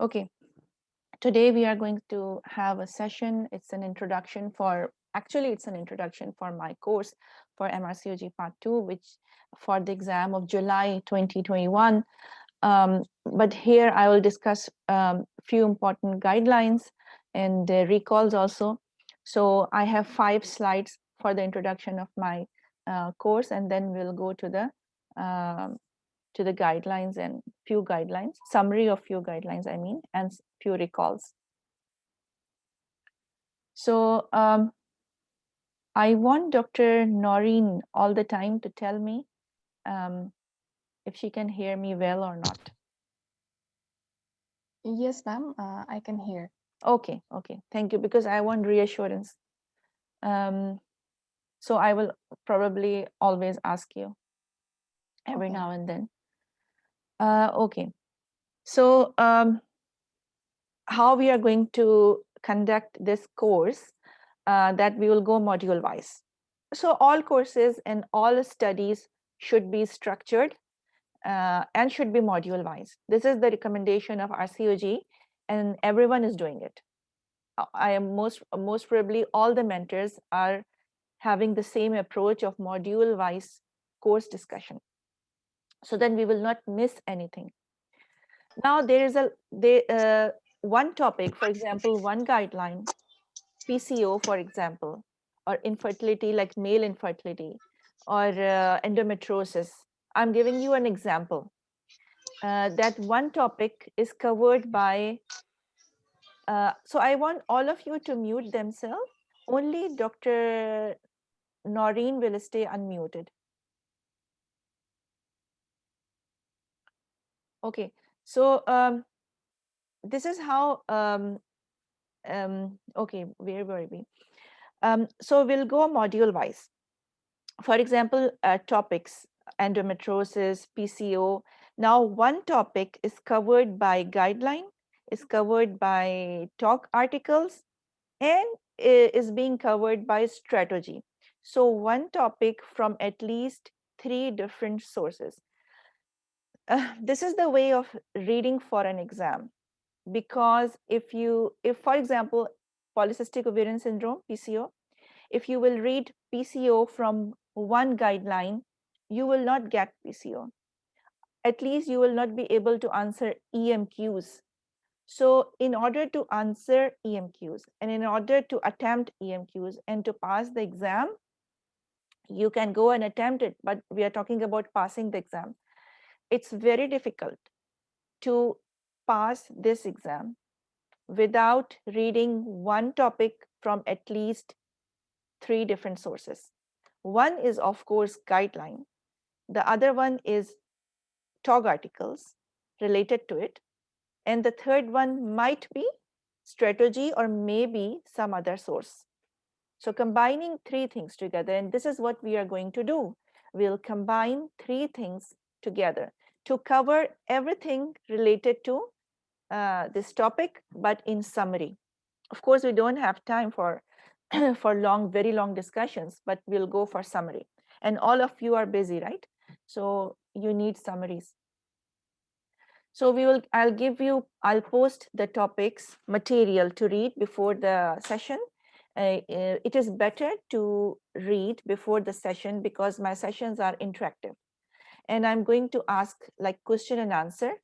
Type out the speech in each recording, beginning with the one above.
Okay, today we are going to have a session. It's an introduction for, actually it's an introduction for my course for MRCOG Part 2, which for the exam of July 2021. But here I will discuss few important guidelines and recalls also. So I have 5 slides for the introduction of my course, and then we'll go to the guidelines and few guidelines, summary of few guidelines, I mean, and few recalls. So I want Dr. Noreen all the time to tell me if she can hear me well or not. Yes, ma'am, I can hear. Okay, thank you, because I want reassurance. So I will probably always ask you every Okay. now and then. Okay, so how we are going to conduct this course, that we will go module wise. So all courses and all studies should be structured and should be module wise. This is the recommendation of RCOG, and everyone is doing it. I am most probably all the mentors are having the same approach of module wise course discussion. So then we will not miss anything. Now there is one topic, for example, one guideline, PCO, for example, or infertility, like male infertility, or endometriosis. I'm giving you an example. That one topic is covered by, so I want all of you to mute themselves. Only Dr. Noreen will stay unmuted. Okay, so this is how, okay, where were we? So we'll go module wise. For example, topics, endometriosis, PCO. Now, one topic is covered by guideline, is covered by TOG articles, and is being covered by strategy. So one topic from at least 3 different sources. This is the way of reading for an exam, because if for example, polycystic ovarian syndrome, PCO, if you will read PCO from one guideline, you will not get PCO. At least you will not be able to answer EMQs. So in order to answer EMQs and in order to attempt EMQs and to pass the exam, you can go and attempt it, but we are talking about passing the exam. It's very difficult to pass this exam without reading one topic from at least 3 different sources. One is, of course, guideline. The other one is TOG articles related to it. And the third one might be strategy or maybe some other source. So combining 3 things together, and this is what we are going to do. We'll combine 3 things together to cover everything related to this topic, but in summary. Of course, we don't have time for for very long discussions, but we'll go for summary. And all of you are busy, right? So you need summaries. So I'll post the topics material to read before the session. It is better to read before the session because my sessions are interactive. And I'm going to ask like question and answer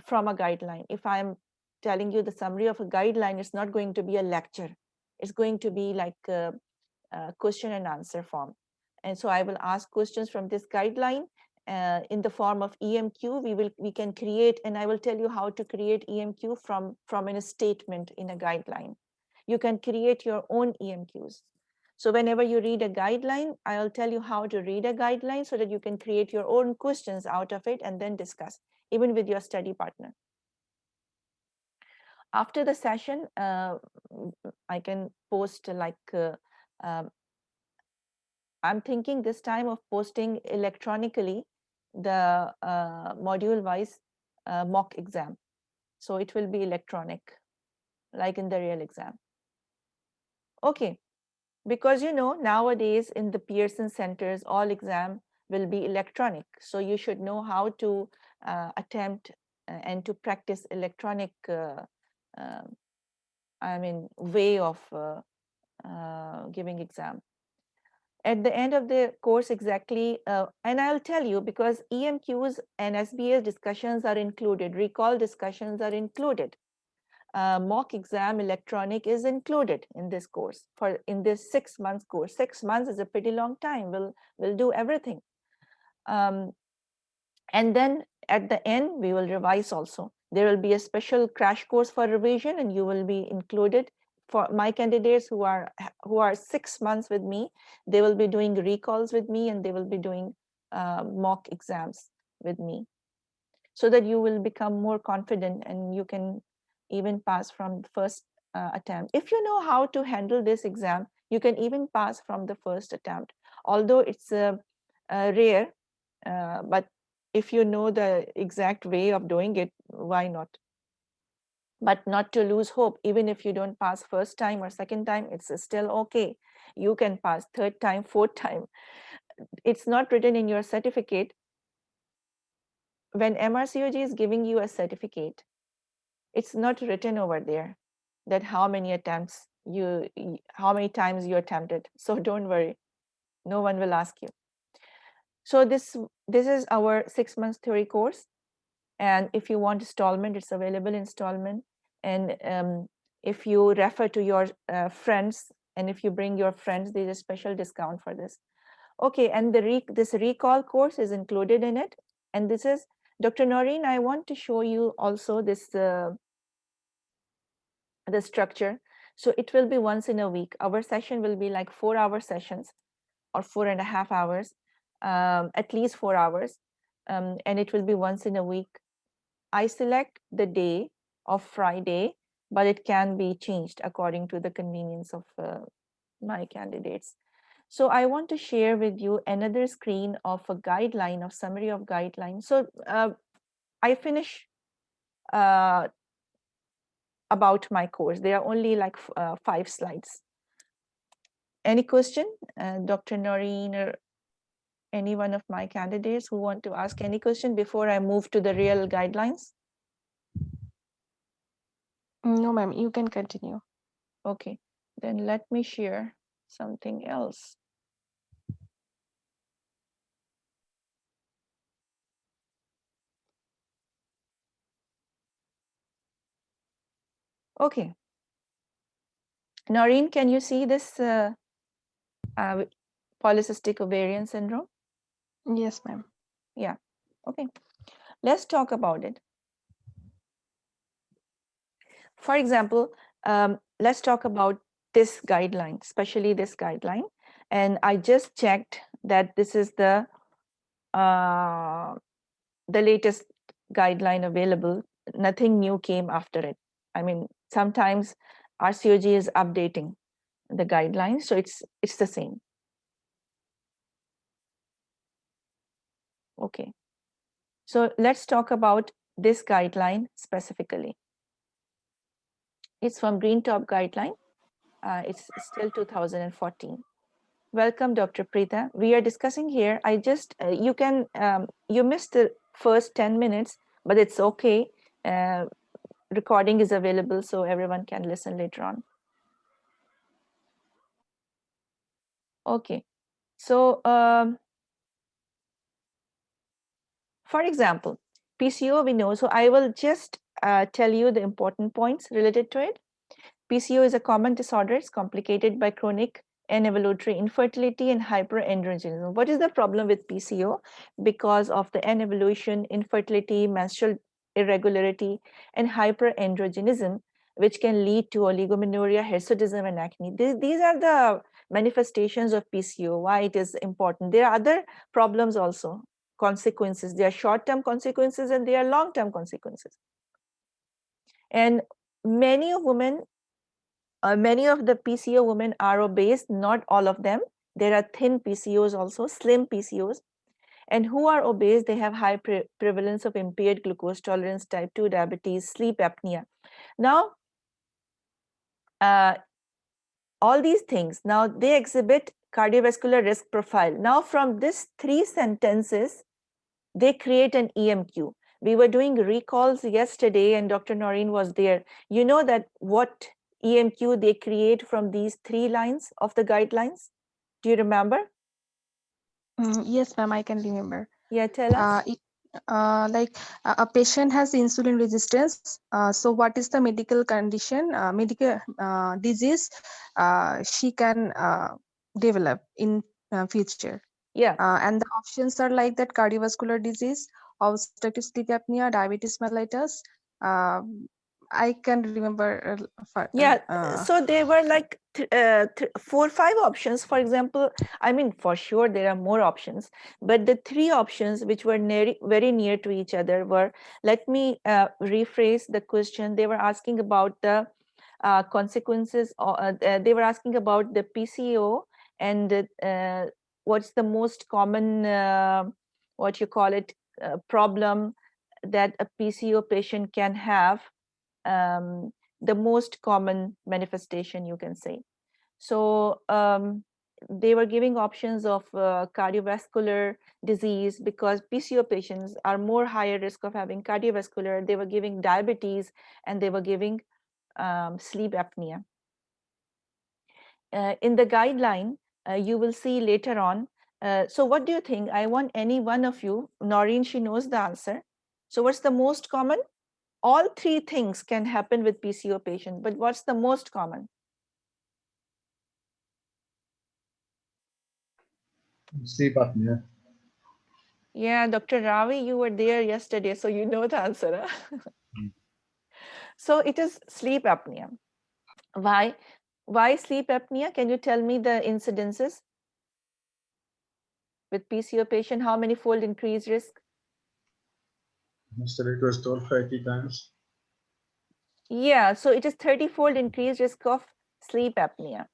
from a guideline. If I'm telling you the summary of a guideline, it's not going to be a lecture. It's going to be like a question and answer form. And so I will ask questions from this guideline in the form of EMQ. We can create, and I will tell you how to create EMQ from a statement in a guideline. You can create your own EMQs. So whenever you read a guideline, I'll tell you how to read a guideline so that you can create your own questions out of it and then discuss, even with your study partner. After the session, I can post like, I'm thinking this time of posting electronically the module-wise mock exam. So it will be electronic, like in the real exam. Okay, because nowadays in the Pearson centers, all exam will be electronic. So you should know how to attempt and to practice electronic way of giving exam. At the end of the course exactly, and I'll tell you, because EMQs and SBS discussions are included, recall discussions are included, mock exam electronic is included in this course, in this 6 months course. 6 months is a pretty long time. We'll do everything. And then at the end, we will revise also. There will be a special crash course for revision, and you will be included. For my candidates who are 6 months with me, they will be doing recalls with me, and they will be doing mock exams with me, so that you will become more confident and you can even pass from the first attempt. If you know how to handle this exam, you can even pass from the first attempt, although it's rare, but if you know the exact way of doing it, why not? But not to lose hope. Even if you don't pass first time or second time, it's still okay. You can pass third time, fourth time. It's not written in your certificate. When MRCOG is giving you a certificate, it's not written over there that how many attempts how many times you attempted. So don't worry, no one will ask you. So this is our 6 months theory course, and if you want installment, it's available installment. And if you refer to your friends, and if you bring your friends, there's a special discount for this. Okay, and this recall course is included in it. And this is Dr. Noreen. I want to show you also this the structure. So it will be once in a week. Our session will be like 4-hour sessions, or 4.5 hours, at least 4 hours, and it will be once in a week. I select the day of Friday, but it can be changed according to the convenience of my candidates. So I want to share with you another screen of a guideline, of summary of guidelines. So I finish about my course. There are only like 5 slides. Any question, Dr. Noreen, or any one of my candidates who want to ask any question before I move to the real guidelines? No, ma'am, you can continue. Okay, then let me share something else. Okay. Noreen, can you see this polycystic ovarian syndrome? Yes, ma'am. Yeah. Okay. Let's talk about it. For example, let's talk about this guideline, especially this guideline. And I just checked that this is the latest guideline available. Nothing new came after it. I mean, sometimes RCOG is updating the guidelines, so it's the same. Okay. So let's talk about this guideline specifically. It's from Green Top Guideline. It's still 2014. Welcome, Dr. Preeta. We are discussing here. I just, you can, you missed the first 10 minutes, but it's okay. Recording is available, so everyone can listen later on. Okay. So, for example, PCO we know. So I will just tell you the important points related to it. PCO is a common disorder. It's complicated by chronic and evolutionary infertility and hyperandrogenism. What is the problem with PCO? Because of the anevolution, infertility, menstrual irregularity, and hyperandrogenism, which can lead to oligomenorrhea, hirsutism, and acne. These are the manifestations of PCO, why it is important. There are other problems also, consequences. There are short-term consequences and there are long-term consequences. And many of the PCO women are obese, not all of them. There are thin PCOs also, slim PCOs. And who are obese, they have high prevalence of impaired glucose tolerance, type 2 diabetes, sleep apnea. Now, all these things, now they exhibit cardiovascular risk profile. Now from this 3 sentences, they create an EMQ. We were doing recalls yesterday and Dr. Noreen was there. You know that what EMQ they create from these 3 lines of the guidelines? Do you remember? Yes, ma'am, I can remember. Yeah, tell us. It, like a patient has insulin resistance. So what is the medical condition, medical disease she can develop in future? Yeah. And the options are like that: cardiovascular disease, obstructive sleep apnea, diabetes mellitus. I can remember further. Yeah, so there were like 4 5 options. For example, I mean, for sure there are more options, but the 3 options which were very near to each other were, let me rephrase the question. They were asking about the consequences, they were asking about the PCO and what's the most common, what you call it, problem that a PCO patient can have. Um, the most common manifestation, you can say. So they were giving options of cardiovascular disease, because PCO patients are more higher risk of having cardiovascular. They were giving diabetes, and they were giving sleep apnea. In the guideline, you will see later on. So what do you think? I want any one of you. Noreen, she knows the answer. So what's the most common? All 3 things can happen with PCO patient, but what's the most common? Sleep apnea. Yeah, Dr. Ravi, you were there yesterday, so you know the answer. Huh? So it is sleep apnea. Why? Why sleep apnea? Can you tell me the incidences with PCO patient? How many fold increased risk? Yesterday it was told 30 times. Yeah, so it is 30-fold increased risk of sleep apnea.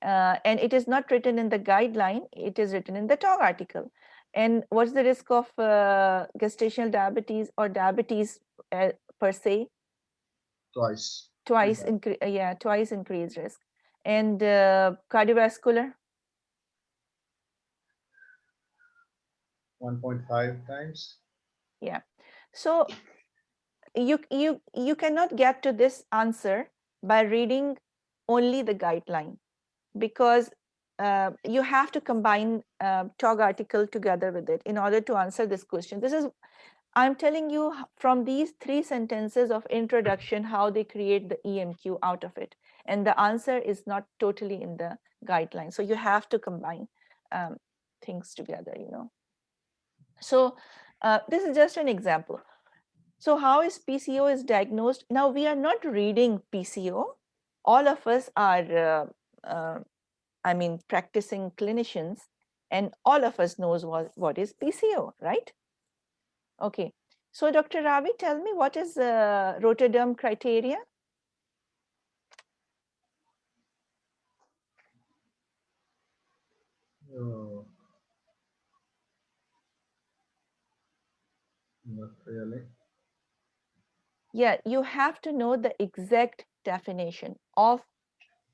And it is not written in the guideline, it is written in the TOG article. And what's the risk of gestational diabetes or diabetes per se? Twice. Twice, twice increased risk. And cardiovascular? 1.5 times. Yeah. So you cannot get to this answer by reading only the guideline, because you have to combine TOG article together with it in order to answer this question. This is, I'm telling you from these 3 sentences of introduction how they create the EMQ out of it. And the answer is not totally in the guideline. So you have to combine things together, you know. So this is just an example. So how is PCO is diagnosed? Now we are not reading PCO. All of us are, I mean, practicing clinicians, and all of us knows what is PCO, right? Okay. So Dr. Ravi, tell me, what is Rotterdam criteria? Oh, not really. Yeah, you have to know the exact definition of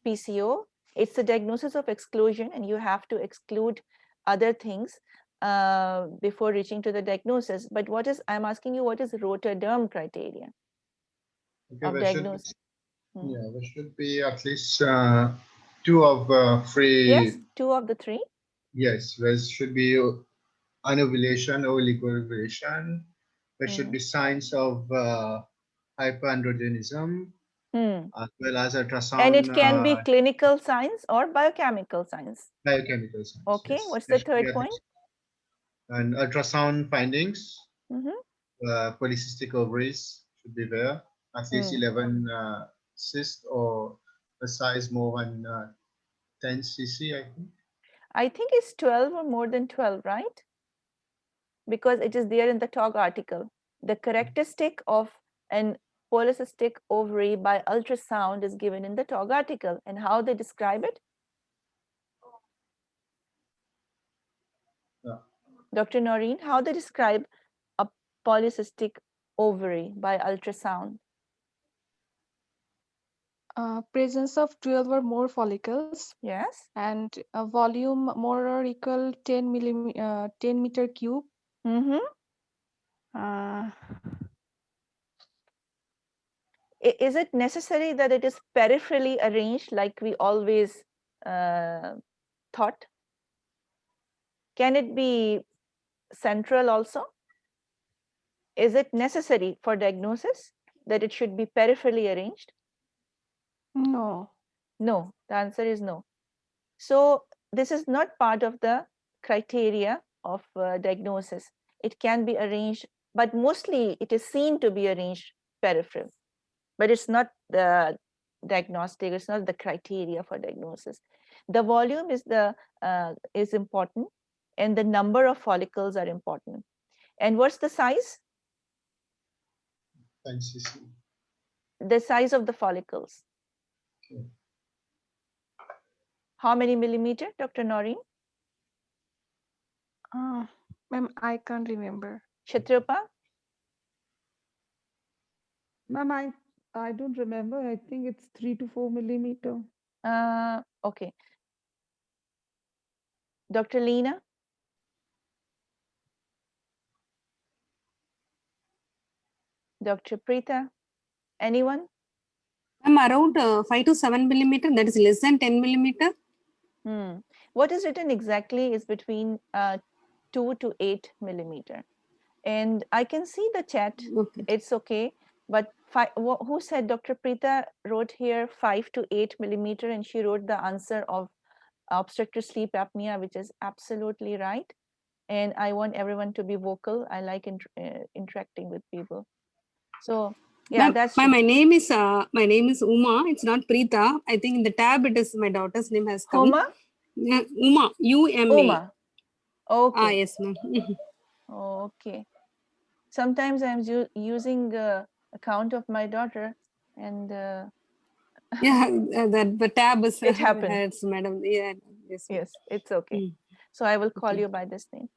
PCO. It's the diagnosis of exclusion, and you have to exclude other things before reaching to the diagnosis. But what is, I'm asking you, what is Rotterdam criteria Okay, of there should be, diagnosis? yeah, there should be at least 2 of Yes, 3. 2 of the 3. Yes, there should be anovulation or oligoovulation. There should be signs of hyperandrogenism, Hmm. as well as And ultrasound it can be clinical signs or biochemical signs. biochemical signs. Okay, Yes, what's there the should be third at point? least and ultrasound findings. Mm-hmm. Polycystic ovaries should be there. At least 11 cysts or a size more than 10 cc, I think. I think it's 12 or more than 12, right? Because it is there in the TOG article. The characteristic of an polycystic ovary by ultrasound is given in the TOG article, and how they describe it. Yeah. Dr. Noreen, how they describe a polycystic ovary by ultrasound? Presence of 12 or more follicles, Yes. and a volume more or equal 10 meter cube. Mm-hmm. Is it necessary that it is peripherally arranged like we always thought? Can it be central also? Is it necessary for diagnosis that it should be peripherally arranged? No. No, the answer is no. So this is not part of the criteria of diagnosis. It can be arranged, but mostly it is seen to be arranged peripheral. But it's not the diagnostic, it's not the criteria for diagnosis. The volume is important, and the number of follicles are important. And what's the size? 10 cc. The size of the follicles. Okay. How many millimeter, Dr. Noreen? Ma'am, I can't remember. Kshatripa? Ma'am, I don't remember. I think it's 3 to 4 millimeter. Okay. Dr. Leena? Dr. Preeta? Anyone? I'm around 5 to 7 millimeter, that is less than 10 millimeter. What is written exactly is between 2 to 8 millimeter. And I can see the chat, Okay. it's okay. But who said? Dr. Preeta wrote here 5 to 8 millimeter, and she wrote the answer of obstructive sleep apnea, which is absolutely right. And I want everyone to be vocal. I like interacting with people. So yeah, that's my name is Uma. It's not Preeta. I think in the tab it is my daughter's name has come. Homa? Uma. UMA. Uma. Okay. Yes, ma'am. Okay. Sometimes I'm using account of my daughter, and yeah, the tab is it happened. It's madam. Yeah. Yes, it's okay. So I will call you by this name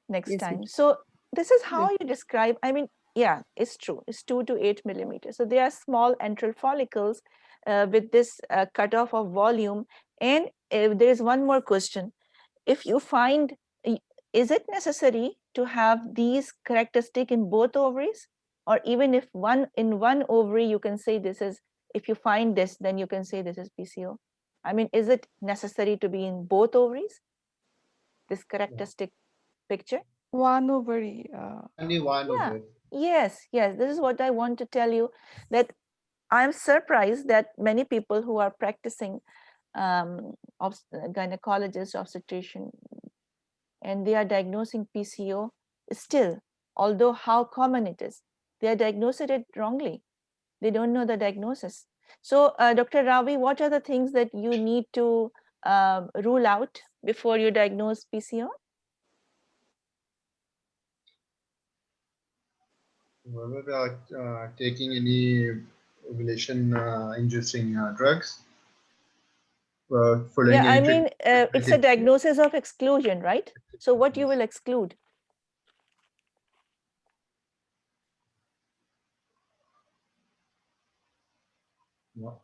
next time. Ma'am. So this is how you describe. I mean, yeah, it's true. It's 2 to 8 millimeters. So they are small antral follicles with this cutoff of volume. And there is one more question. If you find, is it necessary to have these characteristic in both ovaries? Or even if in one ovary, you can say this is, if you find this, then you can say this is PCO. I mean, is it necessary to be in both ovaries? This characteristic picture? One ovary. Only one Yeah. ovary. Yes, this is what I want to tell you, that I'm surprised that many people who are practicing gynecologists, obstetrician, and they are diagnosing PCO still, although how common it is, they are diagnosing it wrongly. They don't know the diagnosis. So Dr. Ravi, what are the things that you need to rule out before you diagnose PCO? Without taking any ovulation inducing drugs. Following Yeah, I any mean, it's a diagnosis of exclusion, right? So what you will exclude? No.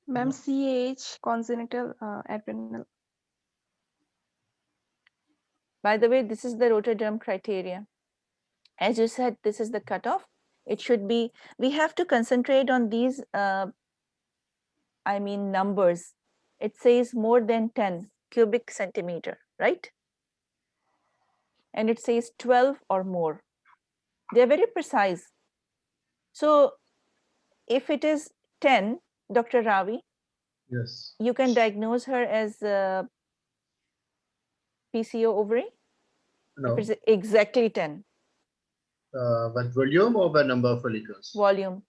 Ma'am, CH, congenital adrenal. By the way, this is the Rotterdam criteria. As you said, this is the cutoff. It should be, we have to concentrate on these, I mean, numbers. It says more than 10 cubic centimeter, right? And it says 12 or more. They're very precise. So if it is 10, Dr. Ravi, Yes. you can diagnose her as PCO ovary? No. If it's exactly 10. But volume or by number of follicles? Volume.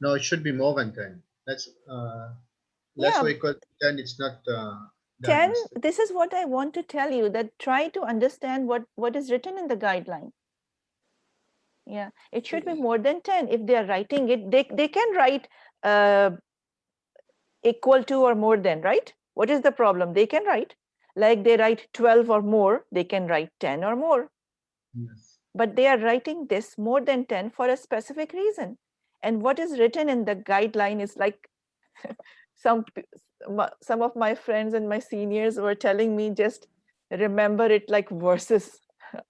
No, it should be more than 10. That's less or equal to 10. It's not 10. This is what I want to tell you, that try to understand what is written in the guideline. Yeah, it should be more than 10. If they are writing it, they can write equal to or more than, right? What is the problem? They can write, like they write 12 or more, they can write 10 or more. Yes. But they are writing this more than 10 for a specific reason. And what is written in the guideline is like some of my friends and my seniors were telling me, just remember it like verses.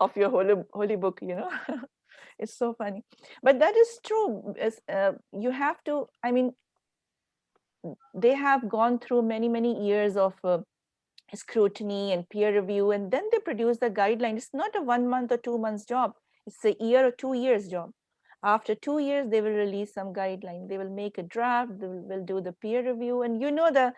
of your holy book, you know. It's so funny, but that is true. You have to, I mean, they have gone through many years of scrutiny and peer review, and then they produce the guideline. It's not a 1 month or 2 months job, it's a year or 2 years job. After 2 years they will release some guideline, they will make a draft, they will do the peer review, and you know, the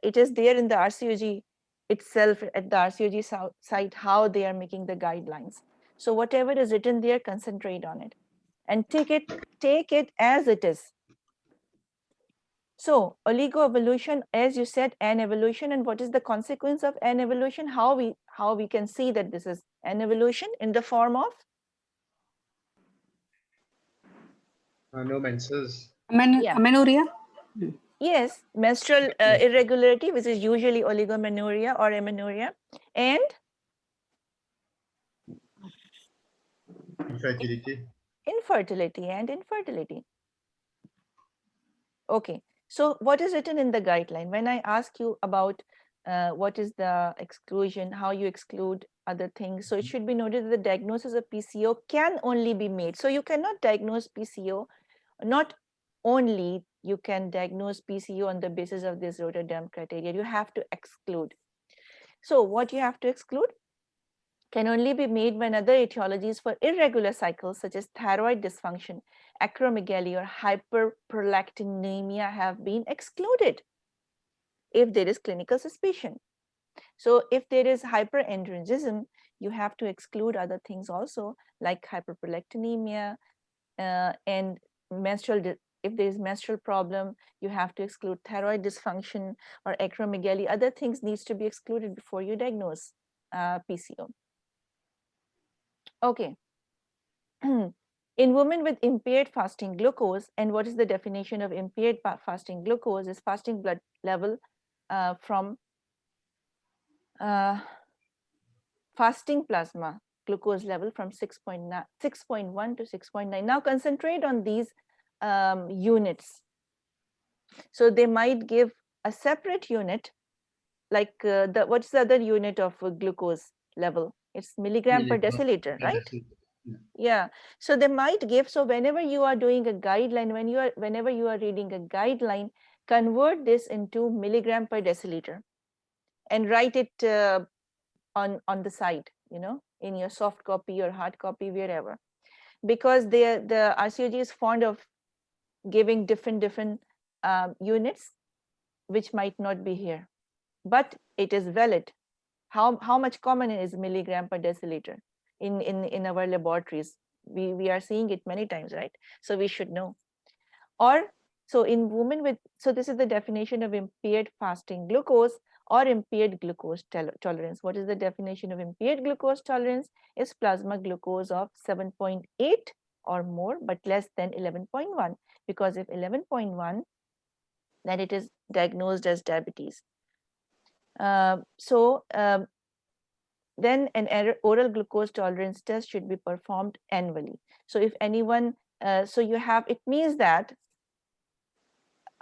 it is there in the RCOG itself, at the RCOG site, how they are making the guidelines. So whatever is written there, concentrate on it and take it as it is. So oligoevolution, as you said, an evolution, and what is the consequence of an evolution? How we can see that this is an evolution in the form of No menses. Yeah. Amenorrhea. Yes, menstrual irregularity, which is usually oligomenorrhea or amenorrhea, and Infertility. infertility. Okay, so what is written in the guideline? When I ask you about what is the exclusion, how you exclude other things, so it should be noted that the diagnosis of PCO can only be made. So you cannot diagnose PCO, not only you can diagnose PCO on the basis of this Rotterdam criteria, you have to exclude. So what you have to exclude can only be made when other etiologies for irregular cycles such as thyroid dysfunction, acromegaly, or hyperprolactinemia have been excluded if there is clinical suspicion. So if there is hyperendricism, you have to exclude other things also, like hyperprolactinemia and menstrual. If there is menstrual problem, you have to exclude thyroid dysfunction or acromegaly. Other things needs to be excluded before you diagnose PCO. Okay. In women with impaired fasting glucose, and what is the definition of impaired fasting glucose? Is fasting blood level from fasting plasma glucose level from 6.1 to 6.9. Now concentrate on these units. So they might give a separate unit, like what's the other unit of glucose level? It's milligram per deciliter, right? Yeah. So they might give, so whenever you are doing a guideline, whenever you are reading a guideline, convert this into milligram per deciliter and write it on the side, you know, in your soft copy or hard copy, wherever, because the RCOG is fond of giving different units which might not be here, but it is valid. How much common is milligram per deciliter in our laboratories? We are seeing it many times, right? So we should know. Or so in women with, so this is the definition of impaired fasting glucose or impaired glucose tolerance. What is the definition of impaired glucose tolerance? Is plasma glucose of 7.8 or more, but less than 11.1, because if 11.1, then it is diagnosed as diabetes. Then an oral glucose tolerance test should be performed annually. So if anyone, so you have, it means that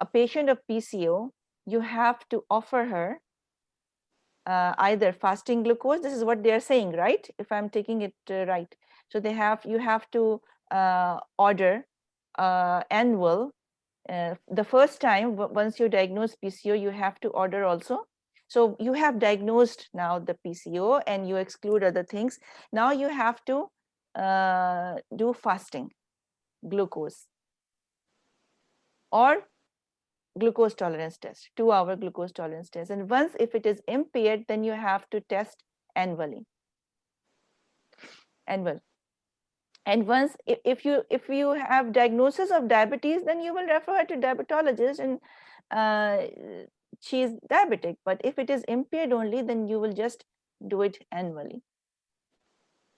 a patient of PCO, you have to offer her either fasting glucose, this is what they are saying, right? If I'm taking it right. So you have to order annual. The first time, once you diagnose PCO, you have to order also. So you have diagnosed now the PCO and you exclude other things. Now you have to do fasting glucose or glucose tolerance test, 2-hour glucose tolerance test. And once if it is impaired, then you have to test annually. Annual. And once if you have diagnosis of diabetes, then you will refer her to diabetologist and she is diabetic. But if it is impaired only, then you will just do it annually.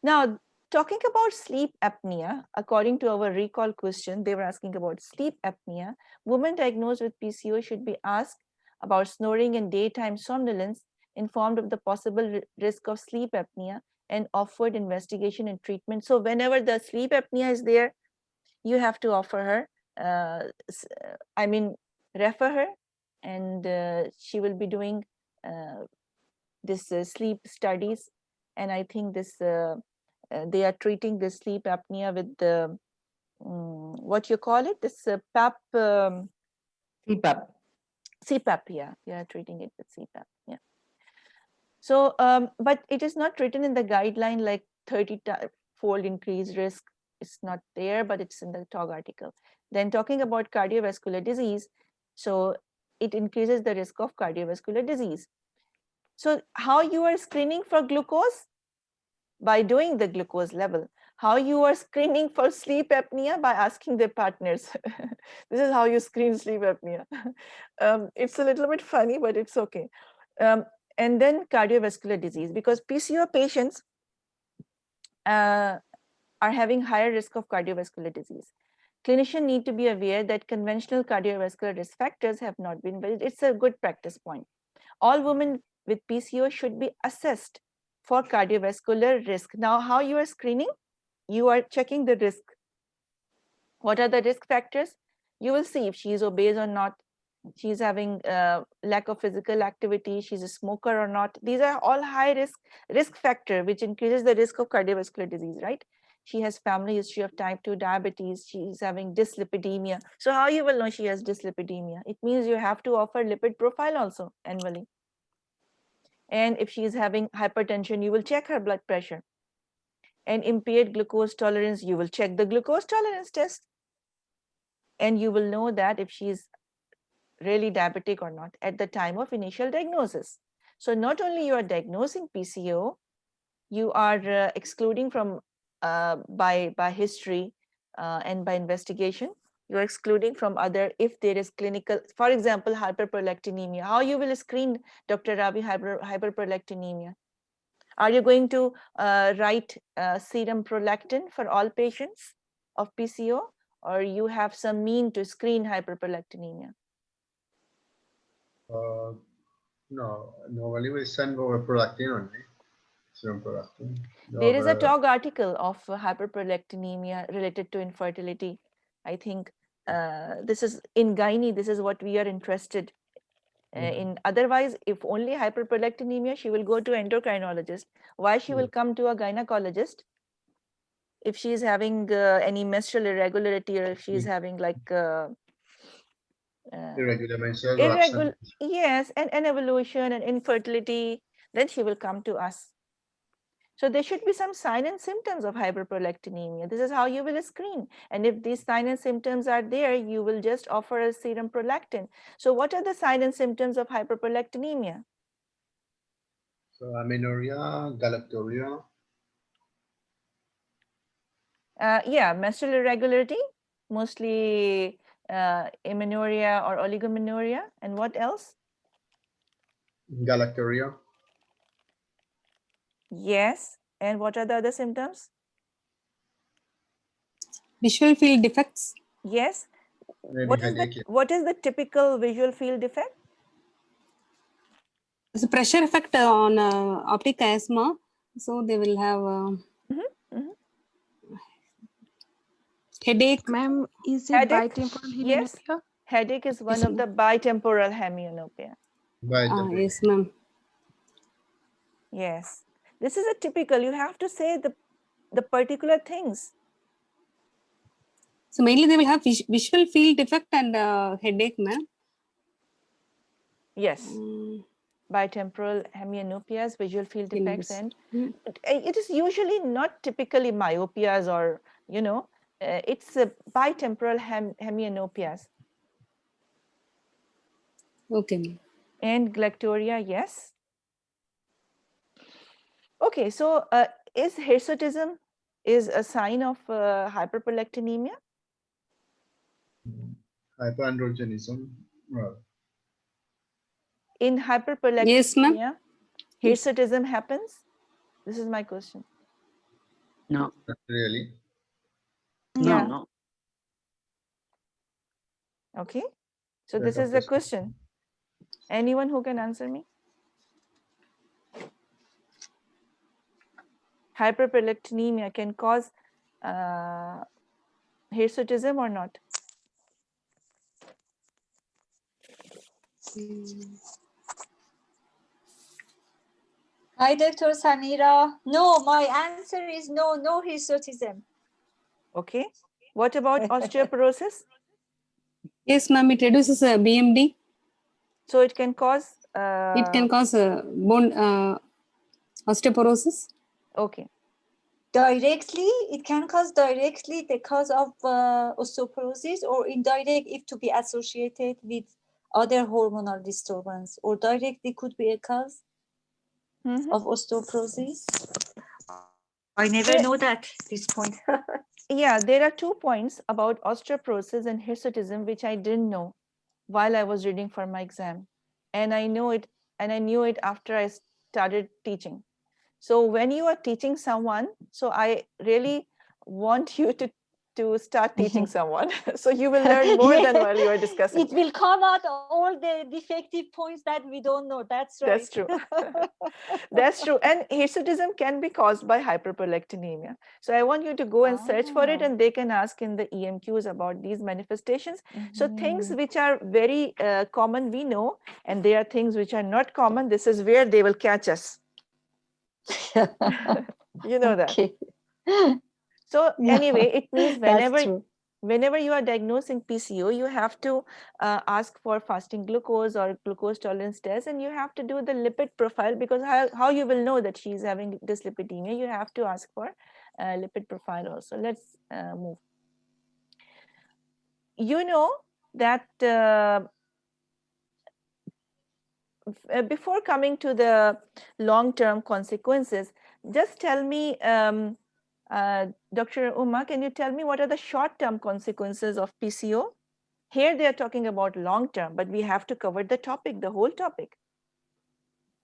Now, talking about sleep apnea, according to our recall question, they were asking about sleep apnea. Women diagnosed with PCO should be asked about snoring and daytime somnolence, informed of the possible risk of sleep apnea, and offered investigation and treatment. So whenever the sleep apnea is there, you have to offer her, refer her, and she will be doing this sleep studies and I think this they are treating this sleep apnea with the what you call it, this PAP. CPAP. CPAP, yeah, treating it with CPAP, yeah. So, but it is not written in the guideline like 30-fold increased risk. It's not there, but it's in the TOG article. Then talking about cardiovascular disease, so it increases the risk of cardiovascular disease. So how you are screening for glucose? By doing the glucose level. How you are screening for sleep apnea? By asking their partners. This is how you screen sleep apnea. It's a little bit funny, but it's okay. And then cardiovascular disease, because PCO patients are having higher risk of cardiovascular disease. Clinicians need to be aware that conventional cardiovascular risk factors have not been validated. It's a good practice point. All women with PCO should be assessed for cardiovascular risk. Now, how you are screening? You are checking the risk. What are the risk factors? You will see if she is obese or not. She's having lack of physical activity. She's a smoker or not. These are all high risk factor, which increases the risk of cardiovascular disease, right? She has family history of type 2 diabetes. She's having dyslipidemia. So how you will know she has dyslipidemia? It means you have to offer lipid profile also annually. And if she is having hypertension, you will check her blood pressure. And impaired glucose tolerance, you will check the glucose tolerance test. And you will know that if she is really diabetic or not at the time of initial diagnosis. So not only you are diagnosing PCO, you are excluding from by history and by investigation, you are excluding from other if there is clinical, for example, hyperprolactinemia. How you will screen, Dr. Ravi, hyperprolactinemia? Are you going to write serum prolactin for all patients of PCO, or you have some mean to screen hyperprolactinemia? No, normally we send over prolactin only. Serum prolactin. There is a TOG article of hyperprolactinemia related to infertility. I think this is in gynae, this is what we are interested in. Otherwise, if only hyperprolactinemia, she will go to endocrinologist. Why she will come to a gynecologist? If she is having any menstrual irregularity, or if she is having like irregular menstrual yes, and an evolution and infertility, then she will come to us. So there should be some sign and symptoms of hyperprolactinemia. This is how you will screen. And if these sign and symptoms are there, you will just offer a serum prolactin. So what are the sign and symptoms of hyperprolactinemia? So amenorrhea, galactorrhea. Yeah, menstrual irregularity, mostly amenorrhea or oligomenorrhea. And what else? Galactorrhea. Yes. And what are the other symptoms? Visual field defects. Yes. Maybe What is the typical visual field defect? It's a pressure effect on optic chiasma. So they will have headache. Ma'am, is it Headache? bitemporal Yes. hemianopia? Headache is one of the bitemporal hemianopia. Yes, ma'am. Yes. This is a typical, you have to say the particular things. So mainly they will have visual field defect and headache, ma'am. Yes. Bitemporal hemianopias, visual field defects, and it is usually not typically myopias or, you know, it's bitemporal hemianopias. Okay, ma'am. And galactorrhea, yes. Okay, so is hirsutism is a sign of hyperprolactinemia? Hyperandrogenism. Well, in hyperprolactinemia, yes, ma'am. Hirsutism happens? This is my question. No. not really. Yeah. No. Okay. So this is the question. Anyone who can answer me? Hyperprolactinemia can cause hirsutism or not? Hi, Dr. Samira. No, my answer is no, no hirsutism. Okay. What about osteoporosis? Yes, ma'am. It reduces BMD. So it can cause. It can cause bone osteoporosis. Okay. Directly, it can cause directly the cause of osteoporosis, or indirect if to be associated with other hormonal disturbance, or directly could be a cause of osteoporosis. I never know that this point. Yeah, there are 2 points about osteoporosis and hirsutism which I didn't know while I was reading for my exam, and I knew it after I started teaching. So when you are teaching someone, so I really want you to start teaching someone, so you will learn more than while you are discussing. It will come out all the defective points that we don't know. That's right. That's true. That's true. And hirsutism can be caused by hyperprolactinemia. So I want you to go and search for it, and they can ask in the EMQs about these manifestations. So things which are very common, we know, and there are things which are not common. This is where they will catch us. You know that. So anyway, it means whenever you are diagnosing PCO, you have to ask for fasting glucose or glucose tolerance test, and you have to do the lipid profile, because how you will know that she is having dyslipidemia, you have to ask for lipid profile also. Let's move. You know that before coming to the long-term consequences, just tell me, Dr. Uma, can you tell me what are the short-term consequences of PCO? Here they are talking about long-term, but we have to cover the topic, the whole topic.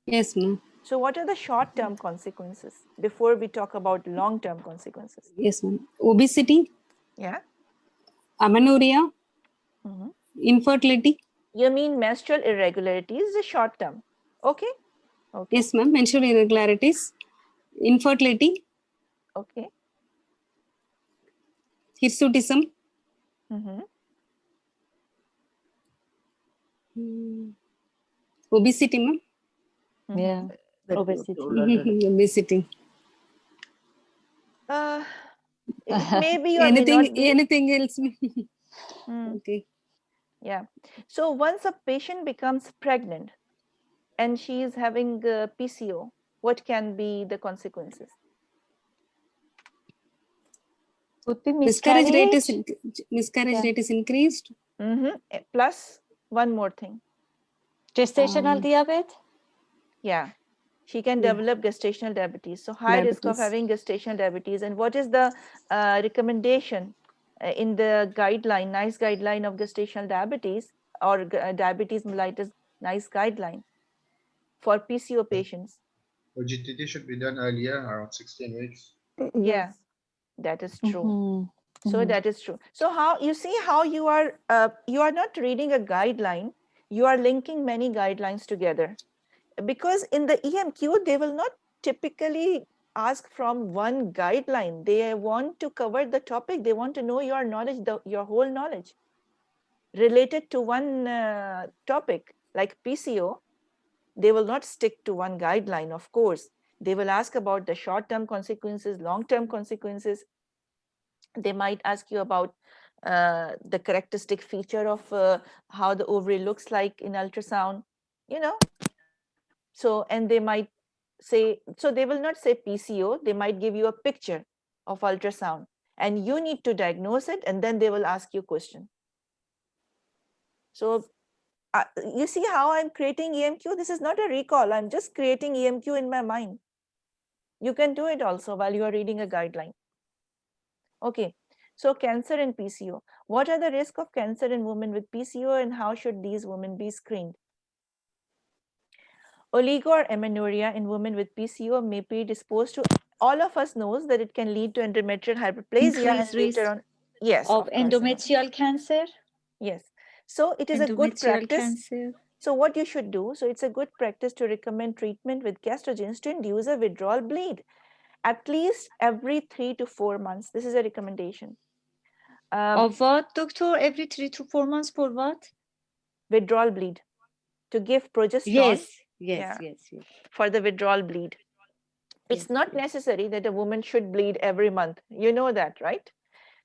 Yes, ma'am. So what are the short-term consequences before we talk about long-term consequences? Yes, ma'am. Obesity. Yeah. Amenorrhea. Infertility. You mean menstrual irregularities, the short-term. Okay. Okay. Yes, ma'am. Menstrual irregularities. Infertility. Okay. Hirsutism. Obesity, ma'am. Yeah. Obesity. Obesity. Maybe or may not be. Anything else? Okay. Yeah. So once a patient becomes pregnant and she is having PCO, what can be the consequences? Would be Miscarriage rate is miscarriage. increased. Plus one more thing. Gestational diabetes? Yeah. She can develop gestational diabetes. So high risk of having gestational diabetes. And what is the recommendation in the guideline, NICE guideline of gestational diabetes, or diabetes mellitus NICE guideline for PCO patients? So GTT should be done earlier, around 16 weeks. Yeah, that is true. So that is true. So how you see how you are not reading a guideline, you are linking many guidelines together. Because in the EMQ, they will not typically ask from one guideline. They want to cover the topic. They want to know your knowledge, your whole knowledge related to one topic like PCO. They will not stick to one guideline, of course. They will ask about the short-term consequences, long-term consequences. They might ask you about the characteristic feature of how the ovary looks like in ultrasound, you know. So, and they might say, so they will not say PCO, they might give you a picture of ultrasound and you need to diagnose it, and then they will ask you a question. So you see how I'm creating EMQ? This is not a recall, I'm just creating EMQ in my mind. You can do it also while you are reading a guideline. Okay, so cancer and PCO. What are the risks of cancer in women with PCO and how should these women be screened? Oligo or amenorrhea in women with PCO may predisposed to, all of us knows that it can lead to endometrial hyperplasia and later on, yes, of endometrial cancer. Yes, so it is a good practice. So what you should do, so it's a good practice to recommend treatment with gastrogens to induce a withdrawal bleed at least every 3 to 4 months. This is a recommendation. Of what, doctor? Every 3 to 4 months for what? Withdrawal bleed, to give progesterone. Yes. For the withdrawal bleed. It's not necessary that a woman should bleed every month. You know that, right?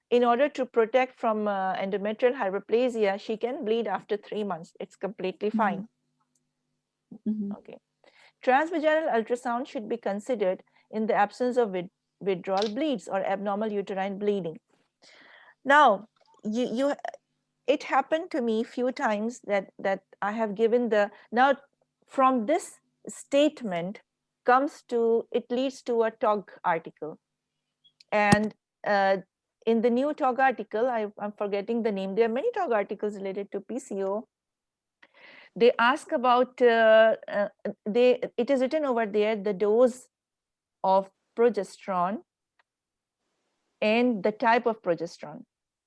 In order to protect from endometrial hyperplasia, she can bleed after 3 months. It's completely fine. Okay. Transvaginal ultrasound should be considered in the absence of withdrawal bleeds or abnormal uterine bleeding. Now, it happened to me few times that I have given now from this statement it leads to a TOG article. And in the new TOG article, I'm forgetting the name, there are many TOG articles related to PCO. They ask about, it is written over there, the dose of progesterone and the type of progesterone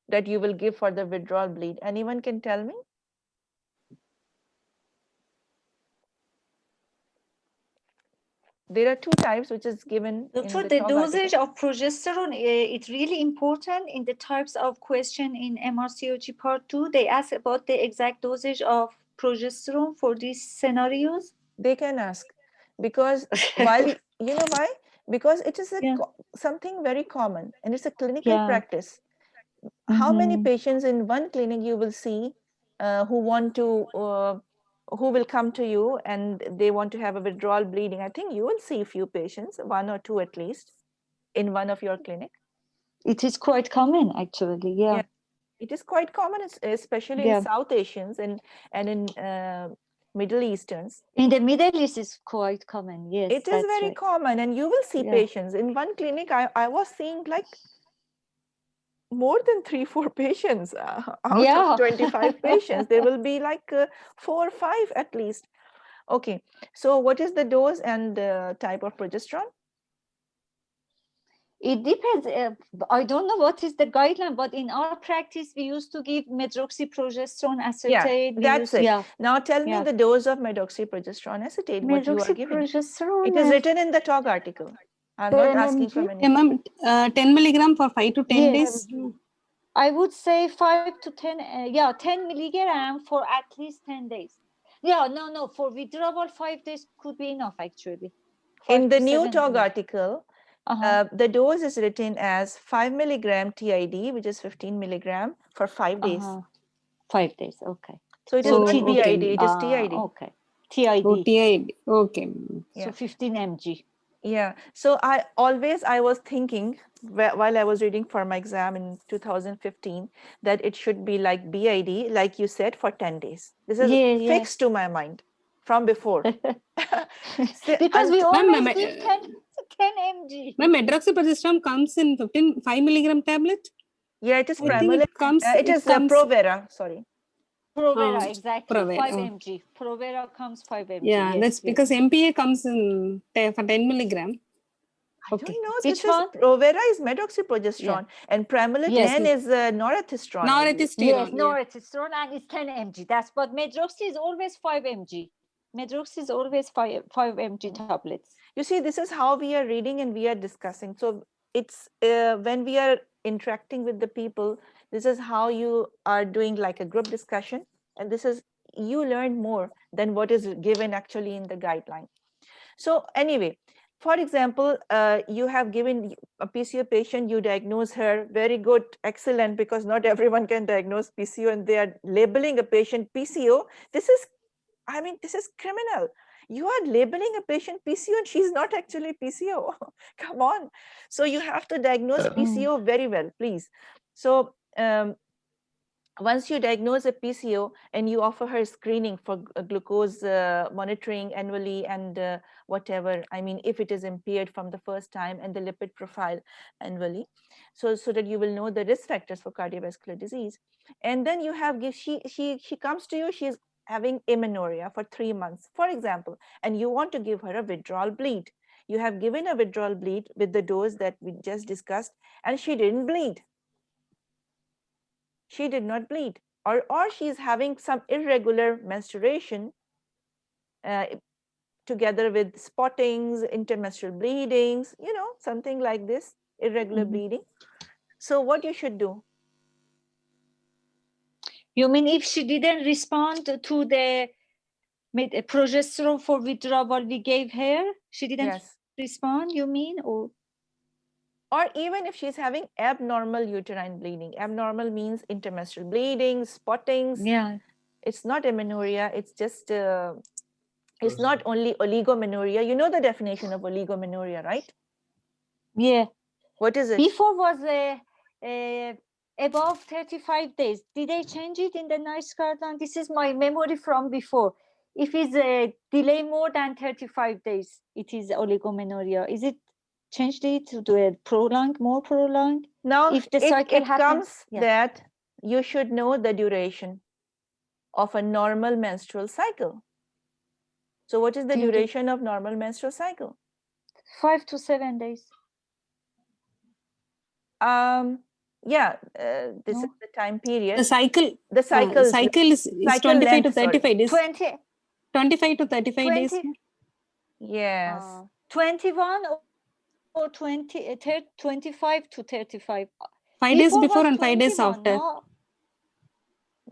that you will give for the withdrawal bleed. Anyone can tell me? There are two types which is given Doctor, in the TOG dosage article. of progesterone, it's really important in the types of question in MRCOG part 2. They ask about the exact dosage of progesterone for these scenarios. They can ask, because while you know why? Because it is something very common and it's a clinical practice. How many patients in one clinic you will see who will come to you and they want to have a withdrawal bleeding? I think you will see a few patients, 1 or 2 at least, in one of your clinic. It is quite common, actually. Yeah. It is quite common, especially in South Asians and in Middle Easterns. In the Middle East, it's quite common. Yes, it is very common, and you will see patients in one clinic. I was seeing like more than 3-4 patients out of 25 patients. There will be like 4 or 5 at least. Okay, so what is the dose and type of progesterone? It depends. I don't know what is the guideline, but in our practice, we used to give medroxyprogesterone acetate. Yeah, that's it. Now tell me the dose of medroxyprogesterone acetate, what you are giving. It is written in the TOG article. I'm not asking for many. 10 milligram for 5 to 10 days. I would say 5 to 10, 10 milligram for at least 10 days. Yeah, no, for withdrawal, 5 days could be enough, actually. In the new TOG article, the dose is written as 5 milligram TID, which is 15 milligram for 5 days. 5 days, okay. So it is not BID, it is TID. Okay, TID. Oh, TID, okay. So 15 mg. Yeah, so I was thinking while I was reading for my exam in 2015 that it should be like BID, like you said, for 10 days. This is fixed to my mind from before. Because we always give 10 mg. My medroxyprogesterone comes in 5 milligram tablet. Yeah, it is primarily. It is Provera, sorry. Provera, exactly. Provera. 5 mg. Provera comes 5 mg. Yeah, that's because MPA comes in for 10 milligram. I don't know. This is Provera is medroxyprogesterone and Pramalit is norethisterone. Yes, norethisterone, and it's 10 mg. That's but medroxy is always 5 mg. Medroxy is always 5 mg tablets. You see, this is how we are reading and we are discussing. So it's when we are interacting with the people, this is how you are doing like a group discussion, and this is you learn more than what is given actually in the guideline. So anyway, for example, you have given a PCO patient, you diagnose her, very good, excellent, because not everyone can diagnose PCO and they are labeling a patient PCO. This is criminal. You are labeling a patient PCO and she's not actually PCO. Come on. So you have to diagnose PCO very well, please. So once you diagnose a PCO and you offer her screening for glucose monitoring annually and whatever, I mean, if it is impaired from the first time, and the lipid profile annually, so that you will know the risk factors for cardiovascular disease. And then you have, she comes to you, she's having amenorrhea for 3 months, for example, and you want to give her a withdrawal bleed. You have given a withdrawal bleed with the dose that we just discussed, and she didn't bleed. She did not bleed, or she's having some irregular menstruation together with spottings, intermenstrual bleedings, something like this, irregular bleeding. So what you should do? You mean if she didn't respond to the progesterone for withdrawal we gave her? She didn't? Yes. respond, you mean? Or even if she's having abnormal uterine bleeding. Abnormal means intermenstrual bleeding, spottings. yeah, It's not amenorrhea, it's just it's not only oligomenorrhea. You know the definition of oligomenorrhea, right? yeah. What is it? Before was above 35 days. Did they change it in the NICE guideline? This is my memory from before. If it's a delay more than 35 days, it is oligomenorrhea. Is it changed it to a prolonged, more prolonged? Now, If the cycle it happens, comes yeah. that you should know the duration of a normal menstrual cycle. So what is the duration of normal menstrual cycle? 5 to 7 days. Yeah, this No? is the time period. The cycle is cycle 25 length, to 35 days. 20, 25 to 35 days. 20 Yes. 21 or 20, 25 to 35. 5 days before was and 5 days 21, after. no?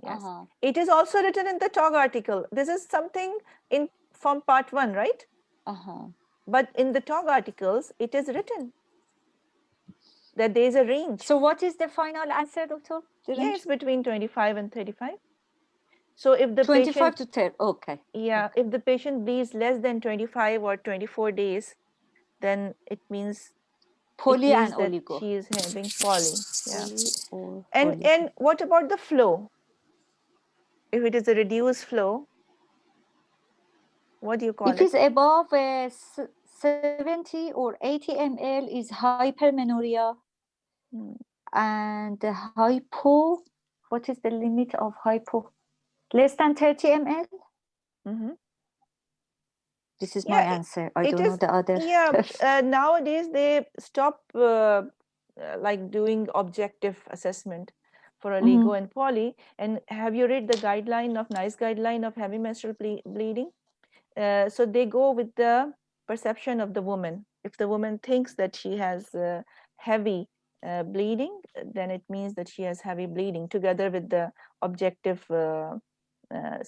Yes. Uh-huh. It is also written in the TOG article. This is something in from part 1, right? Uh-huh. But in the TOG articles, it is written that there is a range. So what is the final answer, doctor? The Yeah, range? it's between 25 and 35. So if the 25 patient, to 30, okay. yeah, if the patient bleeds less than 25 or 24 days, then it means Poly and that oligo. she is having poly. Yeah. Poly or And oligo. and what about the flow? If it is a reduced flow, what do you call If it? it's above 70 or 80 ml is hypermenorrhea. And the hypo, what is the limit of hypo? Less than 30 ml? This is my answer. I don't know the other. Yeah, nowadays they stop like doing objective assessment for oligo and poly. And have you read the guideline of NICE guideline of heavy menstrual bleeding? So they go with the perception of the woman. If the woman thinks that she has heavy bleeding, then it means that she has heavy bleeding together with the objective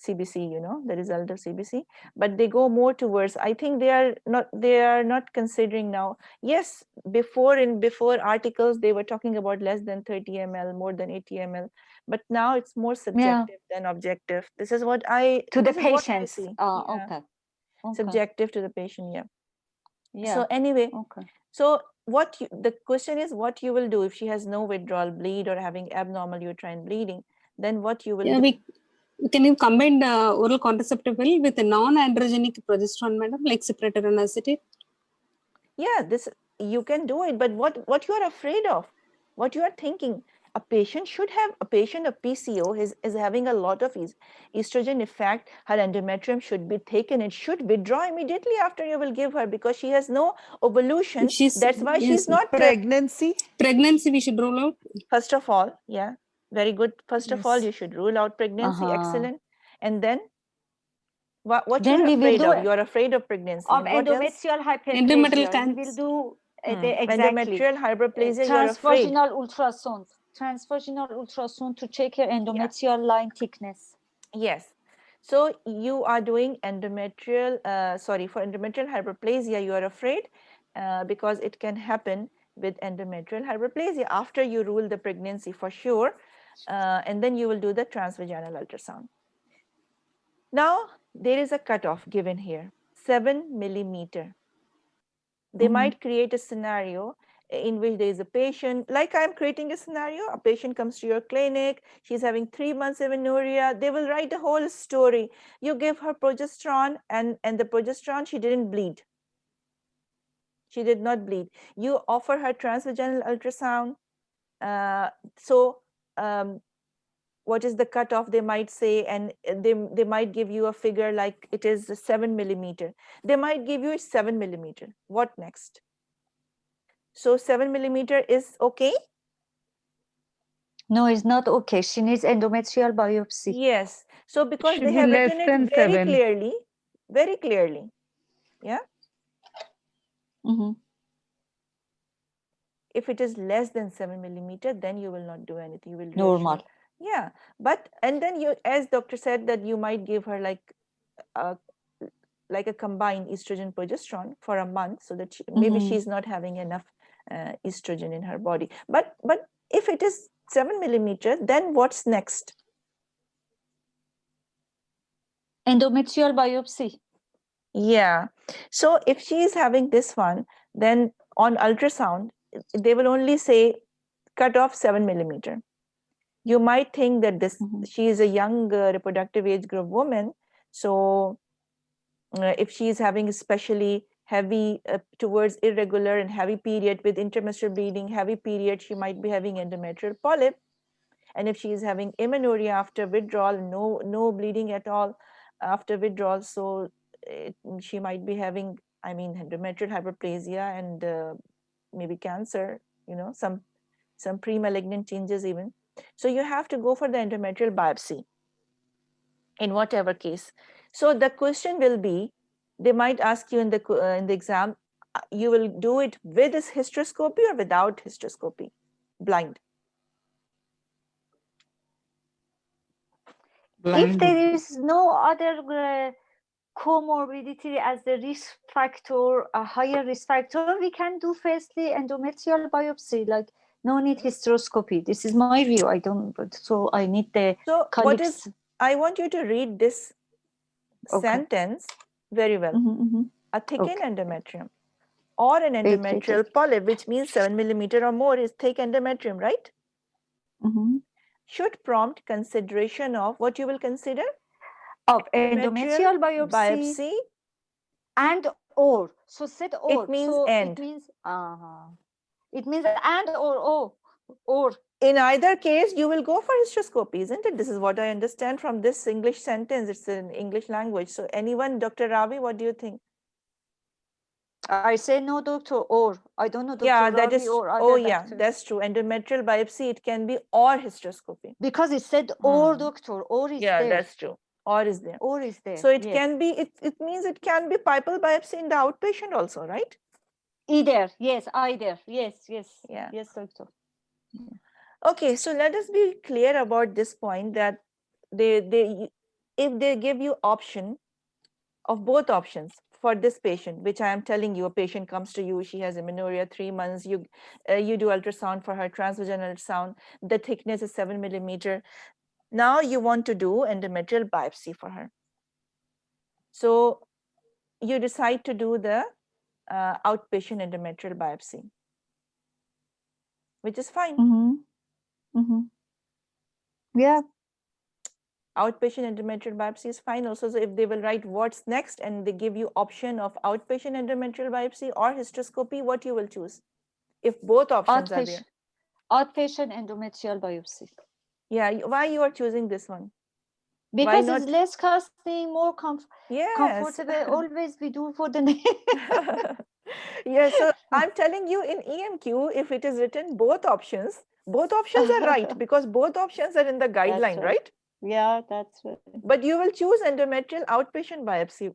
CBC, you know, the result of CBC. But they go more towards, I think they are not considering now. Yes, before articles they were talking about less than 30 ml, more than 80 ml, but now it's more subjective than objective. This is what I to the this is what I patients. see. Okay. Subjective to the patient. Yeah. So anyway, Okay. so the question is what you will do if she has no withdrawal bleed or having abnormal uterine bleeding, then what you will do? Can you combine the oral contraceptive pill with a non-androgenic progesterone, madam, like cyproterone acetate? Yeah, this you can do it, but what you are afraid of, what you are thinking, a patient of PCO is having a lot of estrogen. In fact, her endometrium should be taken. It should withdraw immediately after you will give her, because she has no ovulation. That's why she's not pregnancy. Pregnancy we should rule out. First of all, yeah, very good. First of all, you should rule out pregnancy. Excellent. And then what then you're afraid of? You're afraid of pregnancy. Of and endometrial hyperplasia. Endometrial We will do exactly. Endometrial hyperplasia. You're afraid. Transvaginal ultrasound. Transvaginal ultrasound to check your endometrial line thickness. Yes. So you are doing endometrial. For endometrial hyperplasia, you are afraid because it can happen with endometrial hyperplasia after you rule the pregnancy for sure, and then you will do the transvaginal ultrasound. Now there is a cutoff given here, 7 millimeter. They might create a scenario in which there is a patient, like I'm creating a scenario, a patient comes to your clinic, she's having 3 months of amenorrhea, they will write a whole story. You give her progesterone and the progesterone, she didn't bleed. She did not bleed. You offer her transvaginal ultrasound. What is the cutoff, they might say, and they might give you a figure like it is 7 millimeter. They might give you 7 millimeter. What next? So 7 millimeter is okay? No, it's not okay. She needs endometrial biopsy. Yes. So because Should they be have less written than it very 7. clearly. Yeah. If it is less than 7 millimeter, then you will not do anything. You will normal. Yeah, but and then you, as doctor said, that you might give her like like a combined estrogen progesterone for a month, so that maybe Mhm. she's not having enough estrogen in her body. But if it is 7 millimeters, then what's next? Endometrial biopsy. Yeah. So if she is having this one, then on ultrasound, they will only say cut off 7 millimeter. You might think that this she is a young reproductive age group woman. So if she is having especially heavy towards irregular and heavy period with intermenstrual bleeding, heavy period, she might be having endometrial polyp. And if she is having amenorrhea after withdrawal, no bleeding at all after withdrawal, so she might be having, I mean, endometrial hyperplasia and maybe cancer, you know, some pre-malignant changes even. So you have to go for the endometrial biopsy in whatever case. So the question will be, they might ask you in the exam, you will do it with this hysteroscopy or without hysteroscopy, blind. If there is no other comorbidity as the risk factor, a higher risk factor, we can do firstly endometrial biopsy, like no need hysteroscopy. This is my view. I don't, so I need the So colleagues. what is, I want you to read this sentence very well. A thickened endometrium or an endometrial polyp, which means 7 millimeter or more is thick endometrium, right? Should prompt consideration of what you will consider? Of endometrial biopsy and or. So said or. It means so and. It means and or. In either case, you will go for hysteroscopy, isn't it? This is what I understand from this English sentence. It's in English language. So anyone, Dr. Ravi, what do you think? I say no, doctor, or. I don't know, Dr. Yeah, Ravi that is, or other oh yeah, doctors. that's true. Endometrial biopsy, it can be or hysteroscopy. Because it said or, doctor, or is yeah, there. Yeah, that's true. Or is there. Or is there. So it can be, it means it can be pipal biopsy in the outpatient also, right? Either, yes, either, yes. Yeah. Yes, doctor. Okay, so let us be clear about this point that if they give you option of both options for this patient, which I am telling you, a patient comes to you, she has amenorrhea 3 months, you do ultrasound for her, transvaginal ultrasound, the thickness is 7 millimeter. Now you want to do endometrial biopsy for her. So you decide to do the outpatient endometrial biopsy, which is fine. Yeah. Outpatient endometrial biopsy is fine also. So if they will write what's next and they give you option of outpatient endometrial biopsy or hysteroscopy, what you will choose? If both options are there. Outpatient endometrial biopsy. Yeah, why you are choosing this one? Because it's less costly, more Yes. comfortable. Always we do for the Yeah, so I'm telling you in EMQ, if it is written both options are right because both options are in the guideline, right? Yeah, that's right. But you will choose endometrial outpatient biopsy.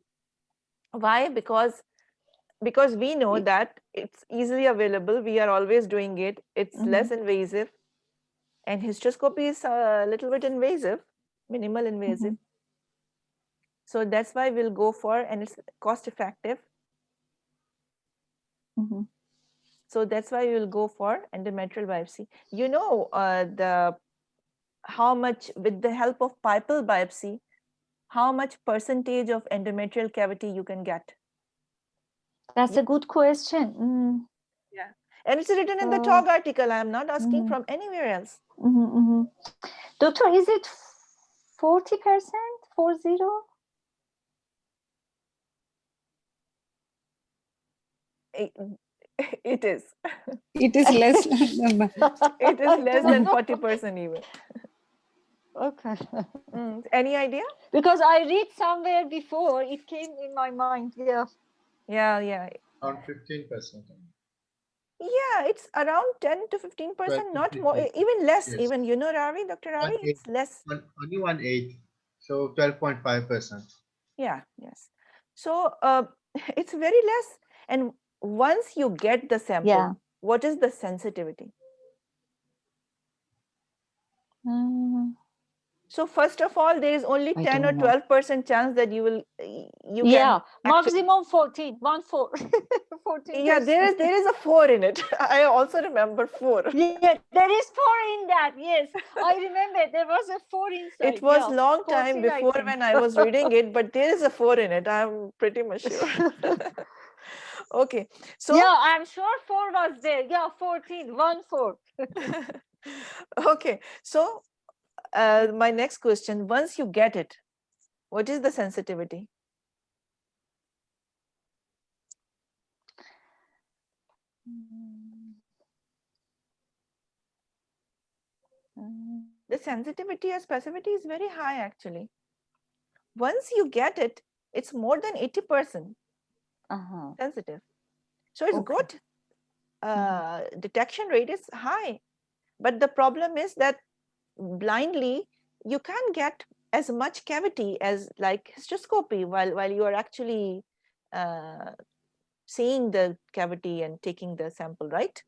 Why? Because we know that it's easily available. We are always doing it. It's less invasive. And hysteroscopy is a little bit invasive, minimal invasive. So that's why we'll go for, and it's cost effective. So that's why we will go for endometrial biopsy. You know, how much, with the help of pipal biopsy, how much percentage of endometrial cavity you can get? That's a good question. Yeah. And it's written in the TOG article. I am not asking from anywhere else. Doctor, is it 40%? 40? It is. It is less. It is less than 40% even. Okay. Any idea? Because I read somewhere before, it came in my mind. Yeah. Yeah. Around 15%. Yeah, it's around 10 to 15%, not more, even less. Yes. Even, you know, Ravi, Dr. Ravi, it's less. Only 1/8, so 12.5%. Yeah, yes. So it's very less. And once you get the sample, what is the sensitivity? So first of all, there is only I 10 or don't know. 12% chance that you will you Yeah, can actually, maximum 14, 14%. yeah, there is a 4 in it. I also remember 4. Yeah, there is 4 in that. Yes, I remember there was a 4 inside. It was Yeah, long time 14, I before think. when I was reading it, but there is a 4 in it. I'm pretty much sure. Okay, so Yeah, I'm sure 4 was there. Yeah, 14, 1 4. okay, so my next question: once you get it, what is the sensitivity? The sensitivity or specificity is very high actually. Once you get it, it's more than 80% sensitive. So it's Okay. good. Detection rate is high. But the problem is that blindly, you can't get as much cavity as like hysteroscopy while you are actually seeing the cavity and taking the sample, right?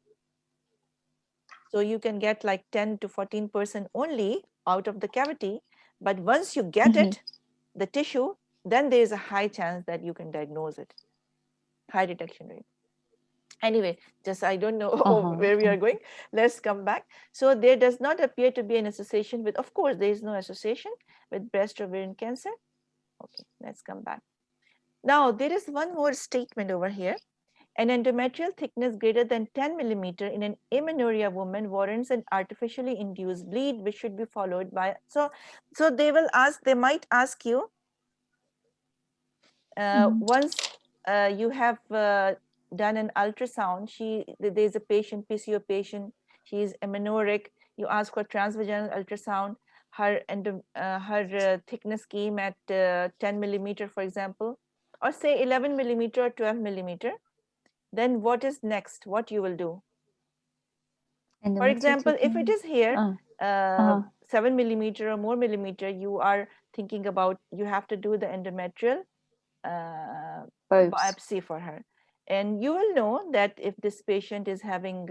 So you can get like 10 to 14% only out of the cavity. But once you get it, the tissue, then there is a high chance that you can diagnose it. High detection rate. Anyway, just I don't know where we are going. Let's come back. So there does not appear to be an association with, of course, there is no association with breast or ovarian cancer. Okay, let's come back. Now, there is one more statement over here. An endometrial thickness greater than 10 millimeter in an amenorrhea woman warrants an artificially induced bleed, which should be followed by, so they will ask, they might ask you, once you have done an ultrasound, there's a patient, PCO patient, she is amenorrheic, you ask for transvaginal ultrasound, her thickness came at 10 millimeter, for example, or say 11 millimeter or 12 millimeter. Then what is next? What you will do? For example, if it is here, 7 millimeter or more millimeter, you are thinking about, you have to do the endometrial biopsy for her. And you will know that if this patient is having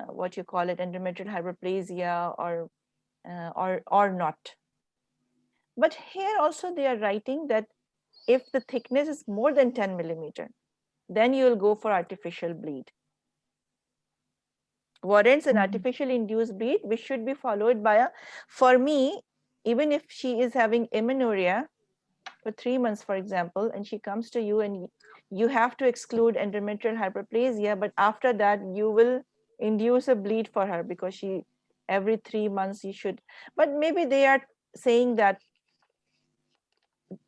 what you call it, endometrial hyperplasia or not. But here also they are writing that if the thickness is more than 10 millimeter, then you will go for artificial bleed. Warrants an artificially induced bleed, which should be followed by a, for me, even if she is having amenorrhea for 3 months, for example, and she comes to you and you have to exclude endometrial hyperplasia, but after that you will induce a bleed for her because she, every 3 months you should, but maybe they are saying that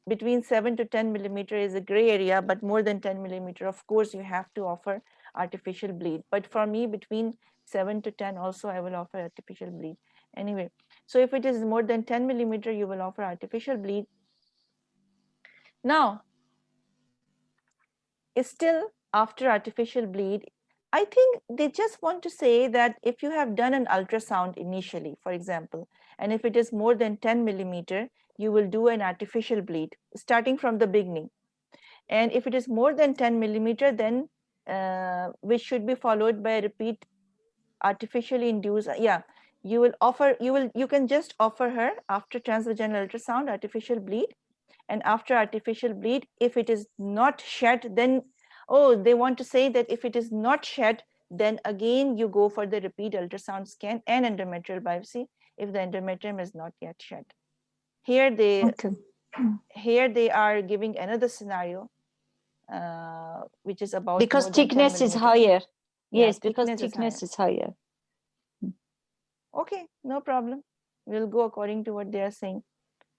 between 7 to 10 millimeter is a gray area, but more than 10 millimeter, of course, you have to offer artificial bleed. But for me, between 7 to 10 also, I will offer artificial bleed. Anyway, so if it is more than 10 millimeter, you will offer artificial bleed. Now, still after artificial bleed, I think they just want to say that if you have done an ultrasound initially, for example, and if it is more than 10 millimeter, you will do an artificial bleed starting from the beginning. And if it is more than 10 millimeter, then which should be followed by a repeat artificially induced, you will offer, you can just offer her after transvaginal ultrasound artificial bleed. And after artificial bleed, if it is not shed, then, oh, they want to say that if it is not shed, then again you go for the repeat ultrasound scan and endometrial biopsy if the endometrium is not yet shed. Here they are giving another scenario, which is about because thickness is higher. Yes, because thickness is higher. Okay, no problem. We'll go according to what they are saying.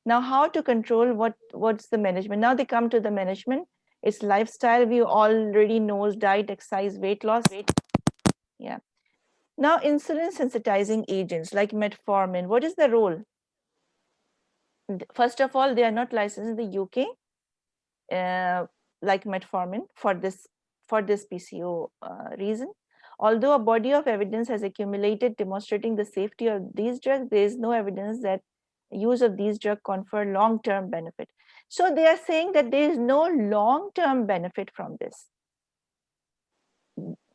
Now, how to control, what's the management? Now they come to the management. It's lifestyle. We already know diet, exercise, weight loss. Yeah. Now, insulin sensitizing agents like metformin, what is the role? First of all, they are not licensed in the UK, like metformin for this PCO reason. Although a body of evidence has accumulated demonstrating the safety of these drugs, there is no evidence that use of these drugs confer long-term benefit. So they are saying that there is no long-term benefit from this.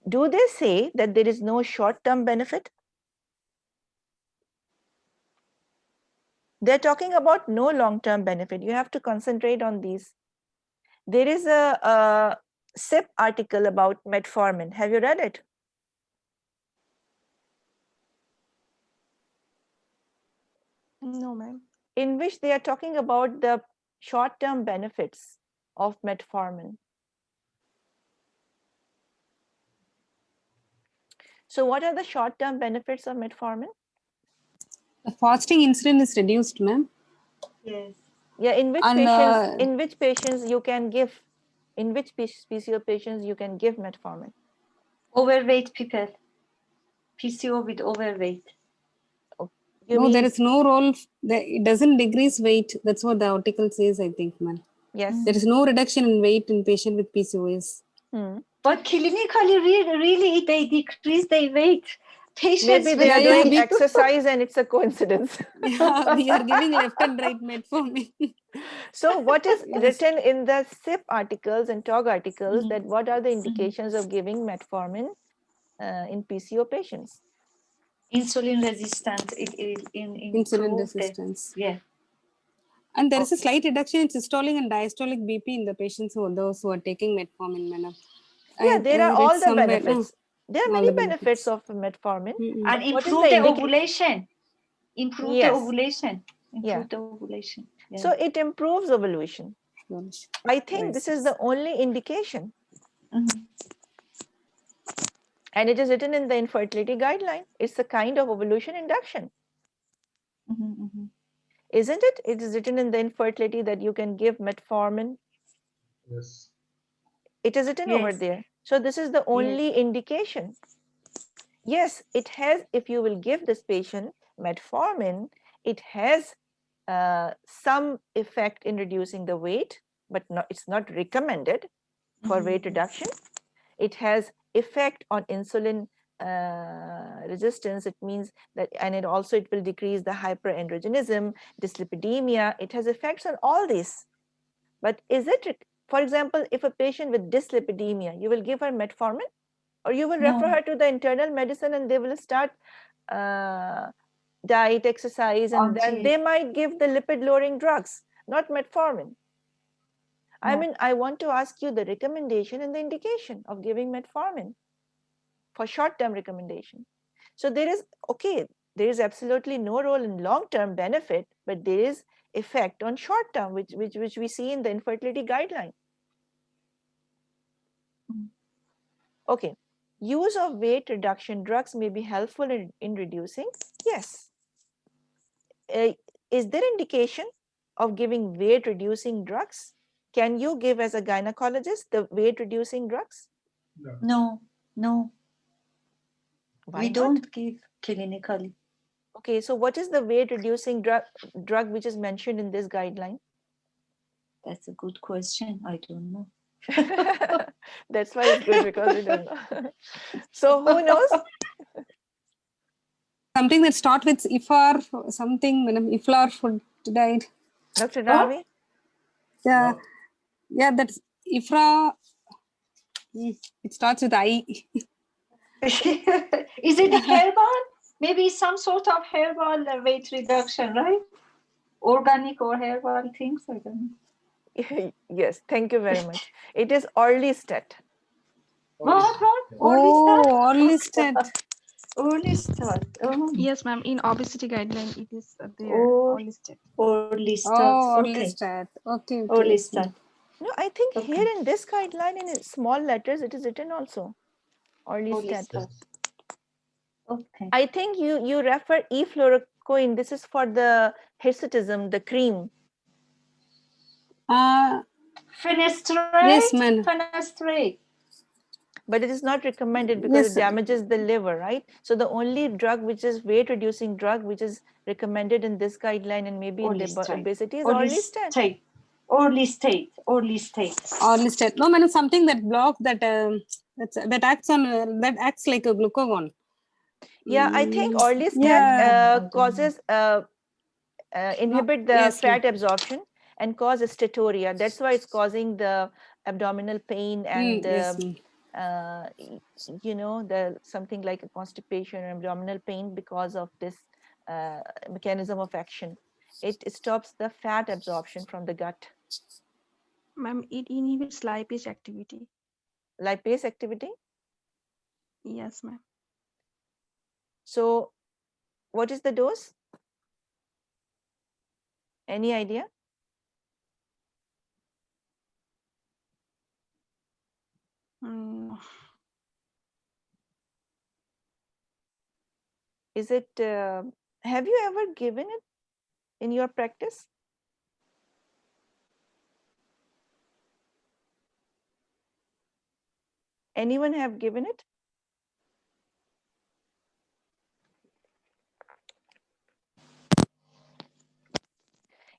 Do they say that there is no short-term benefit? They're talking about no long-term benefit. You have to concentrate on these. There is a SIP article about metformin. Have you read it? No, ma'am. In which they are talking about the short-term benefits of metformin. So what are the short-term benefits of metformin? The fasting insulin is reduced, ma'am. Yes. Yeah, in which patients you can give, in which PCO patients you can give metformin? Overweight people. PCO with overweight. No, there is no role. It doesn't decrease weight. That's what the article says, I think, ma'am. Yes. There is no reduction in weight in patient with PCOS. But clinically, really, they decrease their weight. Patients Maybe they are doing exercise and it's a coincidence. Yeah, we are giving left and right metformin. So what is written in the SIP articles and TOG articles that what are the indications of giving metformin in PCO patients? Insulin resistance. Insulin resistance. Yeah. And there is a slight reduction in systolic and diastolic BP in the patients those who are taking metformin, madam. Yeah, there are all the benefits. There are many benefits of metformin. And improve the ovulation. Improve the ovulation. Yeah. The ovulation. Yeah. So it improves ovulation. I think this is the only indication. And it is written in the infertility guideline. It's a kind of ovulation induction. Isn't it? It is written in the infertility that you can give metformin. Yes. It is written over there. So this is the only indication. Yes, it has, if you will give this patient metformin, it has some effect in reducing the weight, but it's not recommended for weight reduction. It has effect on insulin resistance. It means that, and it will decrease the hyperendricism, dyslipidemia. It has effects on all these. But is it, for example, if a patient with dyslipidemia, you will give her metformin, or you will refer her to the internal medicine and they will start diet, exercise, and then they might give the lipid lowering drugs, not metformin. I mean, I want to ask you the recommendation and the indication of giving metformin for short-term recommendation. So there is absolutely no role in long-term benefit, but there is effect on short-term, which we see in the infertility guideline. Okay, use of weight reduction drugs may be helpful in reducing. Yes. Is there indication of giving weight reducing drugs? Can you give as a gynecologist the weight reducing drugs? No. Why we not? don't give clinically. Okay, so what is the weight reducing drug which is mentioned in this guideline? That's a good question. I don't know. That's why it's good, because we don't know. So who knows? Something that starts with IFAR, something, IFLAR for died. Dr. Ravi? Yeah, that's IFRA. It starts with I. Is it herbal? Maybe some sort of herbal weight reduction, right? Organic or herbal things, I don't know. Yes, thank you very much. It is Orlistat. Orlistat. Orlistat. Oh. Yes, ma'am. In obesity guideline, it is there. Orlistat. Orlistat. Okay. Orlistat. No, I think here in this guideline, in small letters, it is written also. Orlistat. Okay. I think you refer eflorocouin. This is for the hirsutism, the cream. Fenestrate. Yes, ma'am. Fenestrate. But it is not recommended because it damages the liver, right? So the only drug which is weight reducing drug which is recommended in this guideline and maybe in the obesity is Orlistat. Orlistat. No, man, something that blocks that that acts like a glucagon. Yeah, I think Orlistat causes inhibit the fat absorption and cause steatorrhea. That's why it's causing the abdominal pain and you know, the something like a constipation or abdominal pain because of this mechanism of action. It stops the fat absorption from the gut. Ma'am, it inhibits lipase activity. Lipase activity. Yes, ma'am. So what is the dose? Any idea? Is it, have you ever given it in your practice? Anyone have given it?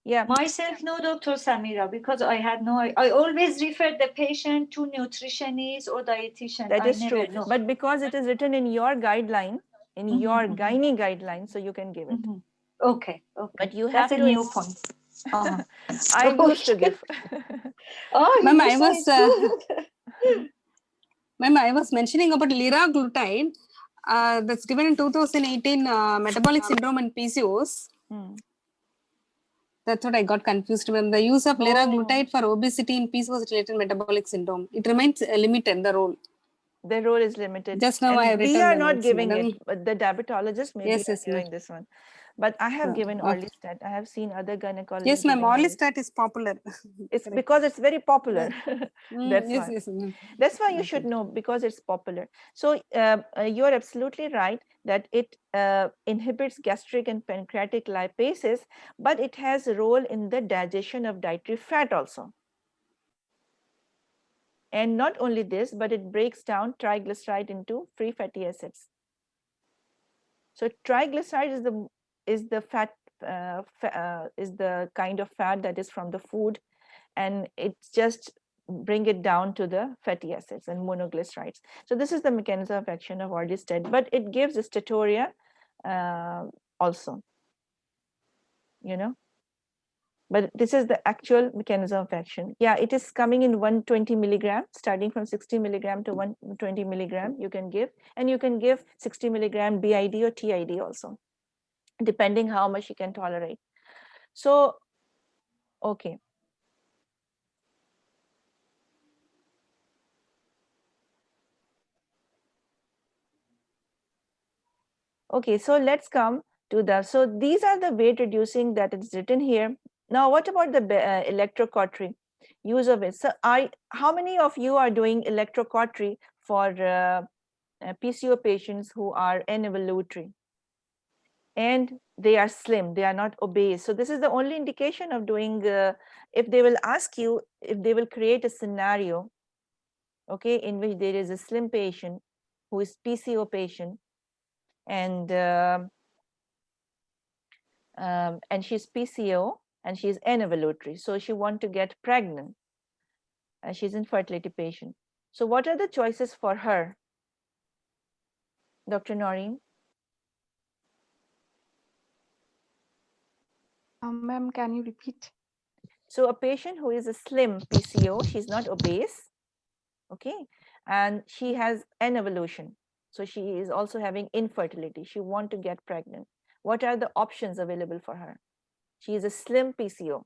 Yeah. Myself, no, Dr. Samira, because I had no, I always refer the patient to nutritionist or dietitian. That I is never true. know. But because it is written in your guideline, in your gynae guideline, so you can give it. Okay, okay. But you That's have a to. new point. I used to give. Oh, Ma'am, you say it's good. Ma'am, I was mentioning about liraglutide that's given in 2018 Metabolic Syndrome and PCOS. That's what I got confused with. The use of liraglutide for obesity in PCOS-related metabolic syndrome. It remains limited, the role. The role is limited. Just now and I have we written are the not notes, giving madam. it, but the diabetologist may Yes, be yes, doing this one. But I have given okay. Orlistat. I have seen other gynecologists. Yes, ma'am. giving Orlistat is popular. It's because it's very popular. That's yes, why. yes, ma'am. That's why you should know, because it's popular. So you're absolutely right that it inhibits gastric and pancreatic lipases, but it has a role in the digestion of dietary fat also. And not only this, but it breaks down triglyceride into free fatty acids. So triglyceride is the fat is the kind of fat that is from the food, and it's just bring it down to the fatty acids and monoglycerides. So this is the mechanism of action of orlistat, but it gives steatorrhea also, you know. But this is the actual mechanism of action. Yeah, it is coming in 120 milligram, starting from 60 milligram to 120 milligram you can give, and you can give 60 milligram BID or TID also, depending how much you can tolerate. So, okay. Okay, so let's come to the, so these are the weight reducing that is written here. Now, what about the electrocautery, use of it? So how many of you are doing electrocautery for PCO patients who are anevolutory and they are slim, they are not obese? So this is the only indication of doing, if they will ask you, if they will create a scenario, okay, in which there is a slim patient who is PCO patient, and she's PCO and she's anevolutory, so she wants to get pregnant, and she's infertility patient. So what are the choices for her, Dr. Noreen? Ma'am, can you repeat? So a patient who is a slim PCO, she's not obese, okay, and she has anevolution, so she is also having infertility, she wants to get pregnant. What are the options available for her? She is a slim PCO.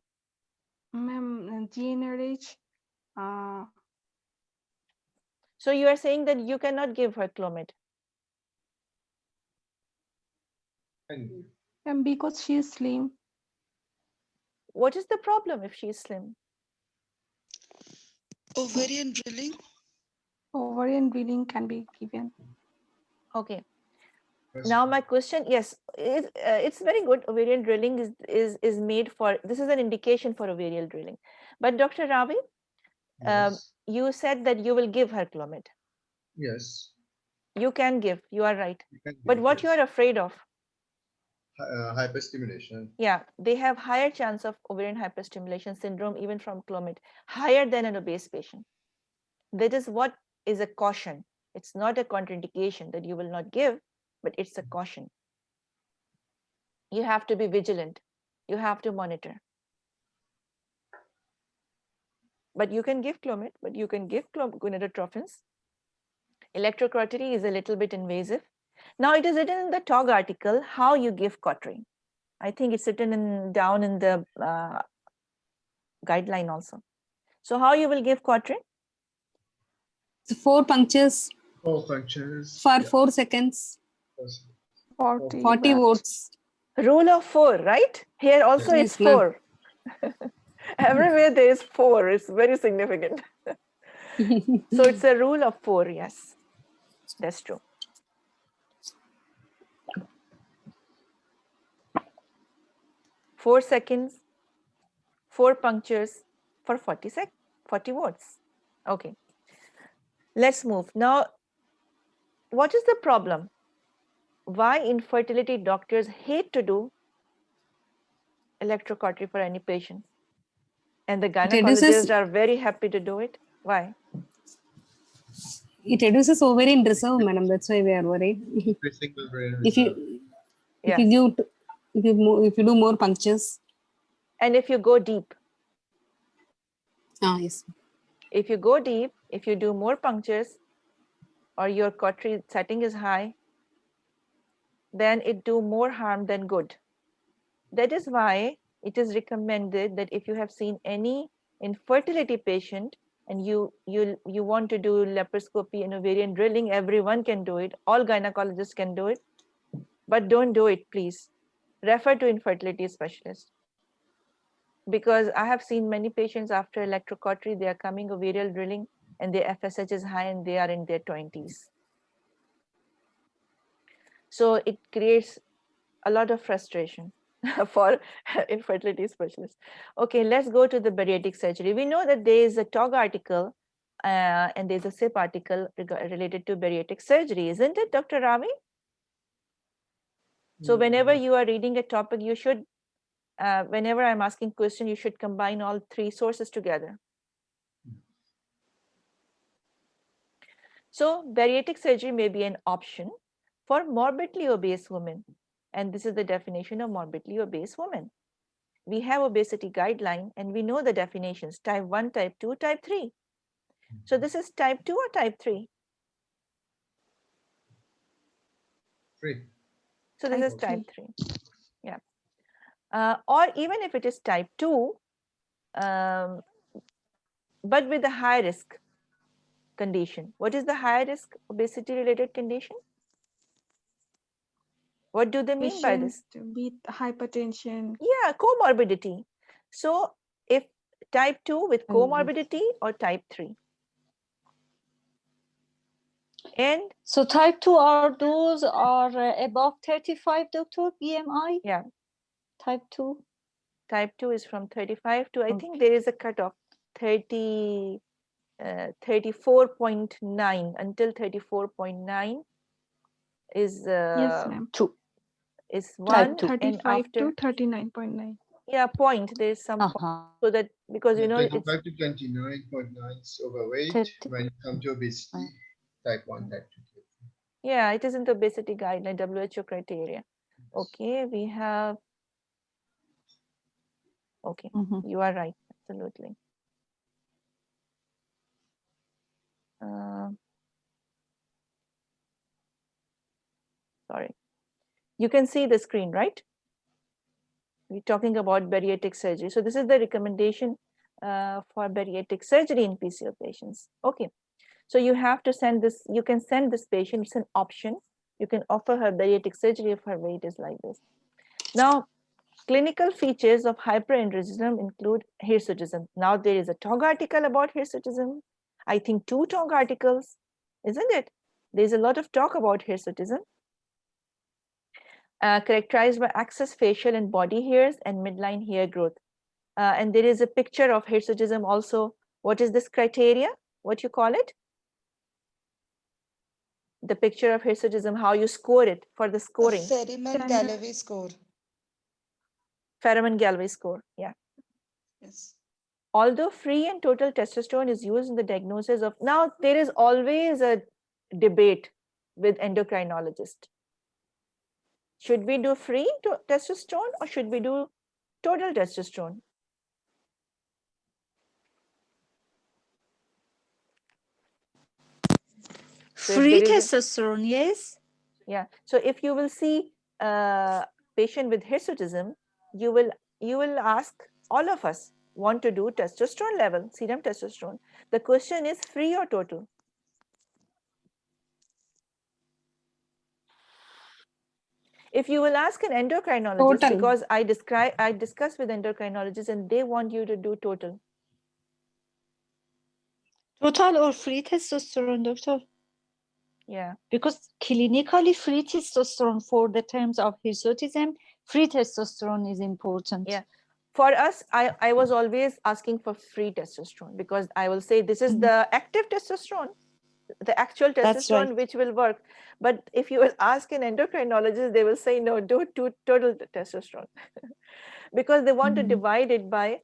Ma'am, GnRH. So you are saying that you cannot give her Clomid? And because she is slim. What is the problem if she is slim? Ovarian drilling. Ovarian drilling can be given. Okay. Now my question, yes, it's very good. Ovarian drilling is made for, this is an indication for ovarian drilling. But Dr. Ravi, Yes. you said that you will give her Clomid. Yes. You can give, you are right. You can But give, what you yes. are afraid of? Hyperstimulation. Yeah, they have higher chance of ovarian hyperstimulation syndrome even from Clomid, higher than an obese patient. That is what is a caution. It's not a contraindication that you will not give, but it's a caution. You have to be vigilant. You have to monitor. But you can give Clomid, but you can give gonadotropins. Electrocautery is a little bit invasive. Now it is written in the TOG article how you give cautery. I think it's written down in the guideline also. So how you will give quatrain? So 4 punctures 4 punctures. for Yeah, 4 seconds, 40 40 watts. volts. Rule of 4, right? Here also Yes, it's ma'am. 4. Everywhere there is 4. It's very significant. So it's a rule of 4. Yes, that's true. Four seconds, 4 punctures for 40 watts. Okay, let's move. Now, what is the problem? Why infertility doctors hate to do electrocautery for any patient? And the gynecologists are very happy to do it. Why? It reduces ovarian reserve, madam. That's why we are worried. increasing the brain if reserve. you Yes. if you do more punctures. And if you go deep, Yes. if you go deep, if you do more punctures or your cautery setting is high, then it do more harm than good. That is why it is recommended that if you have seen any infertility patient and you want to do laparoscopy and ovarian drilling, everyone can do it. All gynecologists can do it, but don't do it, please. Refer to infertility specialist. Because I have seen many patients after electrocautery, they are coming ovarian drilling and their FSH is high and they are in their 20s. So it creates a lot of frustration for infertility specialists. Okay, let's go to the bariatric surgery. We know that there is a TOG article and there's a SIP article related to bariatric surgery, isn't it, Dr. Ravi? So whenever you are reading a topic, you should, whenever I'm asking question, you should combine all 3 sources together. So bariatric surgery may be an option for morbidly obese women. And this is the definition of morbidly obese women. We have obesity guideline and we know the definitions, type 1, type 2, type 3. So this is type 2 or type 3? 3. So this is type 3. Yeah. Or even if it is type 2, but with a high risk condition. What is the high risk obesity related condition? What do they mean by this? With hypertension. Yeah, comorbidity. So if type 2 with comorbidity or type 3? And so type 2 are those above 35, doctor, BMI? Yeah. Type 2? Type 2 is from 35 to, I think there is a cutoff, 34.9 until 34.9 is Yes, ma'am. 2. Is Type 1 2. and 35 after to 39.9. yeah point there is some point, so that because you know it's 25 to 29.9 is overweight. 30. When it comes to obesity, type 1, type 2. yeah, it is in the obesity guideline, WHO criteria. Okay, we have okay, you are right, absolutely. Sorry, you can see the screen, right? We're talking about bariatric surgery. So this is the recommendation for bariatric surgery in PCO patients. Okay, so you have to send this, you can send this patient, it's an option. You can offer her bariatric surgery if her weight is like this. Now, clinical features of hyperendrism include hirsutism. Now there is a TOG article about hirsutism. I think 2 TOG articles, isn't it? There's a lot of talk about hirsutism. Characterized by excess facial and body hairs and midline hair growth. And there is a picture of hirsutism also. What is this criteria? What you call it? The picture of hirsutism, how you score it for the scoring. Ferriman-Galloway score. Ferriman-Galloway score, yeah. Yes. Although free and total testosterone is used in the diagnosis of, now there is always a debate with endocrinologists. Should we do free testosterone or should we do total testosterone? So free testosterone, yes. Yeah, so if you will see patient with hirsutism, you will ask, all of us want to do testosterone level, serum testosterone. The question is free or total? If you will ask an endocrinologist, Total. because I discuss with endocrinologists and they want you to do total. Total or free testosterone, doctor? Yeah. Because clinically free testosterone for the terms of hirsutism, free testosterone is important. Yeah. For us, I was always asking for free testosterone, because I will say this is the active testosterone, the actual That's testosterone right. which will work. But if you will ask an endocrinologist, they will say no, do total testosterone because they want to divide it by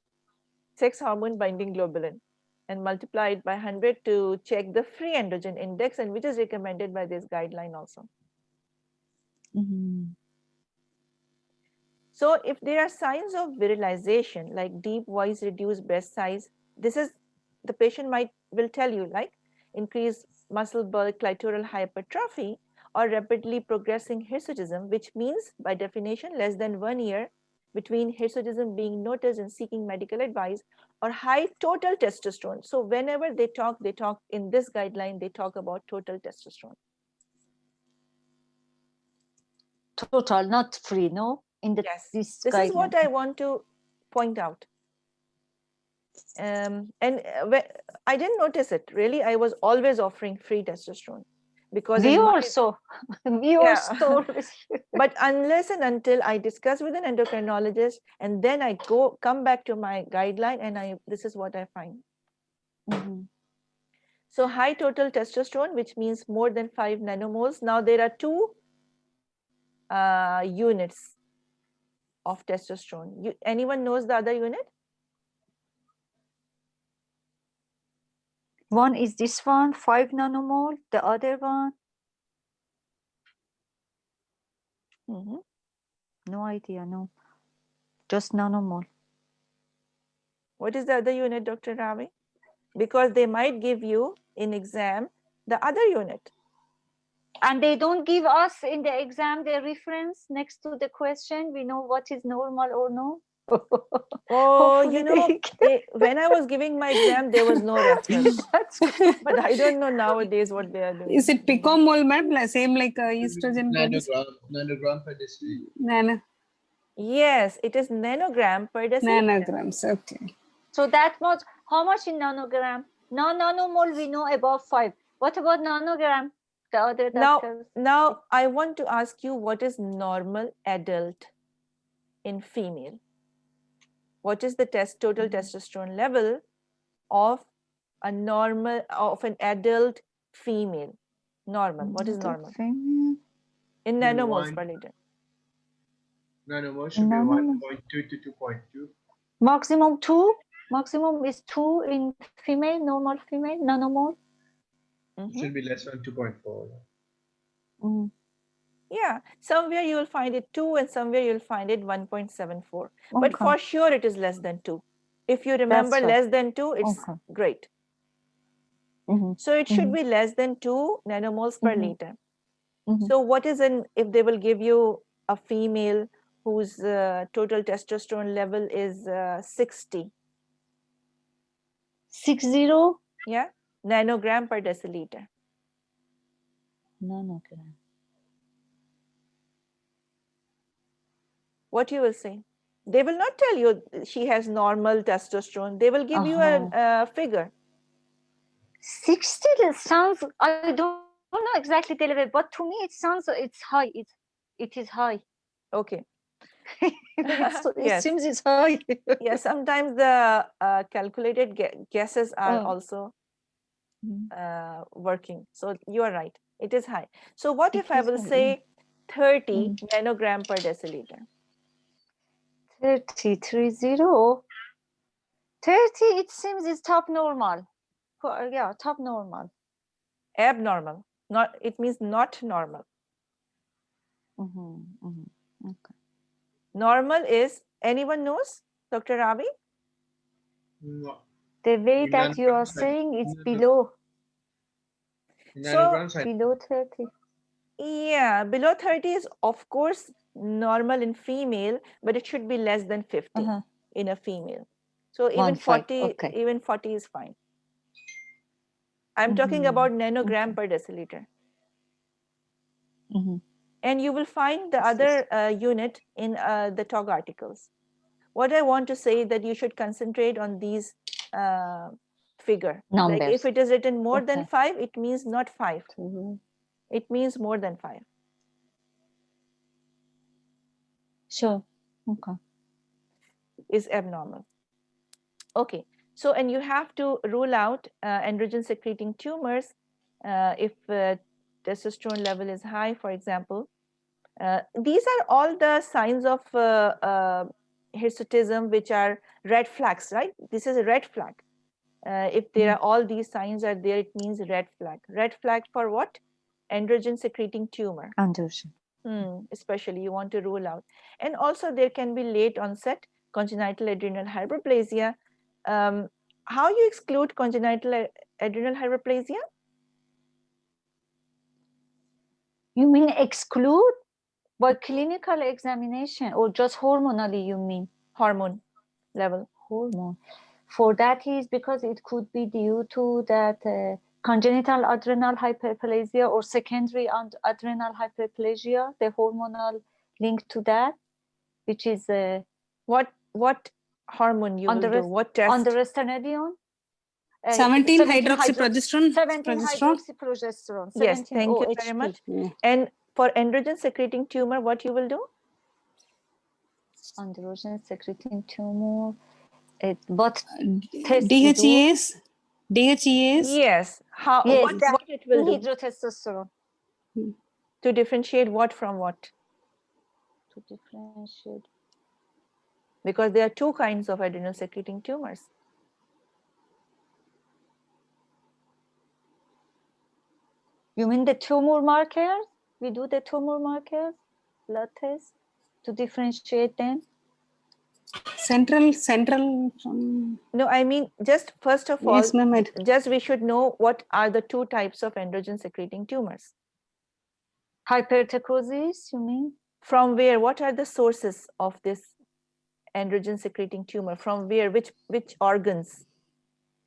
sex hormone binding globulin and multiply it by 100 to check the free androgen index, and which is recommended by this guideline also. So if there are signs of virilization like deep voice, reduced breast size, this is the patient will tell you, like increased muscle bulk, clitoral hypertrophy, or rapidly progressing hirsutism, which means by definition less than 1 year between hirsutism being noticed and seeking medical advice, or high total testosterone. So whenever they talk in this guideline, they talk about total testosterone. Total, not free, no? In the Yes, this this guideline. is what I want to point out. I didn't notice it really. I was always offering free testosterone because We in my, also, we yeah. also always. But unless and until I discuss with an endocrinologist and then I come back to my guideline and this is what I find. So high total testosterone, which means more than 5 nanomoles. Now there are two units of testosterone. Anyone knows the other unit? One is this one, 5 nanomole. The other one, no idea, no. Just nanomole. What is the other unit, Dr. Ravi? Because they might give you in exam the other unit. And they don't give us in the exam the reference next to the question. We know what is normal or no. Oh, you know, when I was giving my exam, there was no reference. But I don't know nowadays what they are doing. Is it picomole, ma'am? Same like estrogen? Nanogram per deciliter. Nano. Yes, it is nanogram per deciliter. Nanograms, okay. So that much, how much in nanogram? Nanomole we know about 5. What about nanogram? The other doctors. Now I want to ask you, what is normal adult in female? What is the total testosterone level of an adult female? Normal. What is normal? Female. In nanomoles per liter. Nanomole should be 1.2 to 2.2. Maximum 2. Maximum is 2 in female, normal female, nanomole. It should be less than 2.4. Yeah, somewhere you will find it 2 and somewhere you'll find it 1.74. But for sure it is less than 2. If you remember less than 2, it's great. So it should be less than 2 nanomoles per liter. So what is if they will give you a female whose total testosterone level is 60? 60? Yeah, nanogram per deciliter. Nanogram. What you will say? They will not tell you she has normal testosterone. They will give you a figure. 60 sounds, I don't know exactly the level, but to me it sounds, it's high. It is high. Okay. It seems it's high. Yeah, sometimes the calculated guesses are also working. So you are right. It is high. So what if I will say 30 nanogram per deciliter? 30, 30. It seems is top normal. Yeah, top normal. Abnormal. It means not normal. Okay. Normal is, anyone knows, Dr. Ravi? No. The way that you are saying it's below. So below 30. Yeah, below 30 is of course normal in female, but it should be less than 50 in a female. So even 40, okay. even 40 is fine. I'm talking about nanogram per deciliter. And you will find the other unit in the TOG articles. What I want to say that you should concentrate on these figure. Numbers. Like if it is written more than 5, it means not 5. It means more than 5. Sure. Okay. Is abnormal. Okay. So, and you have to rule out androgen secreting tumors if testosterone level is high, for example. These are all the signs of hirsutism, which are red flags, right? This is a red flag. If there are all these signs are there, it means red flag. Red flag for what? Androgen secreting tumor. Androgen. Especially you want to rule out. And also there can be late onset congenital adrenal hyperplasia. How you exclude congenital adrenal hyperplasia? You mean exclude by clinical examination or just hormonally you mean? Hormone level. Hormone. For that is because it could be due to that congenital adrenal hyperplasia or secondary adrenal hyperplasia, the hormonal link to that, which is what hormone you will do? What test? Androstenedione. 17 hydroxyprogesterone. 17 hydroxyprogesterone. Yes, thank you very much. And for androgen secreting tumor, what you will do? Androgen secreting tumor. What test? DHEAs. DHEAs. Yes. How? Yes, what it will do? Hydrotestosterone. To differentiate what from what? To differentiate. Because there are two kinds of adrenal secreting tumors. You mean the tumor markers? We do the tumor markers, blood test, to differentiate them? Central. No, I mean, just first of all, yes, ma'am. just we should know what are the two types of androgen secreting tumors. Hypertrichosis, you mean? From where? What are the sources of this androgen secreting tumor? From where? Which organs?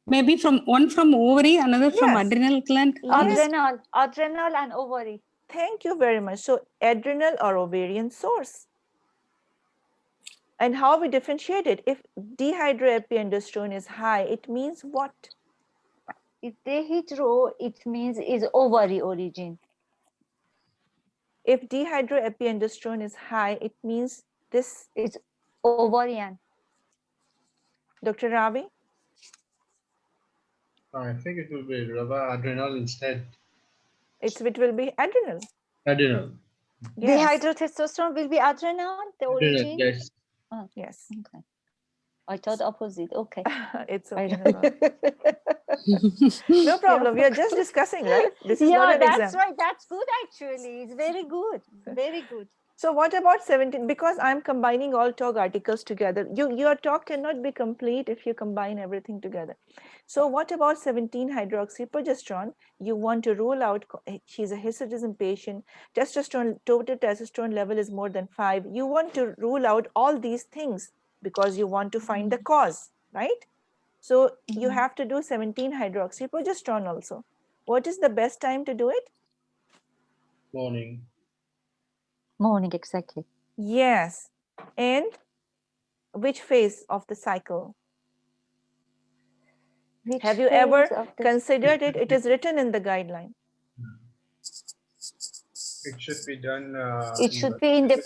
Maybe one from ovary, another from adrenal gland. Yes. Adrenal and ovary. Thank you very much. So adrenal or ovarian source. And how we differentiate it? If dehydroepiandrosterone is high, it means what? If dehydro, it means is ovary origin. If dehydroepiandrosterone is high, it means this is ovarian. Dr. Ravi? I think it will be adrenal instead. It will be adrenal. Adrenal. Yes. Dehydrotestosterone will be adrenal, the origin? Yes. Oh, yes. Okay. I thought opposite. Okay. It's okay. No problem. We are just discussing, right? This is not an that's exam. right. That's good actually. It's very good. Very good. So what about 17? Because I'm combining all TOG articles together. Your talk cannot be complete if you combine everything together. So what about 17 hydroxyprogesterone? You want to rule out, she's a hirsutism patient, total testosterone level is more than 5. You want to rule out all these things because you want to find the cause, right? So you have to do 17 hydroxyprogesterone also. What is the best time to do it? Morning. Morning, exactly. Yes. And which phase of the cycle? Have you ever considered it? It is written in the guideline. It should be done. It should be in the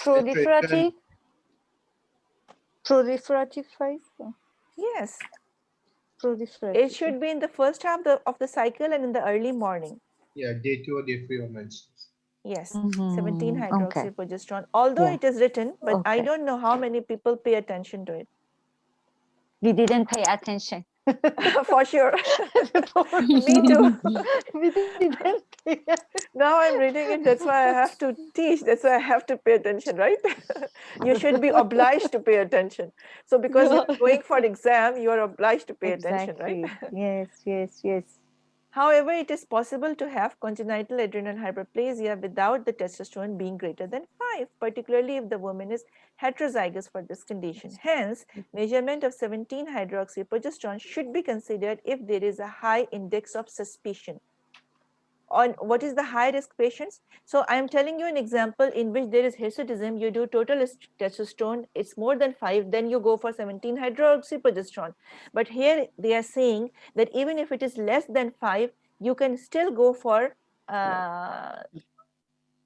proliferative phase. Yes. Proliferative. It should be in the first half of the cycle and in the early morning. Yeah, day 2 or day 3 of menses. Yes, 17 hydroxyprogesterone. Although it is written, but I don't know how many people pay attention to it. We didn't pay attention. For sure. Me too. We didn't pay. Now I'm reading it. That's why I have to teach. That's why I have to pay attention, right? You should be obliged to pay attention. So because you're going for an exam, you are obliged to pay attention, right? Yes, yes, yes. However, it is possible to have congenital adrenal hyperplasia without the testosterone being greater than 5, particularly if the woman is heterozygous for this condition. Hence, measurement of 17-hydroxyprogesterone should be considered if there is a high index of suspicion. On what is the high risk patients? So I am telling you an example in which there is hirsutism, you do total testosterone, it's more than 5, then you go for 17-hydroxyprogesterone. But here they are saying that even if it is less than 5, you can still go for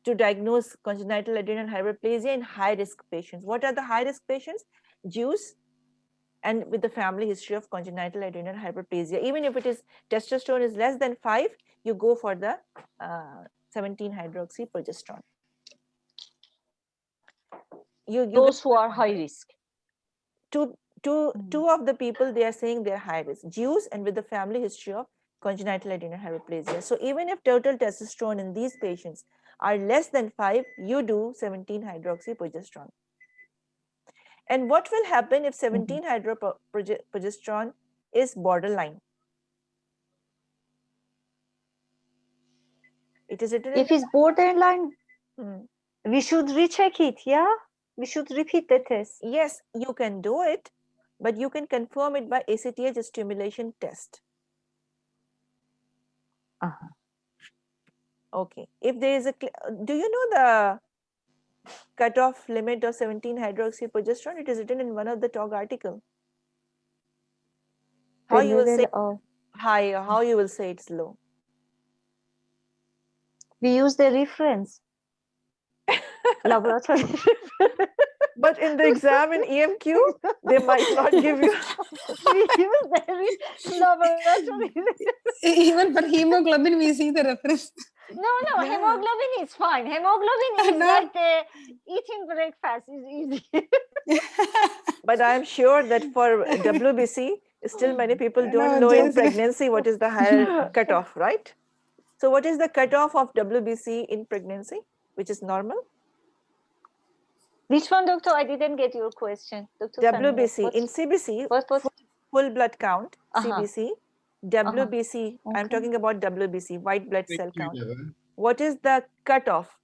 to diagnose congenital adrenal hyperplasia in high risk patients. What are the high risk patients? Jews and with the family history of congenital adrenal hyperplasia. Even if it is testosterone is less than 5, you go for the 17-hydroxyprogesterone. Those who are high risk. Two of the people, they are saying they're high risk, Jews and with the family history of congenital adrenal hyperplasia. So even if total testosterone in these patients are less than 5, you do 17-hydroxyprogesterone. And what will happen if 17-hydroprogesterone is borderline? It is written if it's borderline, we should recheck it, yeah? We should repeat the test. Yes, you can do it, but you can confirm it by ACTH stimulation test. Okay. If there is a, do you know the cutoff limit of 17-hydroxyprogesterone? It is written in one of the TOG article. How you will say high or how you will say it's low? We use the reference. Laboratory. But in the exam in EMQ, they might not give you. We use the laboratory. Even for hemoglobin, we see the reference. No, hemoglobin is fine. Hemoglobin is like the eating breakfast is easy. But I am sure that for WBC, still many people don't know in pregnancy what is the higher cutoff, right? So what is the cutoff of WBC in pregnancy, which is normal? Which one, doctor? I didn't get your question. Dr. WBC. In CBC, full blood count, CBC, WBC, I'm talking about WBC, white blood cell count. What is the cutoff,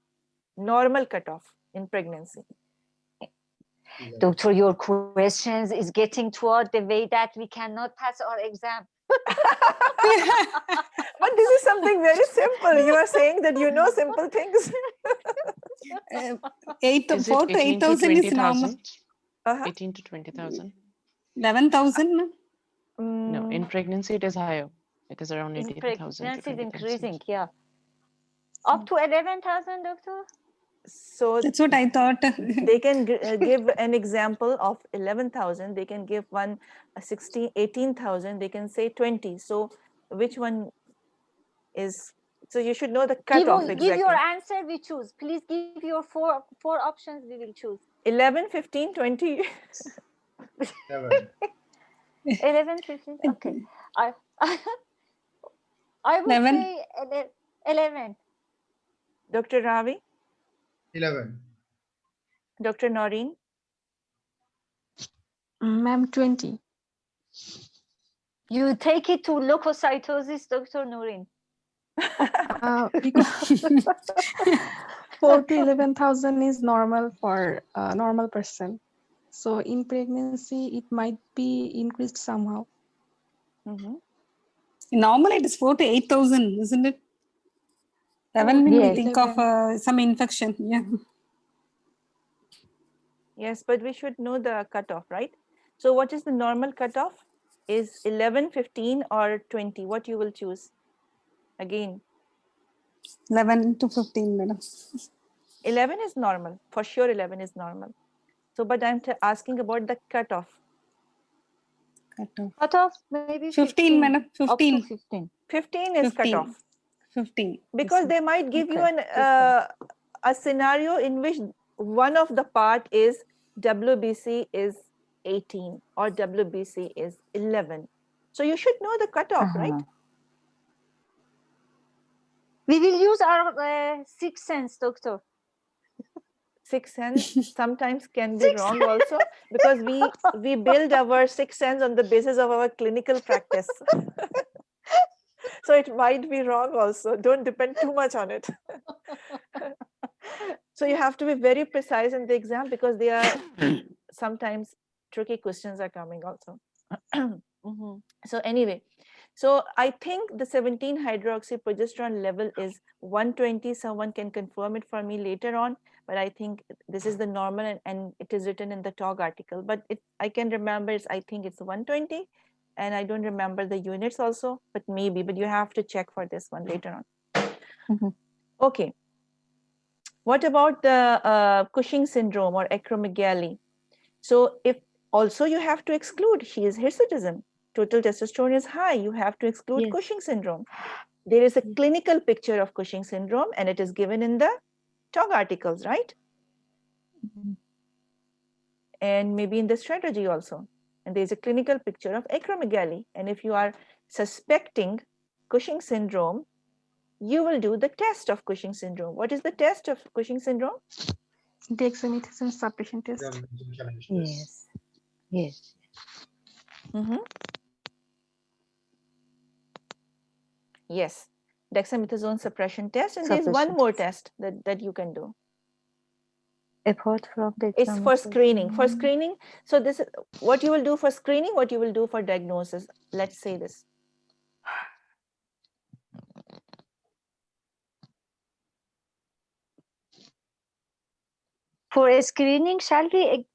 normal cutoff in pregnancy? Doctor, your questions is getting toward the way that we cannot pass our exam. But this is something very simple. You are saying that you know simple things. 4 to 8,000 is normal. 18 to 20,000. 11,000? No, in pregnancy it is higher. It is around 18,000. Pregnancy is increasing, yeah. Up to 11,000, doctor? So that's what I thought. They can give an example of 11,000. They can give one 18,000. They can say 20. So which one is? So you should know the cutoff exactly. Give your answer. We choose. Please give your four options. We will choose. 11, 15, 20. 11, 15. Okay. I would 11. say 11. Dr. Ravi. 11. Dr. Noreen. Ma'am, 20. You take it to leukocytosis, Dr. Noreen. Because 4 to 11,000 is normal for a normal person. So in pregnancy, it might be increased somehow. Normally, it is 4 to 8,000, isn't it? 11 when we think of some infection. Yeah. Yes, but we should know the cutoff, right? So what is the normal cutoff? Is 11, 15 or 20? What you will choose? Again. 11 to 15, madam. 11 is normal. For sure, 11 is normal. So, but I'm asking about the cutoff. Cutoff, maybe 15, madam. 15. Up to 15. 15 is 15. cutoff. 15. Because they might give you a scenario in which one of the part is WBC is 18 or WBC is 11. So you should know the cutoff, right? We will use our sixth sense, doctor. Sixth sense sometimes can be wrong also, because we build our sixth sense on the basis of our clinical practice. So it might be wrong also. Don't depend too much on it. So you have to be very precise in the exam because they are sometimes tricky questions are coming also. So anyway, so I think the 17 hydroxyprogesterone level is 120. Someone can confirm it for me later on, but I think this is the normal and it is written in the TOG article. But I can remember I think it's 120, and I don't remember the units also, but maybe. But you have to check for this one later on. Okay. What about the Cushing syndrome or acromegaly? So if also you have to exclude, she is hirsutism, total testosterone is high, you have to exclude Cushing syndrome. There is a clinical picture of Cushing syndrome and it is given in the TOG articles, right? And maybe in the strategy also. And there's a clinical picture of acromegaly. And if you are suspecting Cushing syndrome, you will do the test of Cushing syndrome. What is the test of Cushing syndrome? Dexamethasone suppression test. Yes. Yes. Yes, dexamethasone suppression test, and there's one more test that you can do. Apart from the It's for screening. For screening, so this is what you will do for screening, what you will do for diagnosis. Let's say this. For a screening, shall we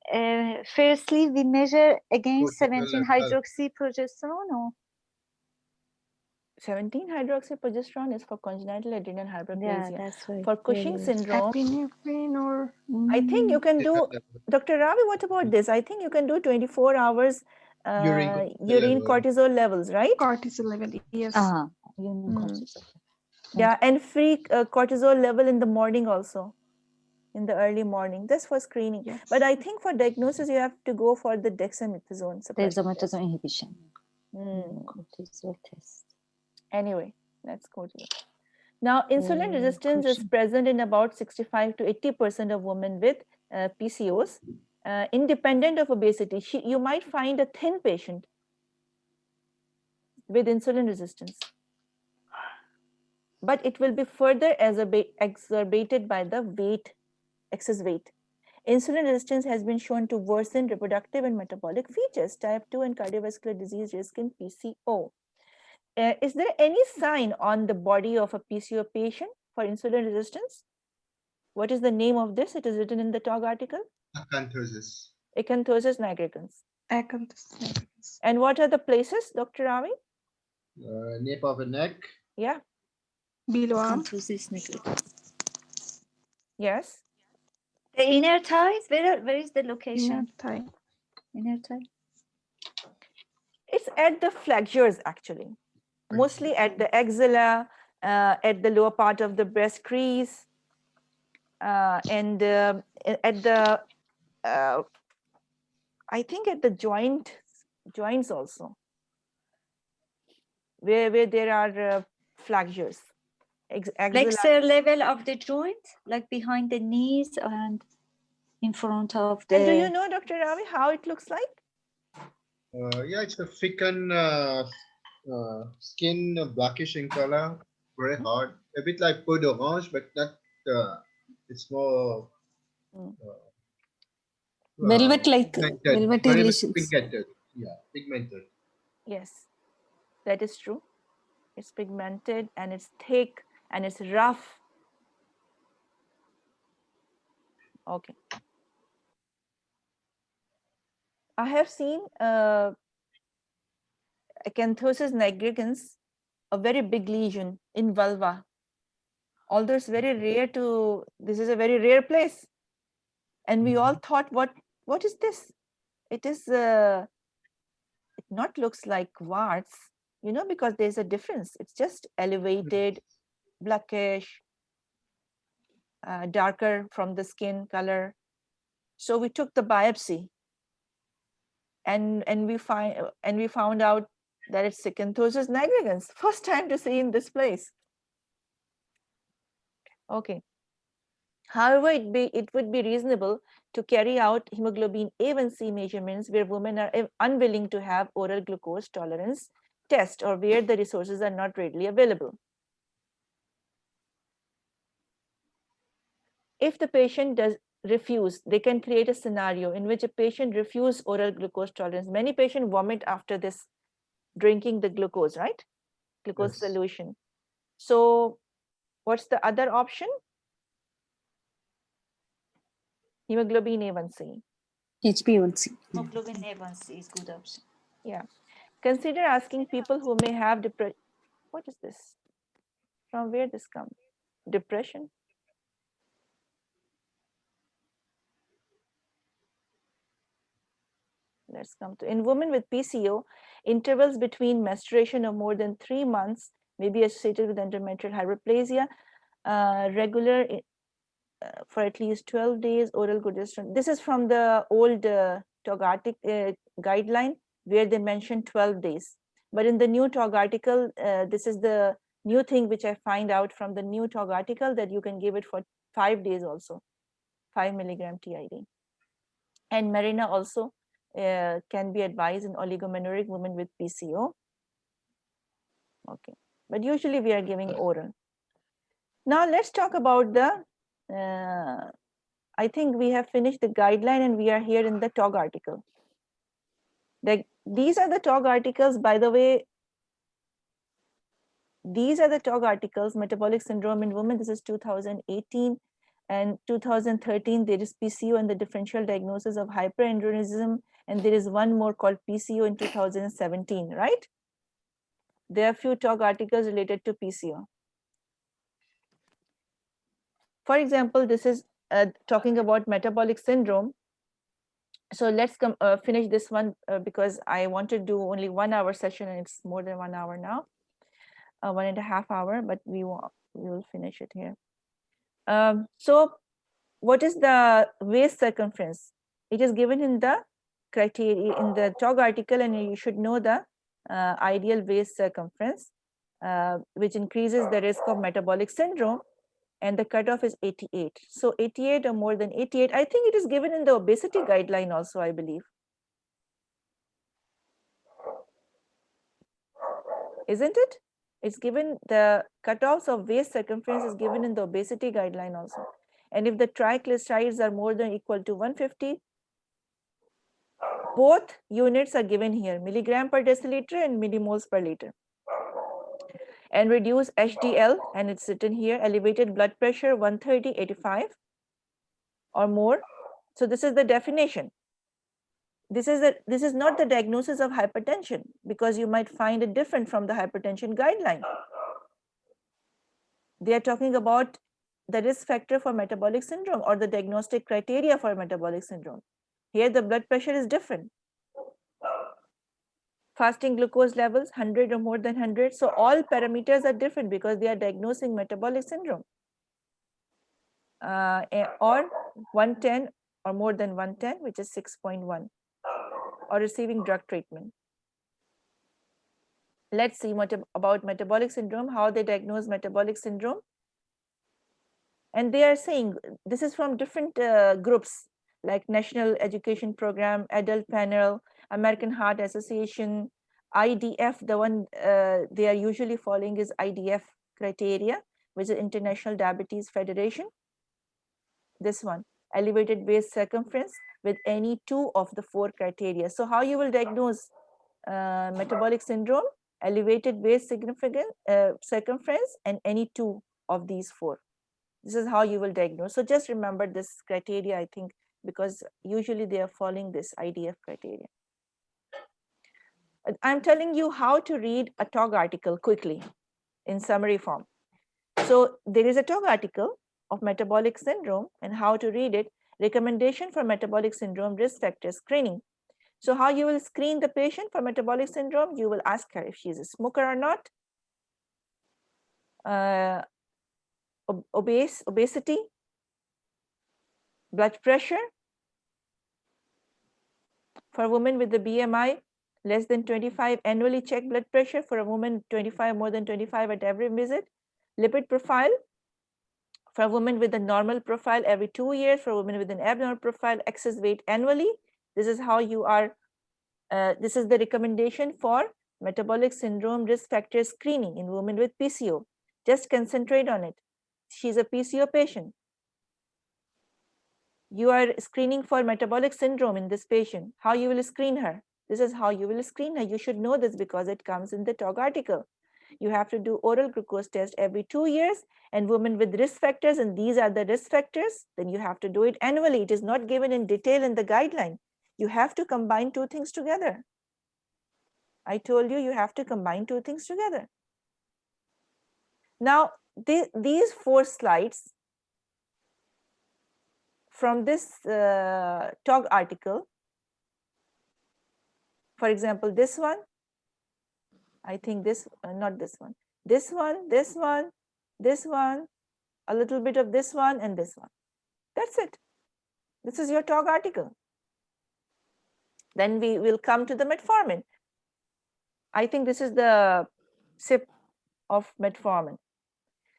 firstly we measure against 17 hydroxyprogesterone or 17 hydroxyprogesterone is for congenital adrenal hyperplasia. yeah, that's right. For Cushing syndrome, Epinephrine or I think you can do, Dr. Ravi, what about this? I think you can do 24 hours urine cortisol levels, right? cortisol level, yes. Cortisol. Yeah, and free cortisol level in the morning also, in the early morning. That's for screening. Yes. But I think for diagnosis, you have to go for the dexamethasone suppression test. Dexamethasone inhibition. Cortisol test. Anyway, let's go to it. Now, insulin resistance is present in about 65 to 80% of women with PCOS, independent of obesity. You might find a thin patient with insulin resistance, but it will be further exacerbated by the weight, excess weight. Insulin resistance has been shown to worsen reproductive and metabolic features, type 2 and cardiovascular disease risk in PCO. Is there any sign on the body of a PCO patient for insulin resistance? What is the name of this? It is written in the TOG article. Acanthosis. Acanthosis nigricans. Acanthosis nigricans. And what are the places, Dr. Ravi? Nape of the neck. Yeah. Below arm. Acanthosis nigricans. Yes. The inner thighs, where is the location? Inner thigh. Inner thigh. It's at the flexures actually. Mostly at the axilla, at the lower part of the breast crease, and at the, I think at the joints also, where there are flexures. Flexor level of the joint, like behind the knees and in front of the. And do you know, Dr. Ravi, how it looks like? Yeah, it's a thickened skin, blackish in color, very hard, a bit like peau d'orange, but not. It's more velvet-like, velvety very lesions. pigmented. Yeah, pigmented. Yes, that is true. It's pigmented and it's thick and it's rough. Okay. I have seen acanthosis nigricans, a very big lesion in vulva. Although it's very rare this is a very rare place. And we all thought, what is this? It is, it not looks like warts, because there's a difference. It's just elevated, blackish, darker from the skin color. So we took the biopsy and we found out that it's acanthosis nigricans. First time to see in this place. Okay. However, it would be reasonable to carry out hemoglobin A1C measurements where women are unwilling to have oral glucose tolerance test or where the resources are not readily available. If the patient does refuse, they can create a scenario in which a patient refuse oral glucose tolerance. Many patients vomit after this drinking the glucose, right? Glucose Yes. solution. So what's the other option? Hemoglobin A1C. HbA1c. Hemoglobin A1C is good option. Yeah. Consider asking people who may have depression. What is this? From where this comes? Depression? Let's come to, in women with PCO, intervals between menstruation of more than 3 months may be associated with endometrial hyperplasia, regular for at least 12 days oral progesterone. This is from the old TOG guideline where they mentioned 12 days. But in the new TOG article, this is the new thing which I find out from the new TOG article, that you can give it for 5 days also, 5 milligram TID. And Marina also can be advised in oligomenoric women with PCO. Okay, but usually we are giving oral. Now let's talk about the, I think we have finished the guideline and we are here in the TOG article. These are the TOG articles, by the way. These are the TOG articles, metabolic syndrome in women. This is 2018. And 2013, there is PCO and the differential diagnosis of hyperendrism. And there is one more called PCO in 2017, right? There are a few TOG articles related to PCO. For example, this is talking about metabolic syndrome. So let's finish this one because I want to do only 1 hour session and it's more than 1 hour now, 1.5 hours, but we will finish it here. So what is the waist circumference? It is given in the criteria in the TOG article, and you should know the ideal waist circumference, which increases the risk of metabolic syndrome, and the cutoff is 88. So 88 or more than 88, I think it is given in the obesity guideline also, I believe. Isn't it? It's given, the cutoffs of waist circumference is given in the obesity guideline also. And if the triglycerides are more than or equal to 150, both units are given here, milligram per deciliter and millimoles per liter. And reduce HDL, and it's written here, elevated blood pressure 130/85 or more. So this is the definition. This is not the diagnosis of hypertension, because you might find it different from the hypertension guideline. They are talking about the risk factor for metabolic syndrome or the diagnostic criteria for metabolic syndrome. Here the blood pressure is different. Fasting glucose levels 100 or more than 100. So all parameters are different because they are diagnosing metabolic syndrome. Or 110 or more than 110, which is 6.1, or receiving drug treatment. Let's see about metabolic syndrome, how they diagnose metabolic syndrome. And they are saying, this is from different groups like National Education Program, Adult Panel, American Heart Association, IDF. The one they are usually following is IDF criteria, which is International Diabetes Federation. This one, elevated waist circumference with any 2 of the 4 criteria. So how you will diagnose metabolic syndrome? Elevated waist circumference and any 2 of these 4. This is how you will diagnose. So just remember this criteria, I think, because usually they are following this IDF criteria. I'm telling you how to read a TOG article quickly in summary form. So there is a TOG article of metabolic syndrome and how to read it. Recommendation for metabolic syndrome risk factor screening. So how you will screen the patient for metabolic syndrome? You will ask her if she is a smoker or not, obesity, blood pressure. For a woman with the BMI less than 25, annually check blood pressure. For a woman 25, more than 25 at every visit. Lipid profile. For a woman with a normal profile every 2 years. For a woman with an abnormal profile, excess weight annually. This is how you are, this is the recommendation for Metabolic Syndrome Risk Factor Screening in women with PCO. Just concentrate on it. She's a PCO patient. You are screening for metabolic syndrome in this patient. How you will screen her? This is how you will screen her. You should know this because it comes in the TOG article. You have to do oral glucose test every 2 years, and women with risk factors, and these are the risk factors, then you have to do it annually. It is not given in detail in the guideline. You have to combine two things together. I told you, you have to combine two things together. Now, these 4 slides from this TOG article, for example, this one, I think this, not this one, this one, this one, this one, a little bit of this one and this one. That's it. This is your TOG article. Then we will come to the metformin. I think this is the SIP of metformin.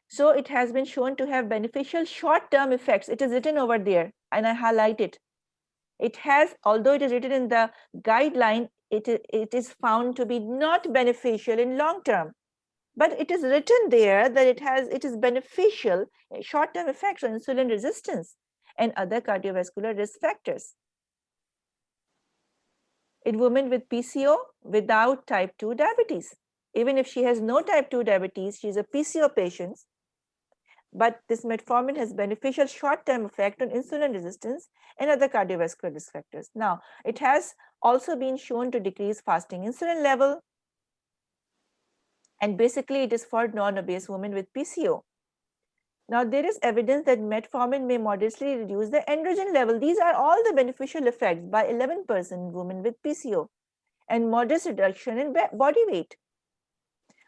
So it has been shown to have beneficial short-term effects. It is written over there and I highlight it. It has, although it is written in the guideline, it is found to be not beneficial in long term. But it is written there that it is beneficial short-term effects on insulin resistance and other cardiovascular risk factors. In women with PCO without type 2 diabetes. Even if she has no type 2 diabetes, she is a PCO patient, but this metformin has beneficial short-term effect on insulin resistance and other cardiovascular risk factors. Now, it has also been shown to decrease fasting insulin level, and basically it is for non-obese women with PCO. Now, there is evidence that metformin may modestly reduce the androgen level. These are all the beneficial effects by 11% in women with PCO, and modest reduction in body weight.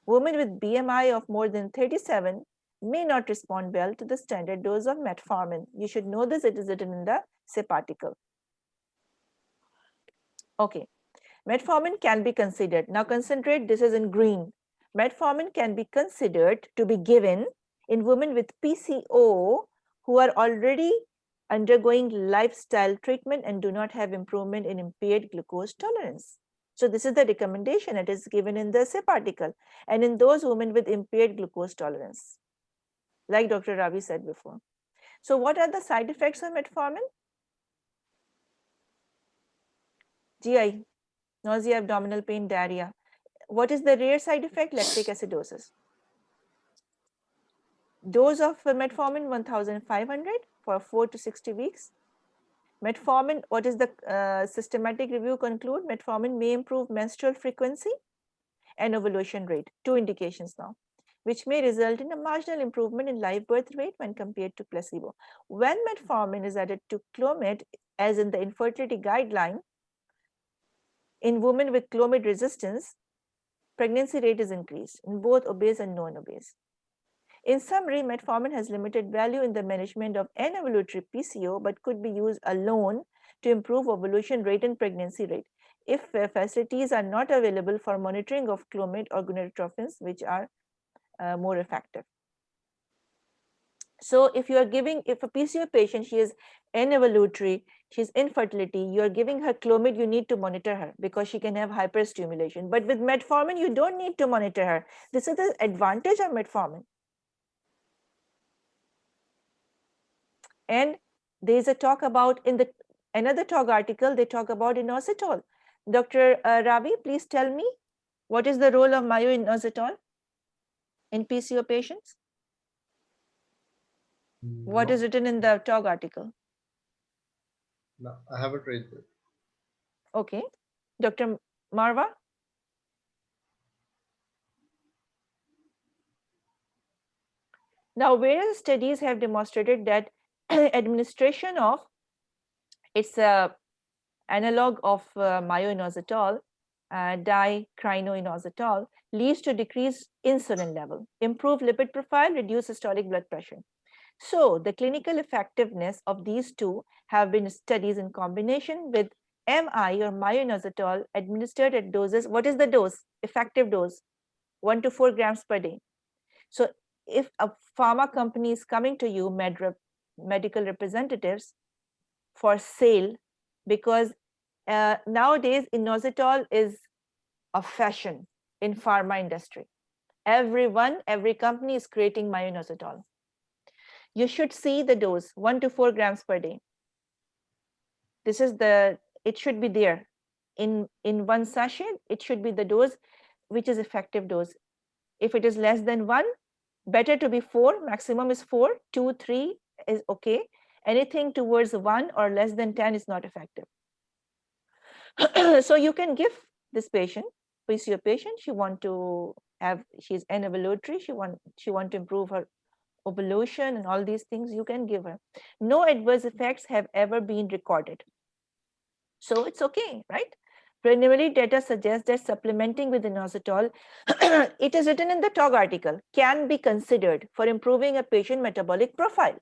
Women with BMI of more than 37 may not respond well to the standard dose of metformin. You should know this, it is written in the SIP article. Okay, metformin can be considered. Now concentrate, this is in green. Metformin can be considered to be given in women with PCO who are already undergoing lifestyle treatment and do not have improvement in impaired glucose tolerance. So this is the recommendation. It is given in the SIP article, and in those women with impaired glucose tolerance, like Dr. Ravi said before. So what are the side effects of metformin? GI, nausea, abdominal pain, diarrhea. What is the rare side effect? Lactic acidosis. Dose of metformin 1500 for 4 to 60 weeks. Metformin, what is the systematic review conclude? Metformin may improve menstrual frequency and ovulation rate, 2 indications now, which may result in a marginal improvement in live birth rate when compared to placebo. When metformin is added to Clomid, as in the infertility guideline, in women with Clomid resistance, pregnancy rate is increased in both obese and non-obese. In summary, metformin has limited value in the management of anovulatory PCO, but could be used alone to improve ovulation rate and pregnancy rate if facilities are not available for monitoring of Clomid or gonadotrophins, which are more effective. So if you are giving, if a PCO patient, she is anovulatory, she is infertility, you are giving her Clomid, you need to monitor her because she can have hyperstimulation. But with metformin, you don't need to monitor her. This is the advantage of metformin. And there is a talk about in the another TOG article, they talk about inositol. Dr. Ravi, please tell me what is the role of myoinositol in PCO patients? What is written in the TOG article? No, I haven't read it. Okay. Dr. Marwa? Now, various studies have demonstrated that administration of its analog of myoinositol, dicrinoinositol, leads to decreased insulin level, improved lipid profile, reduced systolic blood pressure. So the clinical effectiveness of these two have been studied in combination with MI or myoinositol administered at doses. What is the dose? Effective dose, 1 to 4 grams per day. So if a pharma company is coming to you, medical representatives, for sale, because nowadays inositol is a fashion. in pharma industry. Every company is creating myo-inositol. You should see the dose, 1 to 4 grams per day. This is it should be there. In one sachet, it should be the dose which is effective dose. If it is less than 1, better to be 4, maximum is 4, 2, 3 is okay. Anything towards 1 or less than 10 is not effective. So you can give this patient, PCO patient, she's anovulatory, she want to improve her ovulation and all these things, you can give her. No adverse effects have ever been recorded. So it's okay, right? Preliminary data suggests that supplementing with inositol, it is written in the TOG article, can be considered for improving a patient metabolic profile,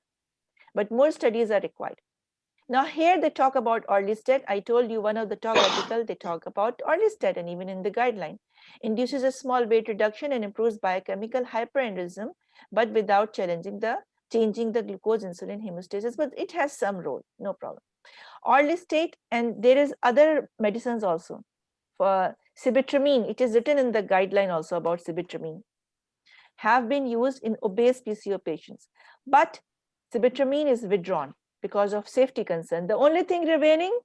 but more studies are required. Now here they talk about orlistat. I told you one of the TOG article, they talk about orlistat, and even in the guideline. Induces a small weight reduction and improves biochemical hyperendrism, but without changing the glucose insulin homeostasis, but it has some role, no problem. Orlistat, and there is other medicines also. For sibutramine, it is written in the guideline also about sibutramine, have been used in obese PCO patients, but sibutramine is withdrawn because of safety concern. The only thing remaining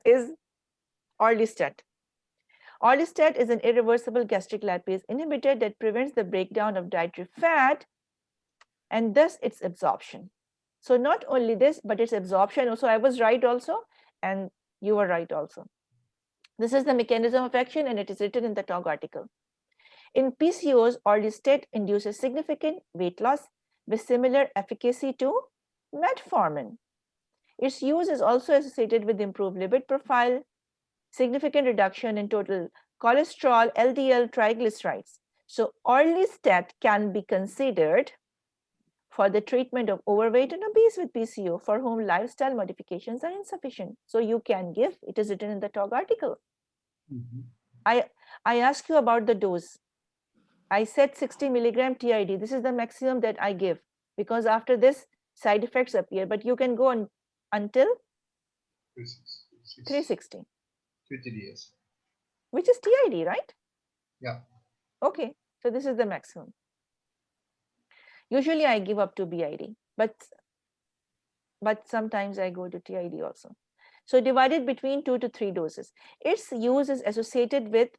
is orlistat. Orlistat is an irreversible gastric lipase inhibitor that prevents the breakdown of dietary fat and thus its absorption. So not only this, but its absorption also. I was right also, and you were right also. This is the mechanism of action, and it is written in the TOG article. In PCOS, orlistat induces significant weight loss with similar efficacy to metformin. Its use is also associated with improved lipid profile, significant reduction in total cholesterol, LDL, triglycerides. So orlistat can be considered for the treatment of overweight and obese with PCO for whom lifestyle modifications are insufficient. So you can give, it is written in the TOG article. I asked you about the dose. I said 60 milligram TID. This is the maximum that I give, because after this side effects appear, but you can go on until 360. 20 days. Which is TID, right? Yeah. Okay, so this is the maximum. Usually I give up to BID, but sometimes I go to TID also. So divided between 2 to 3 doses. Its use is associated with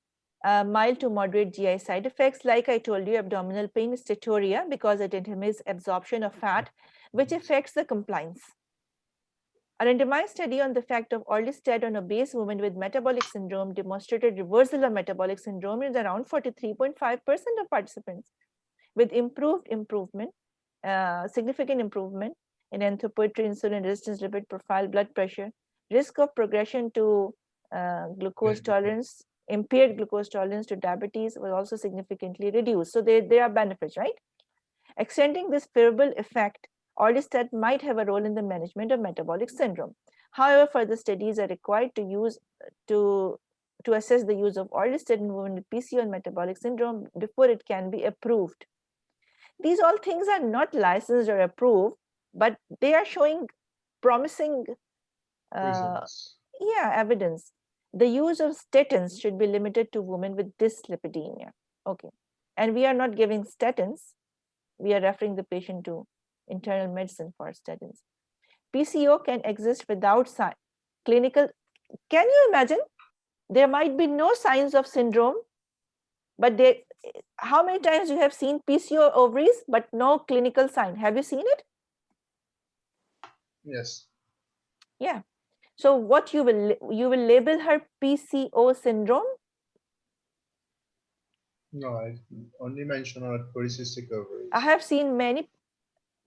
mild to moderate GI side effects, like I told you, abdominal pain, steatorrhea, because it inhibits absorption of fat, which affects the compliance. A randomized study on the effect of orlistat on obese women with metabolic syndrome demonstrated reversal of metabolic syndrome in around 43.5% of participants, with significant improvement in anthropometry, insulin resistance, lipid profile, blood pressure, risk of progression to glucose tolerance, impaired glucose tolerance to diabetes was also significantly reduced. So there are benefits, right? Extending this favorable effect, orlistat might have a role in the management of metabolic syndrome. However, further studies are required to assess the use of orlistat in women with PCO and metabolic syndrome before it can be approved. These all things are not licensed or approved, but they are showing promising evidence. The use of statins should be limited to women with dyslipidemia. Okay, and we are not giving statins. We are referring the patient to internal medicine for statins. PCO can exist without clinical. Can you imagine? There might be no signs of syndrome, but how many times you have seen PCO ovaries but no clinical sign? Have you seen it? Yes. Yeah. So what you will label her PCO syndrome? No, I only mentioned polycystic ovaries. I have seen many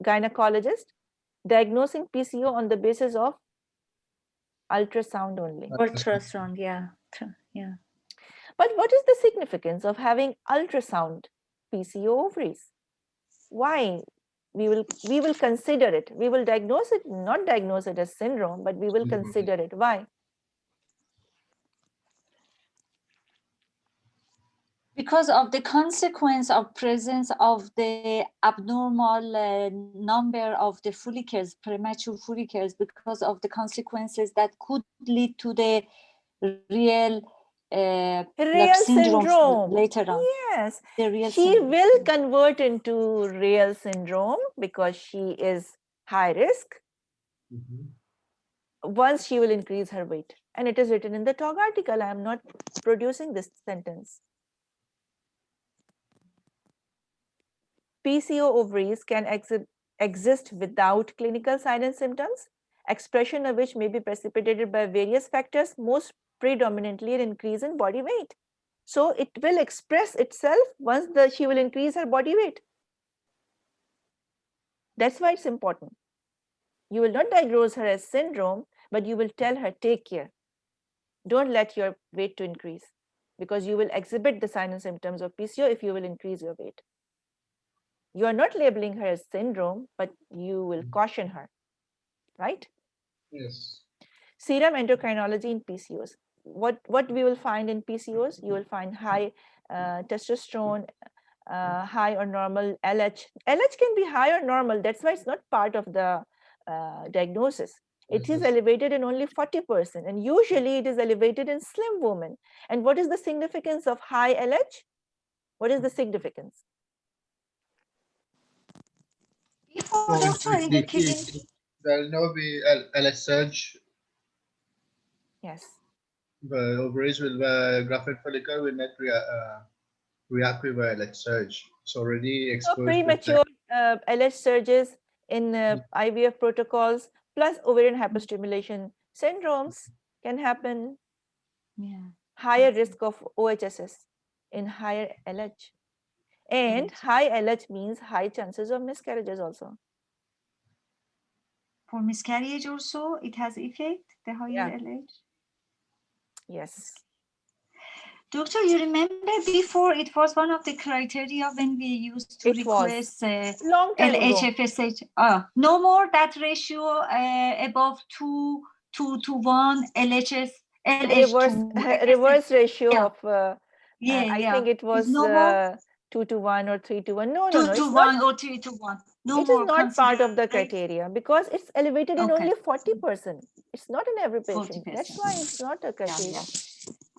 gynecologists diagnosing PCO on the basis of ultrasound only. Ultrasound, yeah. But what is the significance of having ultrasound PCO ovaries? Why? We will consider it. We will diagnose it, not diagnose it as syndrome, but we will consider it. Why? Because of the consequence of presence of the abnormal number of the follicles, premature follicles, because of the consequences that could lead to the real like syndromes later on. Yes, The real she syndrome. will convert into real syndrome because she is high risk once she will increase her weight. And it is written in the TOG article. I am not producing this sentence. PCO ovaries can exist without clinical signs and symptoms, expression of which may be precipitated by various factors, most predominantly an increase in body weight. So it will express itself once she will increase her body weight. That's why it's important. You will not diagnose her as syndrome, but you will tell her, take care. Don't let your weight to increase, because you will exhibit the signs and symptoms of PCO if you will increase your weight. You are not labeling her as syndrome, but you will caution her, right? Yes. Serum endocrinology in PCOS. What we will find in PCOS? You will find high testosterone, high or normal LH. LH can be high or normal. That's why it's not part of the diagnosis. It is elevated in only 40%, and usually it is elevated in slim women. And what is the significance of high LH? What is the significance? Before doctor in the kidney. There will never be LS surge. Yes. The ovaries will graphite follicle will not react with LS surge. It's already exposed. So premature LH surges in IVF protocols plus ovarian hyperstimulation syndromes can happen. Yeah. Higher risk of OHSS in higher LH. And high LH means high chances of miscarriages also. For miscarriage also, it has effect, the higher LH? Yes. Doctor, you remember before it was one of the criteria when we used to request long time ago. LHFSH. No more that ratio above 2 to 1 LHS. Reverse ratio of I yeah. think it was no more 2 to 1 or 3 to 1. No, 2 no, to it's 1 not, or 3 to 1. No it more is not part of the considered. criteria because it's elevated in only 40%. It's not in every patient. 40%. That's why it's not a criteria.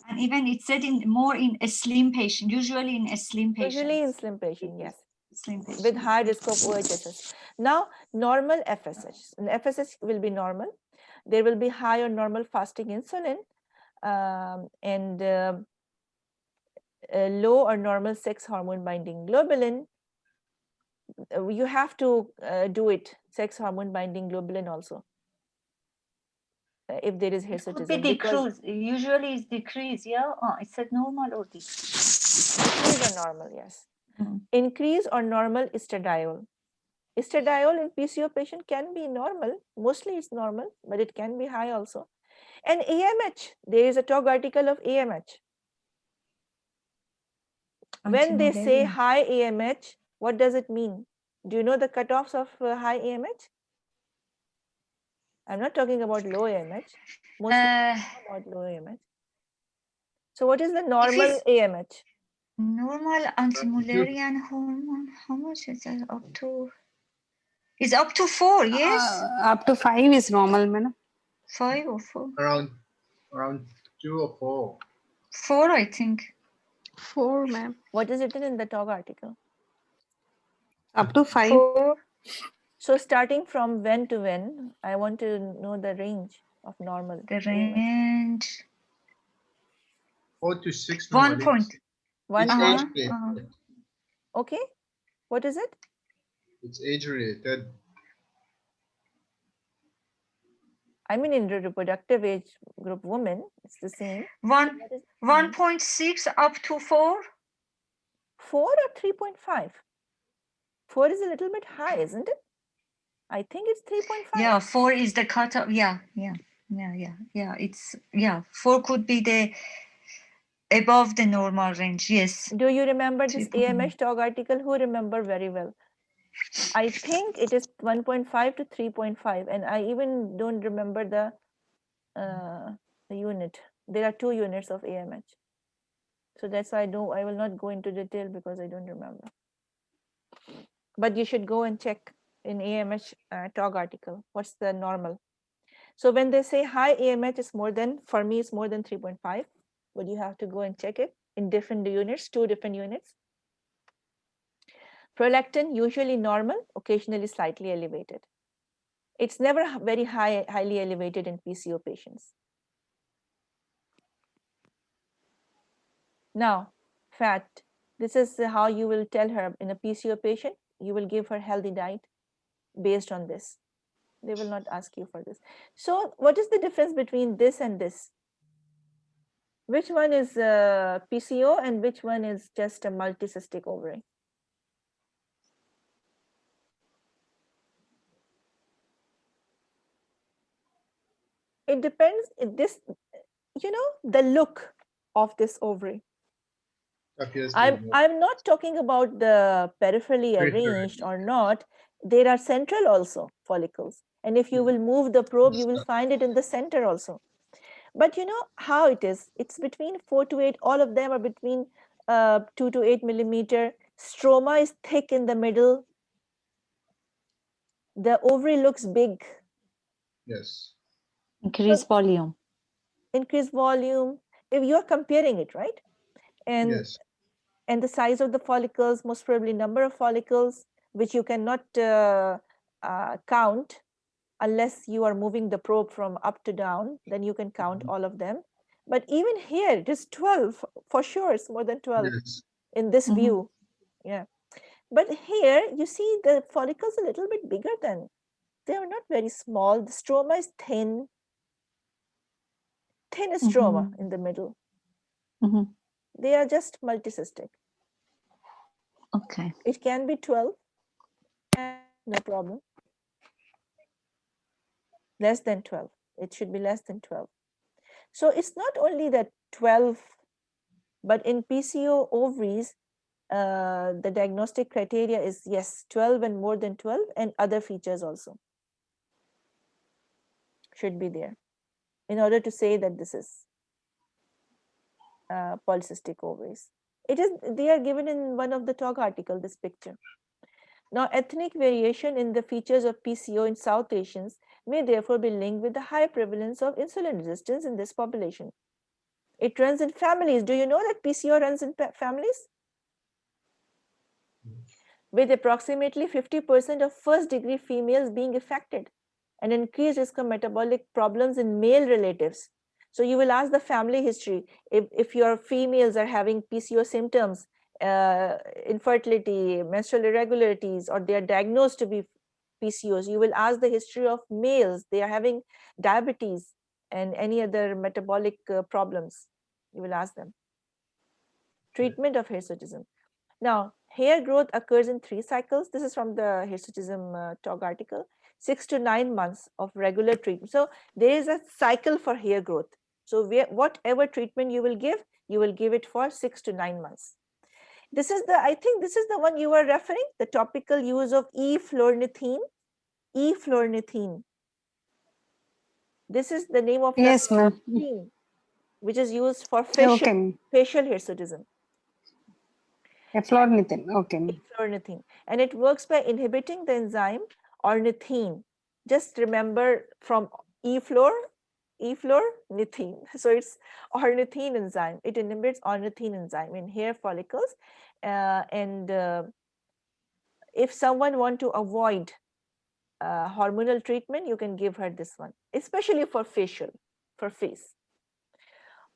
And even it's said more in a slim patient, usually in a slim patient. Usually in slim patient, yes. Slim patient. With high risk of OHSS. Now, normal FSH. And FSH will be normal. There will be high or normal fasting insulin and low or normal sex hormone binding globulin. You have to do it, sex hormone binding globulin also. If there is hirsutism. Decrease. Usually it's decrease, yeah? It's a normal or decrease? Decrease or normal, yes. Increase or normal estradiol. Estradiol in PCO patient can be normal. Mostly it's normal, but it can be high also. And AMH, there is a TOG article of AMH. When they say high AMH, what does it mean? Do you know the cutoffs of high AMH? I'm not talking about low AMH. Mostly about low AMH. So what is the normal AMH? Normal anti-Mullerian hormone. How much is that? Up to? It's up to 4, yes? Up to 5 is normal, madam. 5 or 4? Around 2 or 4. 4, I think. 4, ma'am. What is written in the TOG article? Up to 5. 4. So starting from when to when, I want to know the range of normal. The range. 4 to 6. 1 point. It's age related. Okay. What is it? It's age related. I mean, in the reproductive age group women, it's the same. 1.6 up to 4? 4 or 3.5? 4 is a little bit high, isn't it? I think it's 3.5. Yeah, 4 is the cutoff. Yeah. It's 4 could be the above the normal range. Yes. Do you remember this AMH TOG article? Who remember very well? I think it is 1.5 to 3.5, and I even don't remember the unit. There are 2 units of AMH. So that's why I will not go into detail because I don't remember. But you should go and check in AMH TOG article. What's the normal? So when they say high AMH is more than, for me, it's more than 3.5. Would you have to go and check it in different units, 2 different units? Prolactin usually normal, occasionally slightly elevated. It's never very highly elevated in PCO patients. Now, fat. This is how you will tell her in a PCO patient. You will give her healthy diet based on this. They will not ask you for this. So what is the difference between this and this? Which one is PCO and which one is just a multicystic ovary? It depends. The look of this ovary. Appears to be more I'm not talking about the peripherally peripheral. arranged or not. There are central also follicles. And if you will move the probe, you will find it in the center also. But you know how it is. It's between 4 to 8. All of them are between 2 to 8 millimeter. Stroma is thick in the middle. The ovary looks big. Yes. Increase volume. Increase volume. If you are comparing it, right? And Yes. and the size of the follicles, most probably number of follicles, which you cannot count unless you are moving the probe from up to down, then you can count all of them. But even here, it is 12, for sure, it's more than 12 Yes. in this view. Yeah. But here, you see the follicles a little bit bigger than, they are not very small. The stroma is thin stroma in the middle. They are just multicystic. Okay. It can be 12, no problem. Less than 12. It should be less than 12. So it's not only that 12, but in PCO ovaries, the diagnostic criteria is yes, 12 and more than 12, and other features also should be there in order to say that this is polycystic ovaries. They are given in one of the TOG article, this picture. Now, ethnic variation in the features of PCO in South Asians may therefore be linked with the high prevalence of insulin resistance in this population. It runs in families. Do you know that PCO runs in families? With approximately 50% of first-degree females being affected, and increased risk of metabolic problems in male relatives. So you will ask the family history. If your females are having PCO symptoms, infertility, menstrual irregularities, or they are diagnosed to be PCOS, you will ask the history of males. They are having diabetes and any other metabolic problems. You will ask them. Treatment of hirsutism. Now, hair growth occurs in 3 cycles. This is from the hirsutism TOG article. 6 to 9 months of regular treatment. So there is a cycle for hair growth. So whatever treatment you will give it for 6 to 9 months. I think this is the one you were referring, the topical use of eflornithine. Eflornithine. This is the name of Yes, ma'am. cream, which is used for facial hirsutism. Eflornithine. Okay. Eflornithine. And it works by inhibiting the enzyme ornithine. Just remember from eflornithine. So it's ornithine enzyme. It inhibits ornithine enzyme in hair follicles. If someone want to avoid hormonal treatment, you can give her this one, especially for face.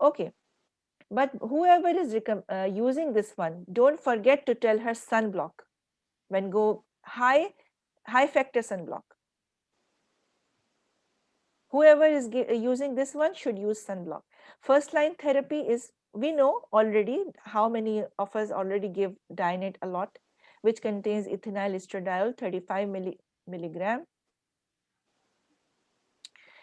Okay. But whoever is using this one, don't forget to tell her sunblock. When go high factor sunblock. Whoever is using this one should use sunblock. First line therapy is, we know already how many of us already give Dianate a lot, which contains ethinyl estradiol 35 milligram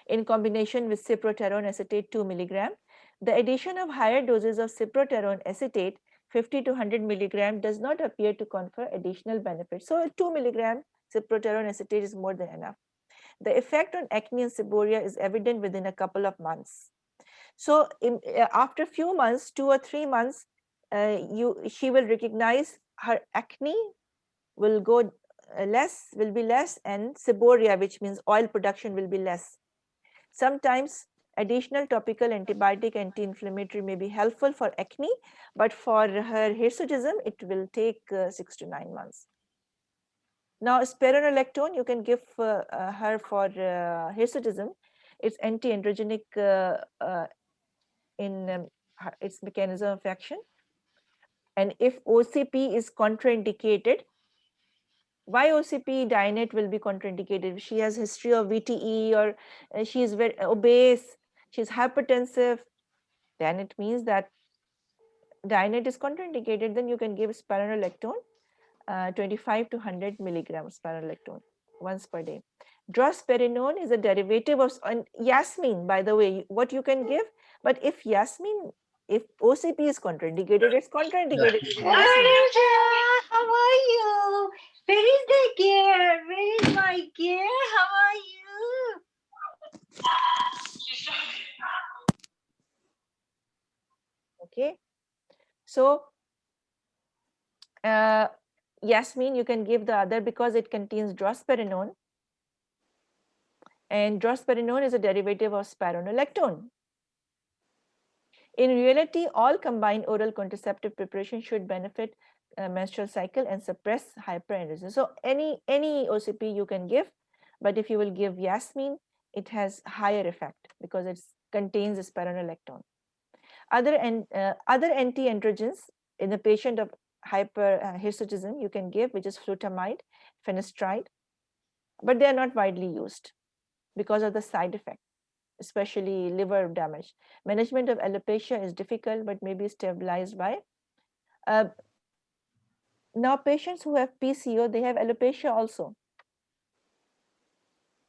in combination with cyproterone acetate 2 milligram. The addition of higher doses of cyproterone acetate 50 to 100 milligram does not appear to confer additional benefits. So 2 milligram cyproterone acetate is more than enough. The effect on acne and seborrhea is evident within a couple of months. So after a few months, 2 or 3 months, she will recognize her acne will be less, and seborrhea, which means oil production, will be less. Sometimes Additional topical antibiotic anti-inflammatory may be helpful for acne, but for her hirsutism, it will take 6 to 9 months. Now, spironolactone you can give her for hirsutism. It's anti-androgenic in its mechanism of action. And if OCP is contraindicated, why OCP Dianate will be contraindicated? If she has history of VTE or she is very obese, she is hypertensive, then it means that Dianate is contraindicated. Then you can give spironolactone, 25 to 100 milligrams spironolactone once per day. Drospirenone is a derivative of Yasmin, by the way, what you can give. But if Yasmin, if OCP is contraindicated, it's contraindicated. How are you? Where is the gear? Where is my gear? How are you? Okay, so Yasmin you can give the other because it contains drospirenone, and drospirenone is a derivative of spironolactone. In reality, all combined oral contraceptive preparation should benefit menstrual cycle and suppress hyperendrism. So any OCP you can give, but if you will give Yasmin, it has higher effect because it contains spironolactone. Other anti-androgens in the patient of hirsutism you can give, which is flutamide, finasteride, but they are not widely used because of the side effect, especially liver damage. Management of alopecia is difficult but may be stabilized by now patients who have PCO, they have alopecia also,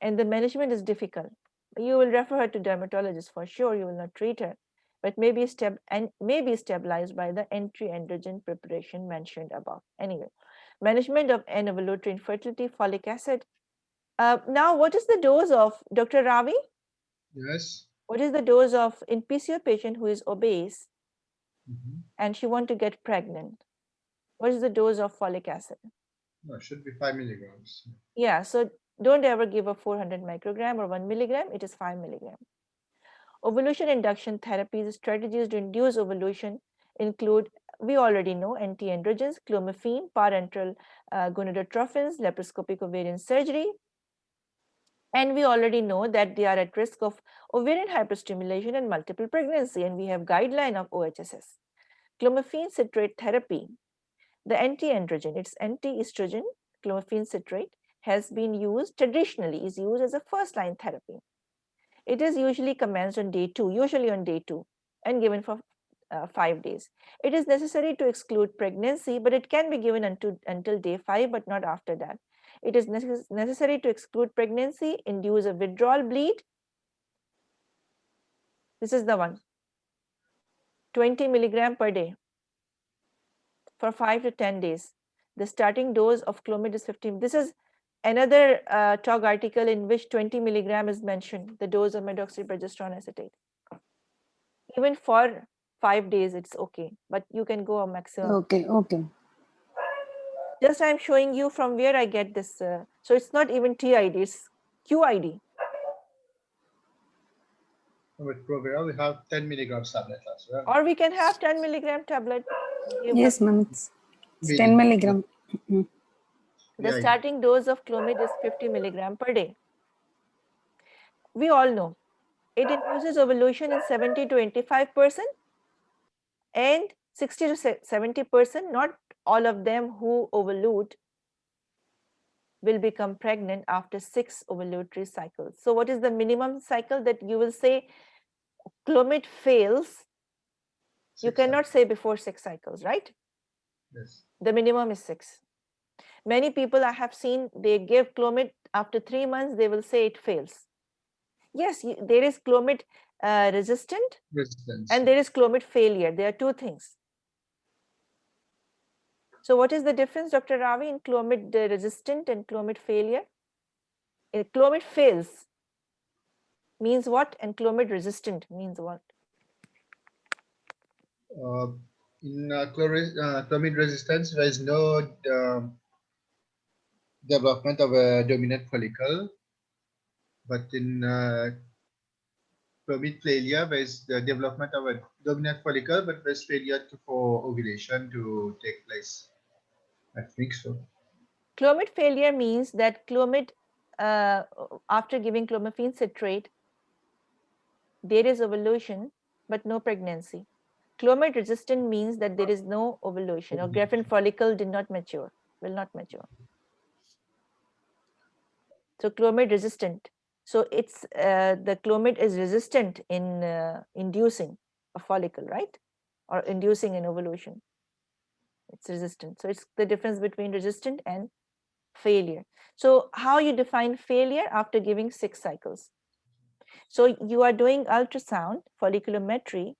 and the management is difficult. You will refer her to dermatologist for sure, you will not treat her, but may be stabilized by the anti-androgen preparation mentioned above. Anyway, management of anovulatory infertility, folic acid. Now, what is the dose of, Dr. Ravi? Yes. What is the dose of in PCO patient who is obese and she want to get pregnant? What is the dose of folic acid? No, it should be 5 milligrams. Yeah, so don't ever give a 400 microgram or 1 milligram, it is 5 milligram. Ovulation induction therapies, strategies to induce ovulation include, we already know, anti-androgens, clomiphene, parenteral gonadotrophins, laparoscopic ovarian surgery. And we already know that they are at risk of ovarian hyperstimulation and multiple pregnancy, and we have guideline of OHSS. Clomiphene citrate therapy, the anti-androgen, it's anti-estrogen, clomiphene citrate has been used, traditionally is used as a first-line therapy. It is usually commenced on day 2, and given for 5 days. It is necessary to exclude pregnancy, but it can be given until day 5, but not after that. It is necessary to exclude pregnancy, induce a withdrawal bleed. This is the one, 20 milligram per day for 5 to 10 days. The starting dose of Clomid is 15. This is another TOG article in which 20 milligram is mentioned, the dose of medroxyprogesterone acetate. Even for 5 days, it's okay, but you can go a maximum. Okay, okay. Just I'm showing you from where I get this. So it's not even TID, it's QID. With Provera, we have 10 milligrams tablet as well. Or we can have 10 milligram tablet. Yes, ma'am. It's 10 milligram. The starting dose of Clomid is 50 milligram per day. We all know it induces ovulation in 70 to 85% and 60 to 70%. Not all of them who ovulate will become pregnant after 6 ovulatory cycles. So what is the minimum cycle that you will say Clomid fails? You cannot say before 6 cycles, right? Yes. The minimum is 6. Many people I have seen, they give Clomid after 3 months, they will say it fails. Yes, there is Clomid resistant and there is Clomid failure. There are two things. So what is the difference, Dr. Ravi, in Clomid resistant and Clomid failure? Clomid fails means what, and Clomid resistant means what? In Clomid resistance, there is no development of a dominant follicle, but in clomid failure, where is the development of a dominant follicle, but there's failure for ovulation to take place. I think so. Clomid failure means that clomid, after giving clomiphene citrate, there is ovulation but no pregnancy. Clomid resistant means that there is no ovulation, or Graafian follicle did not mature, will not mature. So clomid resistant. So it's the clomid is resistant in inducing a follicle, right? Or inducing an ovulation. It's resistant. So it's the difference between resistant and failure. So how you define failure after giving 6 cycles? So you are doing ultrasound, folliculometry,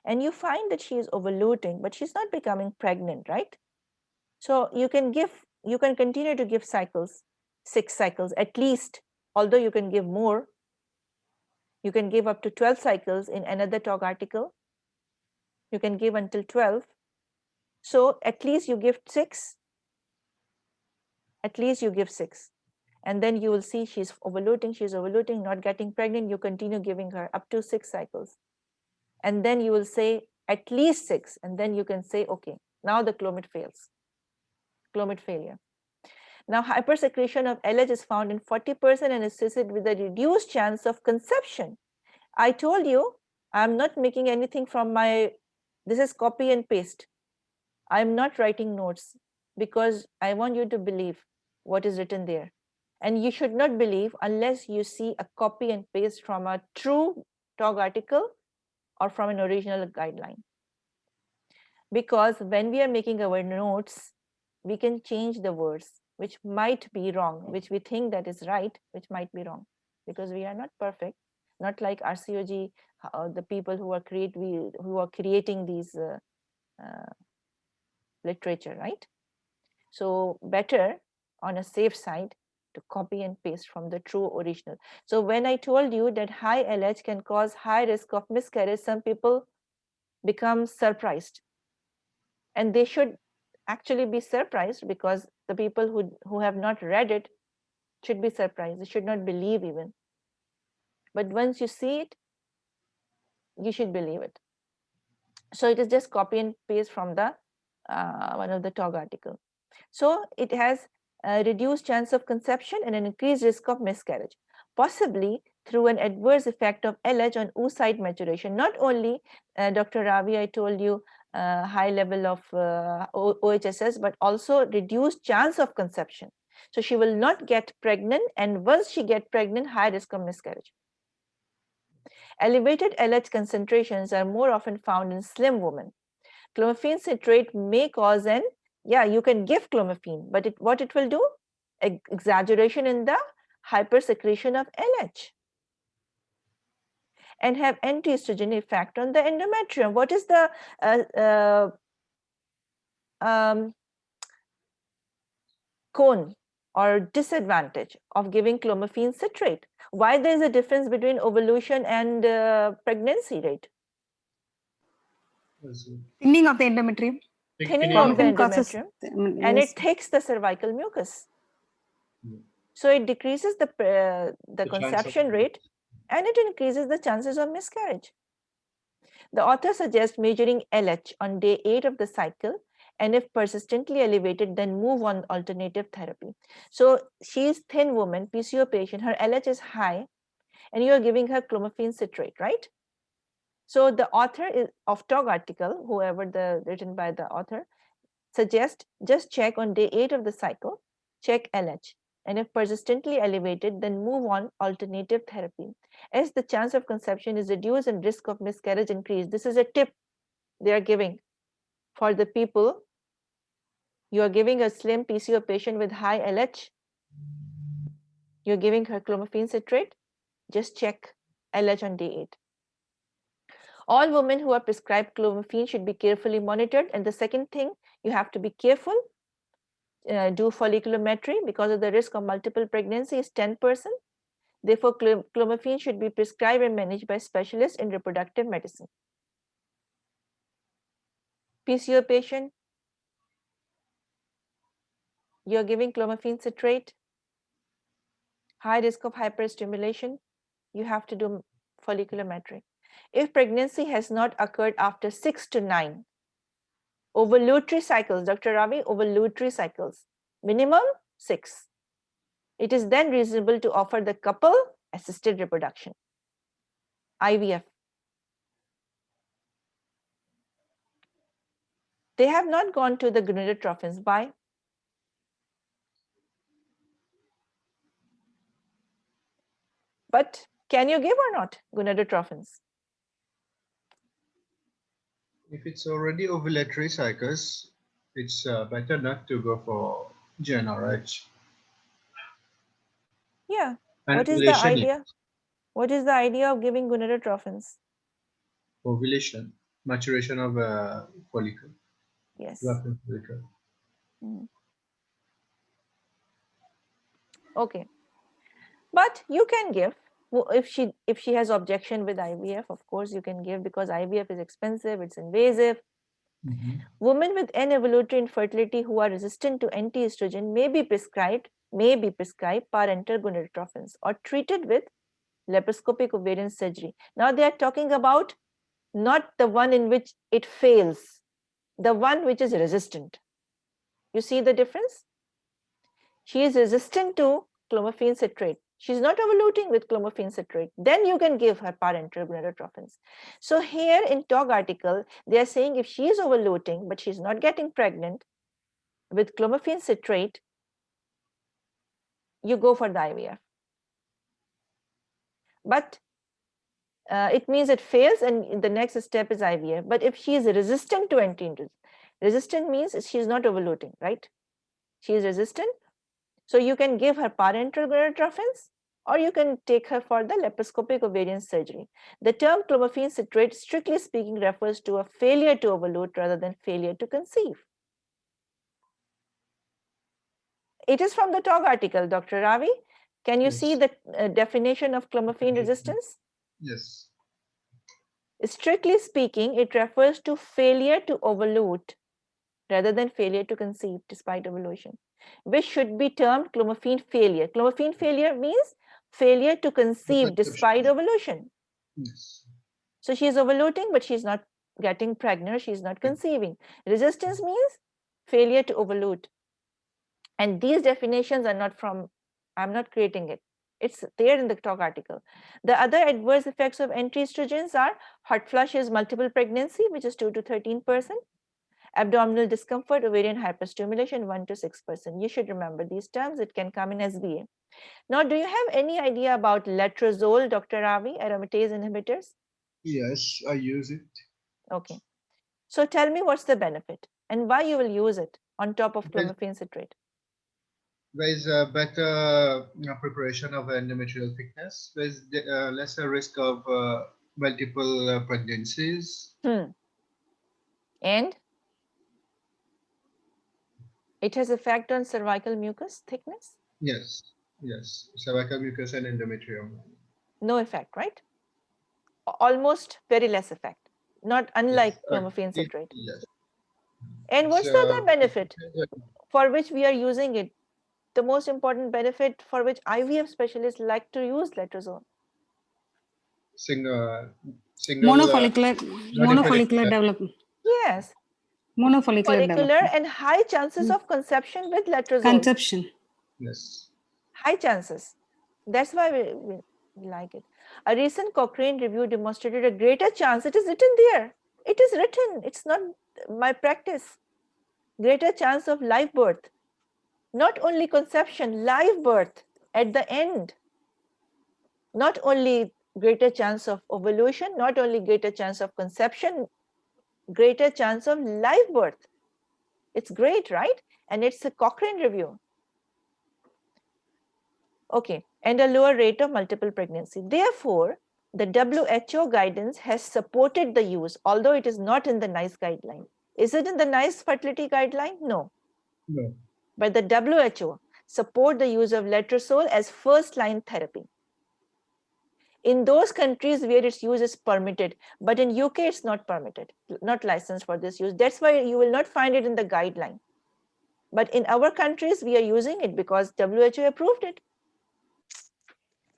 and you find that she is ovulating, but she's not becoming pregnant, right? So you can continue to give cycles, 6 cycles at least, although you can give more. You can give up to 12 cycles in another TOG article. You can give until 12. So at least you give 6. At least you give 6. And then you will see she's ovulating, not getting pregnant. You continue giving her up to 6 cycles. And then you will say at least 6. And then you can say, okay, now the clomid fails. Clomid failure. Now, hypersecretion of LH is found in 40% and is associated with a reduced chance of conception. I told you, I'm not making anything from this is copy and paste. I'm not writing notes because I want you to believe what is written there. And you should not believe unless you see a copy and paste from a true TOG article or from an original guideline. Because when we are making our notes, we can change the words, which might be wrong, which we think that is right, which might be wrong, because we are not perfect, not like RCOG, the people who are creating these literature, right? So better on a safe side to copy and paste from the true original. So when I told you that high LH can cause high risk of miscarriage, some people become surprised. And they should actually be surprised, because the people who have not read it should be surprised. They should not believe even. But once you see it, you should believe it. So it is just copy and paste from the one of the TOG article. So it has a reduced chance of conception and an increased risk of miscarriage, possibly through an adverse effect of LH on oocyte maturation. Not only, Dr. Ravi, I told you high level of OHSS, but also reduced chance of conception. So she will not get pregnant, and once she gets pregnant, high risk of miscarriage. Elevated LH concentrations are more often found in slim women. Clomiphene citrate may cause you can give clomiphene, but what it will do? Exaggeration in the hypersecretion of LH and have anti-estrogen effect on the endometrium. What is the con or disadvantage of giving clomiphene citrate? Why there is a difference between ovulation and pregnancy rate? Thinning of the endometrium. Thinning of the endometrium, and yes. it thicks the cervical mucus. So it decreases the conception rate, and it increases the chances of miscarriage. The author suggests measuring LH on day 8 of the cycle, and if persistently elevated, then move on alternative therapy. So she is thin woman, PCO patient, her LH is high, and you are giving her clomiphene citrate, right? So the author of TOG article, written by the author, suggests just check on day 8 of the cycle, check LH. And if persistently elevated, then move on alternative therapy, as the chance of conception is reduced and risk of miscarriage increased. This is a tip they are giving for the people. You are giving a slim PCO patient with high LH. You're giving her clomiphene citrate. Just check LH on day 8. All women who are prescribed clomiphene should be carefully monitored. And the second thing, you have to be careful. Do folliculometry, because of the risk of multiple pregnancy is 10%. Therefore, clomiphene should be prescribed and managed by specialists in reproductive medicine. PCO patient, you're giving clomiphene citrate, high risk of hyperstimulation, you have to do folliculometric. If pregnancy has not occurred after 6 to 9 ovulatory cycles, Dr. Ravi, ovulatory cycles, minimum 6, it is then reasonable to offer the couple assisted reproduction, IVF. They have not gone to the gonadotrophins. Why? But can you give or not gonadotrophins? If it's already ovulatory cycles, it's better not to go for GnRH. Yeah. And What is the ovulation, idea? What is the idea of giving gonadotrophins? ovulation, maturation of a follicle. Yes. Follicle. Okay. But you can give, if she has objection with IVF, of course you can give, because IVF is expensive, it's invasive. Women with anovulatory infertility who are resistant to anti-estrogen may be prescribed parenteral gonadotrophins or treated with laparoscopic ovarian surgery. Now they are talking about not the one in which it fails, the one which is resistant. You see the difference? She is resistant to clomiphene citrate. She's not ovulating with clomiphene citrate. Then you can give her parenteral gonadotrophins. So here in TOG article, they are saying if she is ovulating, but she's not getting pregnant with clomiphene citrate, you go for the IVF. But it means it fails and the next step is IVF. But if she is resistant to anti-estrogen, resistant means she's not ovulating, right? She is resistant. So you can give her parenteral gonadotrophins or you can take her for the laparoscopic ovarian surgery. The term clomiphene citrate, strictly speaking, refers to a failure to ovulate rather than failure to conceive. It is from the TOG article, Dr. Ravi. Can you see the definition of clomiphene resistance? Yes. Strictly speaking, it refers to failure to ovulate rather than failure to conceive despite ovulation, which should be termed clomiphene failure. Clomiphene failure means failure to conceive despite ovulation. Yes. So she is ovulating, but she is not getting pregnant, she is not conceiving. Resistance means failure to ovulate. And these definitions are not from, I'm not creating it. It's there in the TOG article. The other adverse effects of anti-estrogens are hot flushes, multiple pregnancy, which is 2 to 13%, abdominal discomfort, ovarian hyperstimulation, 1 to 6%. You should remember these terms. It can come in SBA. Now, do you have any idea about letrozole, Dr. Ravi, aromatase inhibitors? Yes, I use it. Okay. So tell me what's the benefit and why you will use it on top of clomiphene citrate. There is a better preparation of endometrial thickness. There is lesser risk of multiple pregnancies. And it has effect on cervical mucus thickness? Yes, yes. Cervical mucus and endometrium. No effect, right? Almost very less effect, not unlike clomiphene citrate. Yes. And what's the other benefit for which we are using it? The most important benefit for which IVF specialists like to use letrozole? Monofollicular development. Yes. Monofollicular and high chances of conception with letrozole. Conception. Yes. High chances. That's why we like it. A recent Cochrane review demonstrated a greater chance. It is written there. It is written. It's not my practice. Greater chance of live birth. Not only conception, live birth at the end. Not only greater chance of ovulation, not only greater chance of conception, greater chance of live birth. It's great, right? And it's a Cochrane review. Okay, and a lower rate of multiple pregnancy. Therefore, the WHO guidance has supported the use, although it is not in the NICE guideline. Is it in the NICE fertility guideline? No. No. But the WHO support the use of letrozole as first-line therapy. In those countries where its use is permitted, but in UK it's not permitted, not licensed for this use. That's why you will not find it in the guideline. But in our countries, we are using it because WHO approved it.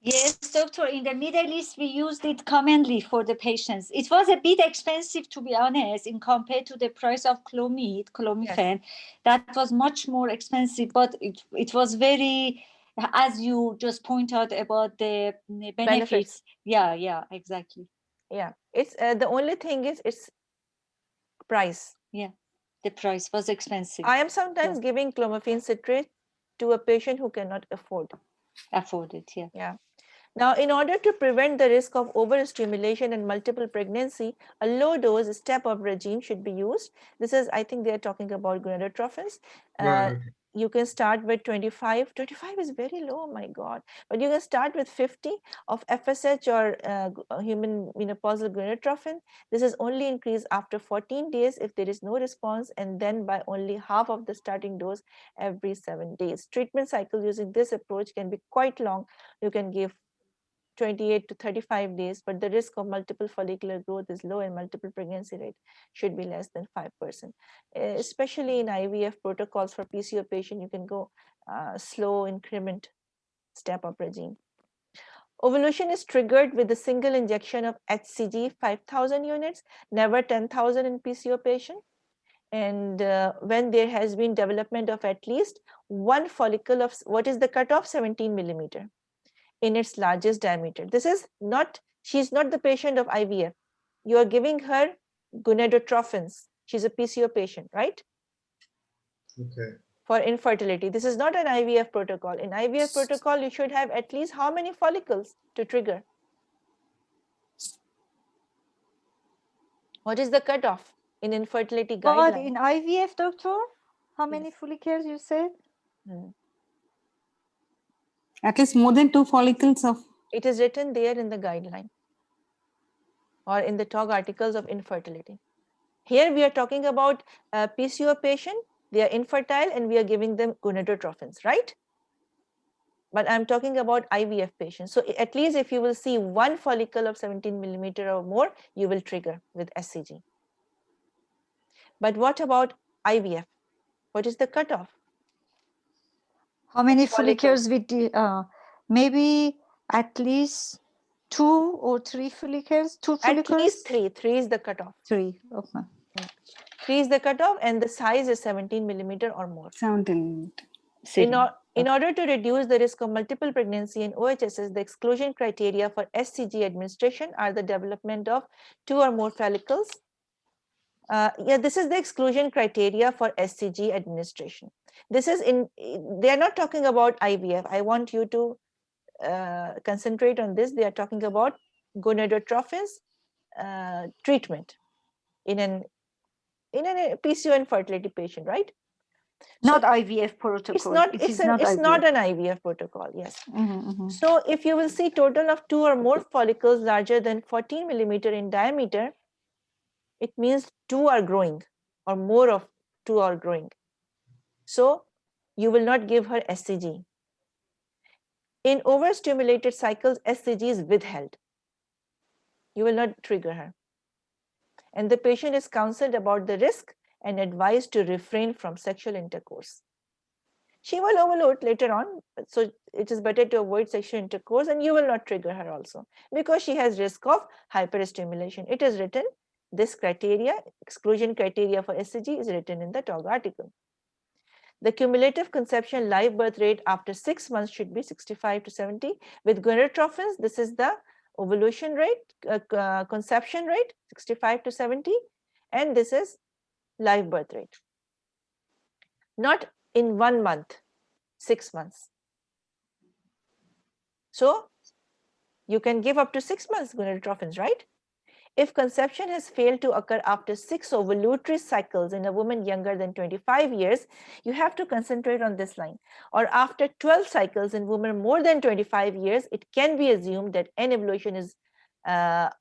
Yes, doctor, in the Middle East, we used it commonly for the patients. It was a bit expensive, to be honest, in compared to the price of clomiphene. That was much more expensive, but it was very, as you just point out about the benefits. Yeah, exactly. Yeah, it's the only thing is it's price. Yeah, the price was expensive. I am sometimes giving clomiphene citrate to a patient who cannot afford it. Yeah. Now, in order to prevent the risk of overstimulation and multiple pregnancy, a low dose step-up regime should be used. This is, I think they are talking about gonadotrophins. Right. You can start with 25. 25 is very low, my God. But you can start with 50 of FSH or human menopausal gonadotrophin. This is only increased after 14 days if there is no response, and then by only half of the starting dose every 7 days. Treatment cycle using this approach can be quite long. You can give 28 to 35 days, but the risk of multiple follicular growth is low and multiple pregnancy rate should be less than 5%. Especially in IVF protocols for PCO patient, you can go slow increment step-up regime. Ovulation is triggered with a single injection of HCG 5,000 units, never 10,000 in PCO patient. And when there has been development of at least one follicle of, what is the cutoff? 17 millimeter. In its largest diameter. This is not, she's not the patient of IVF. You are giving her gonadotrophins. She's a PCO patient, right? Okay. For infertility. This is not an IVF protocol. In IVF protocol, you should have at least how many follicles to trigger? What is the cutoff in infertility guideline? But in IVF, doctor, how many follicles you said? At least more than 2 follicles of. It is written there in the guideline or in the TOG articles of infertility. Here we are talking about a PCO patient. They are infertile and we are giving them gonadotrophins, right? But I'm talking about IVF patients. So at least if you will see one follicle of 17 millimeter or more, you will trigger with SCG. But what about IVF? What is the cutoff? How many follicles with the, maybe at least 2 or 3 follicles? 2 follicles? At least 3. 3 is the cutoff. 3, okay. 3 is the cutoff and the size is 17 millimeter or more. 17 In order to reduce the risk of multiple pregnancy in OHSS, the exclusion criteria for SCG administration are the development of 2 or more follicles. This is the exclusion criteria for SCG administration. This is they are not talking about IVF. I want you to concentrate on this. They are talking about gonadotrophins treatment in a PCO infertility patient, right? Not IVF protocol. It's not an IVF protocol, yes. So if you will see total of 2 or more follicles larger than 14 millimeter in diameter, it means 2 are growing or more of 2 are growing. So you will not give her SCG. In overstimulated cycles, SCG is withheld. You will not trigger her. And the patient is counseled about the risk and advised to refrain from sexual intercourse. She will ovulate later on, so it is better to avoid sexual intercourse, and you will not trigger her also because she has risk of hyperstimulation. It is written, this criteria, exclusion criteria for SCG is written in the TOG article. The cumulative conception live birth rate after 6 months should be 65 to 70. With gonadotrophins, this is the ovulation rate, conception rate, 65 to 70, and this is live birth rate. Not in 1 month, 6 months. So you can give up to 6 months gonadotrophins, right? If conception has failed to occur after 6 ovulatory cycles in a woman younger than 25 years, you have to concentrate on this line. Or after 12 cycles in women more than 25 years, it can be assumed that aneuplosion is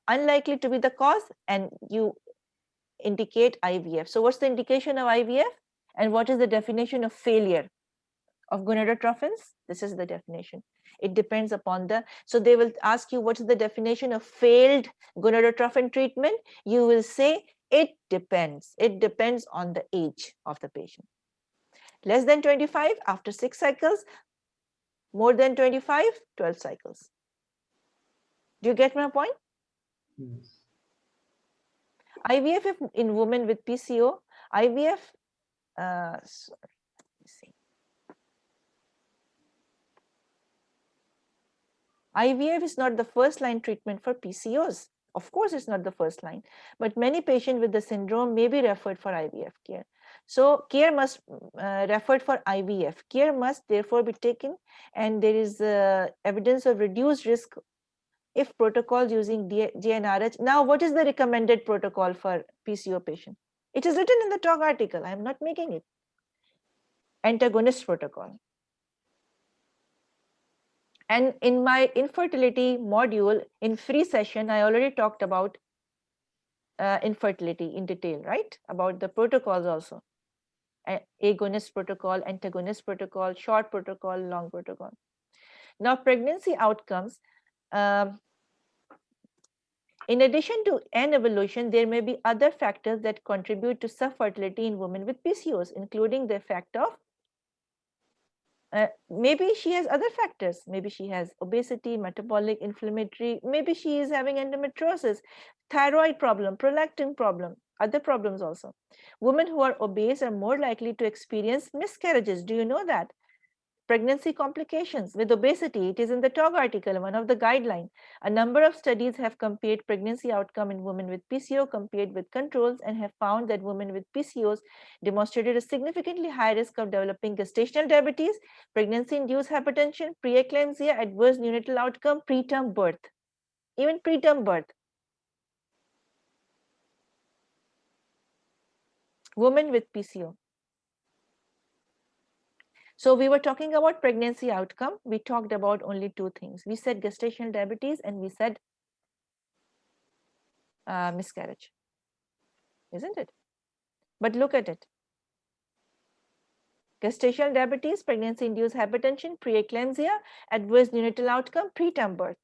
unlikely to be the cause, and you indicate IVF. So what's the indication of IVF? And what is the definition of failure of gonadotrophins? This is the definition. It depends upon the, so they will ask you what is the definition of failed gonadotrophin treatment. You will say it depends. It depends on the age of the patient. Less than 25 after 6 cycles, more than 25, 12 cycles. Do you get my point? Yes. IVF in women with PCO, IVF, sorry, let me see. IVF is not the first line treatment for PCOS. Of course, it's not the first line, but many patients with the syndrome may be referred for IVF care. So care must referred for IVF. Care must therefore be taken, and there is evidence of reduced risk if protocols using GnRH. Now, what is the recommended protocol for PCO patient? It is written in the TOG article. I am not making it. Antagonist protocol. And in my infertility module in free session, I already talked about infertility in detail, right? About the protocols also. Agonist protocol, antagonist protocol, short protocol, long protocol. Now, pregnancy outcomes. In addition to N evolution, there may be other factors that contribute to subfertility in women with PCOS, including the effect of maybe she has other factors. Maybe she has obesity, metabolic, inflammatory. Maybe she is having endometriosis, thyroid problem, prolactin problem, other problems also. Women who are obese are more likely to experience miscarriages. Do you know that? Pregnancy complications with obesity. It is in the TOG article, one of the guidelines. A number of studies have compared pregnancy outcome in women with PCO compared with controls and have found that women with PCOS demonstrated a significantly high risk of developing gestational diabetes, pregnancy-induced hypertension, preeclampsia, adverse neonatal outcome, preterm birth, even preterm birth. Women with PCO. So we were talking about pregnancy outcome. We talked about only two things. We said gestational diabetes and we said miscarriage, isn't it? But look at it. Gestational diabetes, pregnancy-induced hypertension, preeclampsia, adverse neonatal outcome, preterm birth.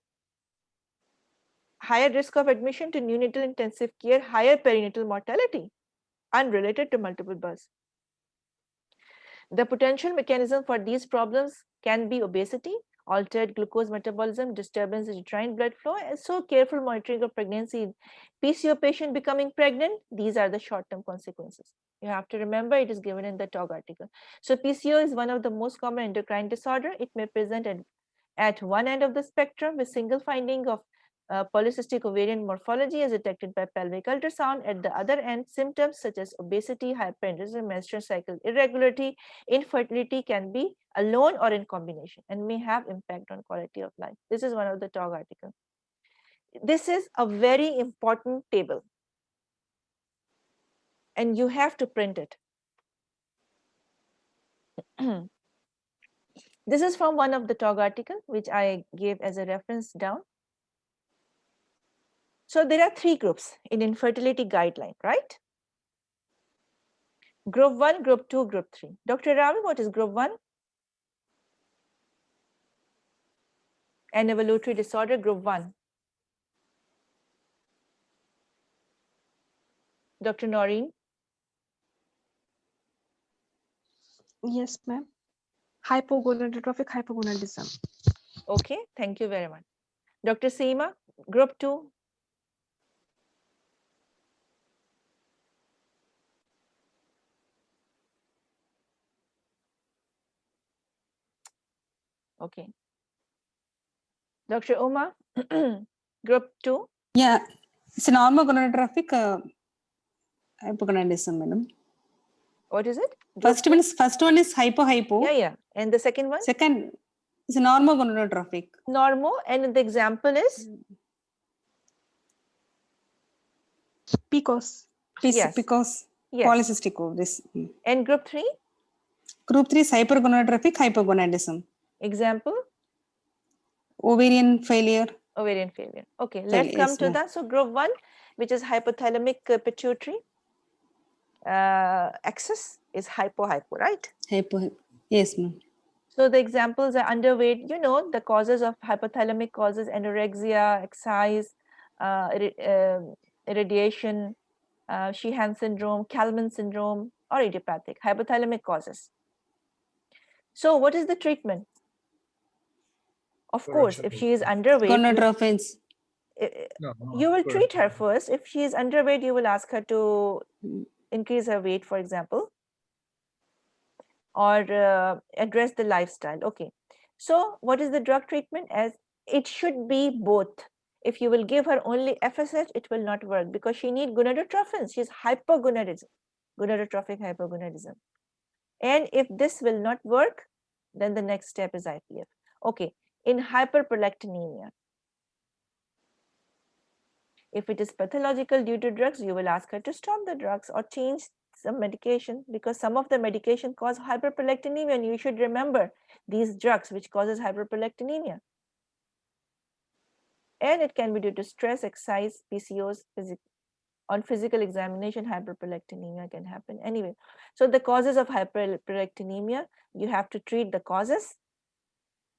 Higher risk of admission to neonatal intensive care, higher perinatal mortality, unrelated to multiple births. The potential mechanism for these problems can be obesity, altered glucose metabolism, disturbance in uterine blood flow, and so careful monitoring of pregnancy in PCO patient becoming pregnant. These are the short-term consequences. You have to remember it is given in the TOG article. So PCO is one of the most common endocrine disorder. It may present at one end of the spectrum with single finding of polycystic ovarian morphology as detected by pelvic ultrasound. At the other end, symptoms such as obesity, hyperendrism, menstrual cycle irregularity, infertility can be alone or in combination and may have impact on quality of life. This is one of the TOG articles. This is a very important table and you have to print it. This is from one of the TOG article which I gave as a reference down. So there are three groups in infertility guideline, right? Group 1, Group 2, Group 3. Dr. Ravi, what is Group 1? An evolutionary disorder, Group 1. Dr. Noreen? Yes, ma'am. Hypogonadotrophic hypogonadism. Okay, thank you very much. Dr. Seema, Group 2. Okay. Dr. Uma, Group 2. Yeah, it's a normogonadotrophic hypogonadism, madam. What is it? First one is hypo. Yeah. And the second one? Second is a normogonadotrophic. Normo, and the example is? Pcos. Yes. Pcos. Yes. Polycystic ovaries. And Group 3? Group 3 is hypergonadotrophic hypogonadism. Example? Ovarian failure. Ovarian failure. Okay, let's come to that. So Group 1, which is hypothalamic pituitary axis, is hypo, right? Hypo. Yes, ma'am. So the examples are underweight. You know, the causes of hypothalamic causes anorexia, exercise, irradiation, Sheehan syndrome, Kalman syndrome, or idiopathic hypothalamic causes. So what is the treatment? Of course, if she is underweight, Gonadotrophins. No, you will for- treat her first. If she is underweight, you will ask her to increase her weight, for example, or address the lifestyle. Okay. So what is the drug treatment? As it should be both. If you will give her only FSH, it will not work because she needs gonadotrophins. She's hypergonadism, gonadotrophic hypergonadism. And if this will not work, then the next step is IPF. Okay. In hyperprolactinemia, if it is pathological due to drugs, you will ask her to stop the drugs or change some medication, because some of the medication cause hyperprolactinemia, and you should remember these drugs which causes hyperprolactinemia. And it can be due to stress, exercise, PCOS, on physical examination, hyperprolactinemia can happen. Anyway, so the causes of hyperprolactinemia, you have to treat the causes.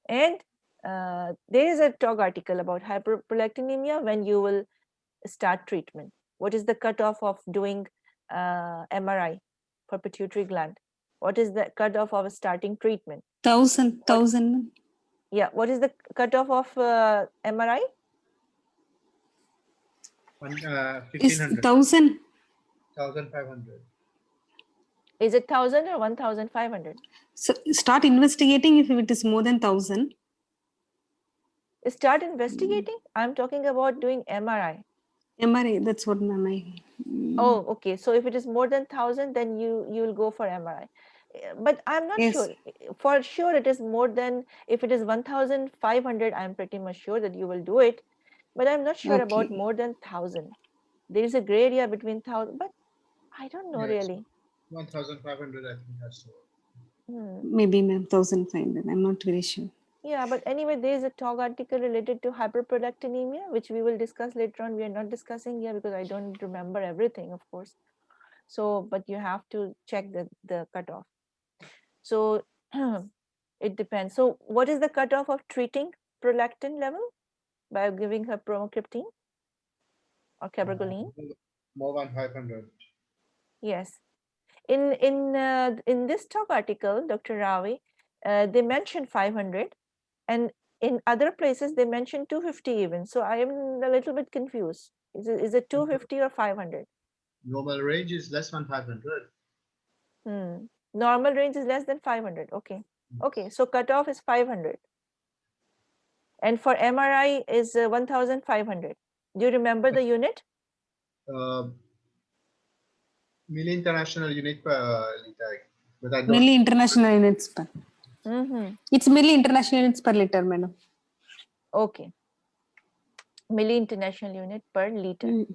And there is a TOG article about hyperprolactinemia when you will start treatment. What is the cutoff of doing MRI for pituitary gland? What is the cutoff of starting treatment? 1,000. Yeah, what is the cutoff of MRI? Is 1,500, 1,000. 1,500. Is it 1,000 or 1,500? So start investigating if it is more than 1,000. Start investigating. I'm talking about doing MRI. MRI, that's what my. Oh, okay. So if it is more than 1,000, then you will go for MRI. But I'm not Yes. sure. For sure, it is more than, if it is 1,500, I'm pretty much sure that you will do it. But I'm not sure about Okay. more than 1,000. There is a gray area between 1,000, but I don't know Yes. really. 1,500, I think that's all. Maybe 1,500. I'm not very sure. Yeah, but anyway, there is a TOG article related to hyperprolactinemia, which we will discuss later on. We are not discussing here because I don't remember everything, of course. So, but you have to check the cutoff. So it depends. So what is the cutoff of treating prolactin level by giving her bromocriptine or cabergoline? More than 500. Yes. In this talk article, Dr. Ravi, they mentioned 500, and in other places they mentioned 250 even. So I am a little bit confused. Is it 250 or 500? Normal range is less than 500. Normal range is less than 500. Okay. Okay. So cutoff is 500. And for MRI is 1,500. Do you remember the unit? Milli international unit per liter. But I don't. Milli international units per. It's milli international units per liter, madam. Okay. Milli international unit per liter.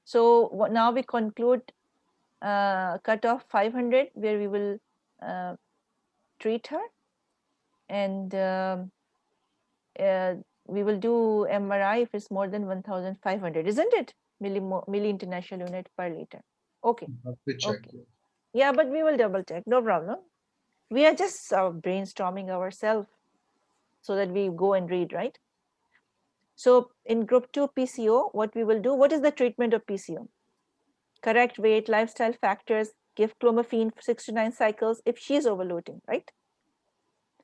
So now we conclude cutoff 500, where we will treat her, and we will do MRI if it's more than 1,500, isn't it? Milli international unit per liter. Okay. Okay. Yeah, but we will double check. No problem. We are just brainstorming ourselves so that we go and read, right? So in group 2 PCO, what we will do, what is the treatment of PCO? Correct weight, lifestyle factors, give clomiphene for 6 to 9 cycles if she is overloading, right?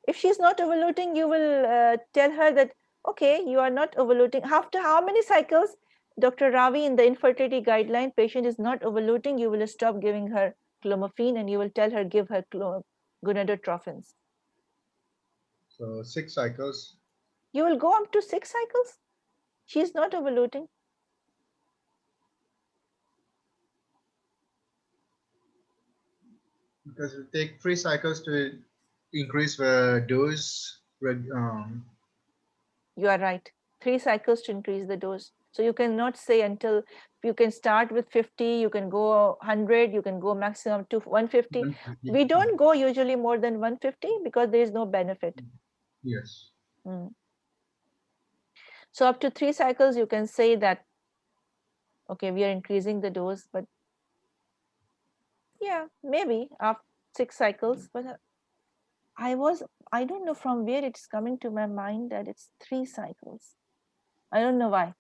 If she is not overloading, you will tell her that, okay, you are not overloading. After how many cycles, Dr. Ravi, in the infertility guideline, patient is not overloading, you will stop giving her clomiphene and you will tell her give her gonadotrophins. So 6 cycles. You will go up to 6 cycles. She is not overloading. Because it take 3 cycles to increase the dose. You are right. 3 cycles to increase the dose. So you cannot say until, you can start with 50, you can go 100, you can go maximum to 150. 150. We don't go usually more than 150 because there is no benefit. Yes. So up to 3 cycles, you can say that, okay, we are increasing the dose, but yeah, maybe after 6 cycles. But I don't know from where it's coming to my mind that it's 3 cycles. I don't know why.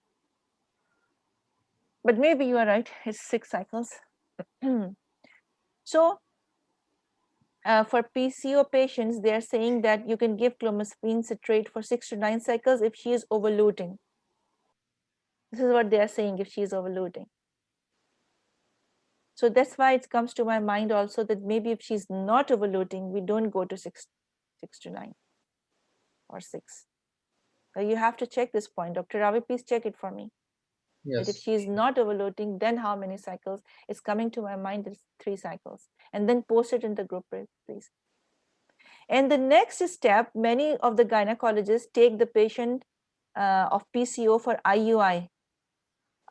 But maybe you are right, it's 6 cycles. So for PCO patients, they are saying that you can give clomiphene citrate for 6 to 9 cycles if she is overloading. This is what they are saying if she is overloading. So that's why it comes to my mind also that maybe if she's not overloading, we don't go to 6 to 9 or 6. You have to check this point. Dr. Ravi, please check it for me. That if Yes. she is not overloading, then how many cycles? It's coming to my mind is 3 cycles. And then post it in the group, please. And the next step, many of the gynecologists take the patient of PCO for IUI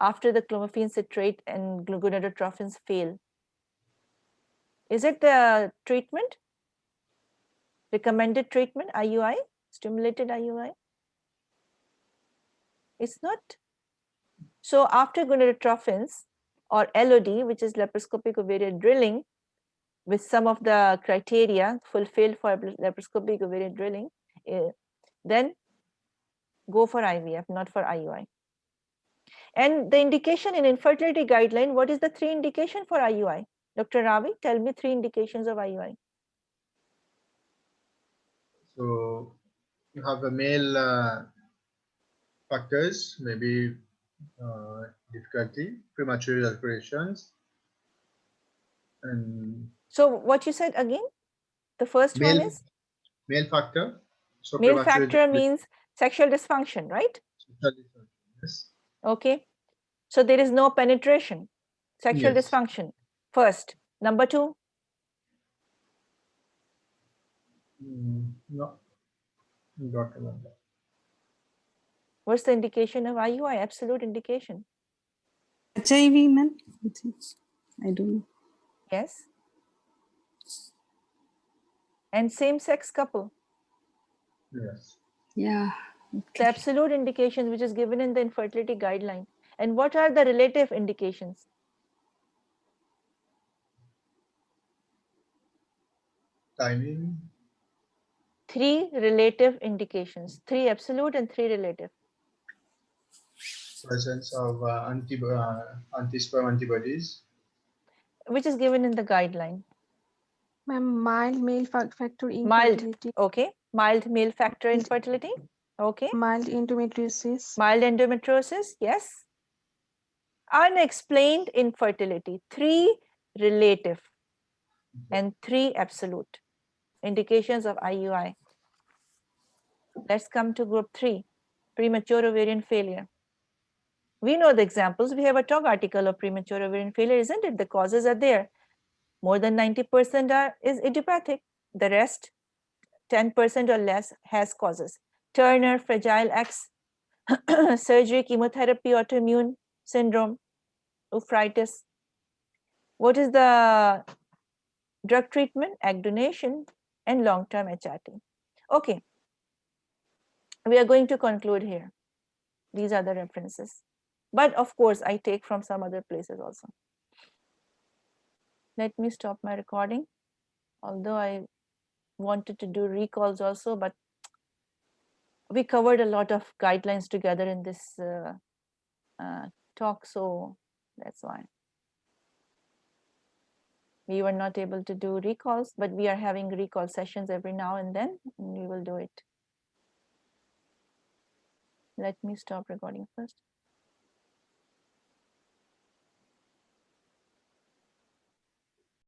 after the clomiphene citrate and gonadotropins fail. Is it the treatment? Recommended treatment, IUI, stimulated IUI? It's not. So after gonadotropins or LOD, which is laparoscopic ovarian drilling, with some of the criteria fulfilled for laparoscopic ovarian drilling, then go for IVF, not for IUI. And the indication in infertility guideline, what is the 3 indication for IUI? Dr. Ravi, tell me 3 indications of IUI. So you have the male factors, maybe difficulty, premature ejaculations, and So what you said again? The first one is? Male factor. So Male premature factor means sexual dysfunction, right? Yes. Okay. So there is no penetration, sexual Yes. dysfunction. First. Number 2? No, not remember. What's the indication of IUI? Absolute indication. HIV, man. I don't know. Yes. And same-sex couple. Yes. Yeah. The absolute indication which is given in the infertility guideline. And what are the relative indications? Timing. 3 relative indications. 3 absolute and 3 relative. Presence of anti-sperm antibodies. Which is given in the guideline. Ma'am, mild male factor Mild. infertility. Okay. Mild male factor infertility. Okay. Mild endometriosis. Mild endometriosis. Yes. Unexplained infertility. 3 relative and 3 absolute indications of IUI. Let's come to group 3, premature ovarian failure. We know the examples. We have a TOG article of premature ovarian failure, isn't it? The causes are there. More than 90% is idiopathic. The rest, 10% or less, has causes. Turner, Fragile X, surgery, chemotherapy, autoimmune syndrome, nephritis. What is the drug treatment? Egg donation and long-term HRT. Okay. We are going to conclude here. These are the references. But of course, I take from some other places also. Let me stop my recording. Although I wanted to do recalls also, but we covered a lot of guidelines together in this talk, so that's why. We were not able to do recalls, but we are having recall sessions every now and then, and we will do it. Let me stop recording first.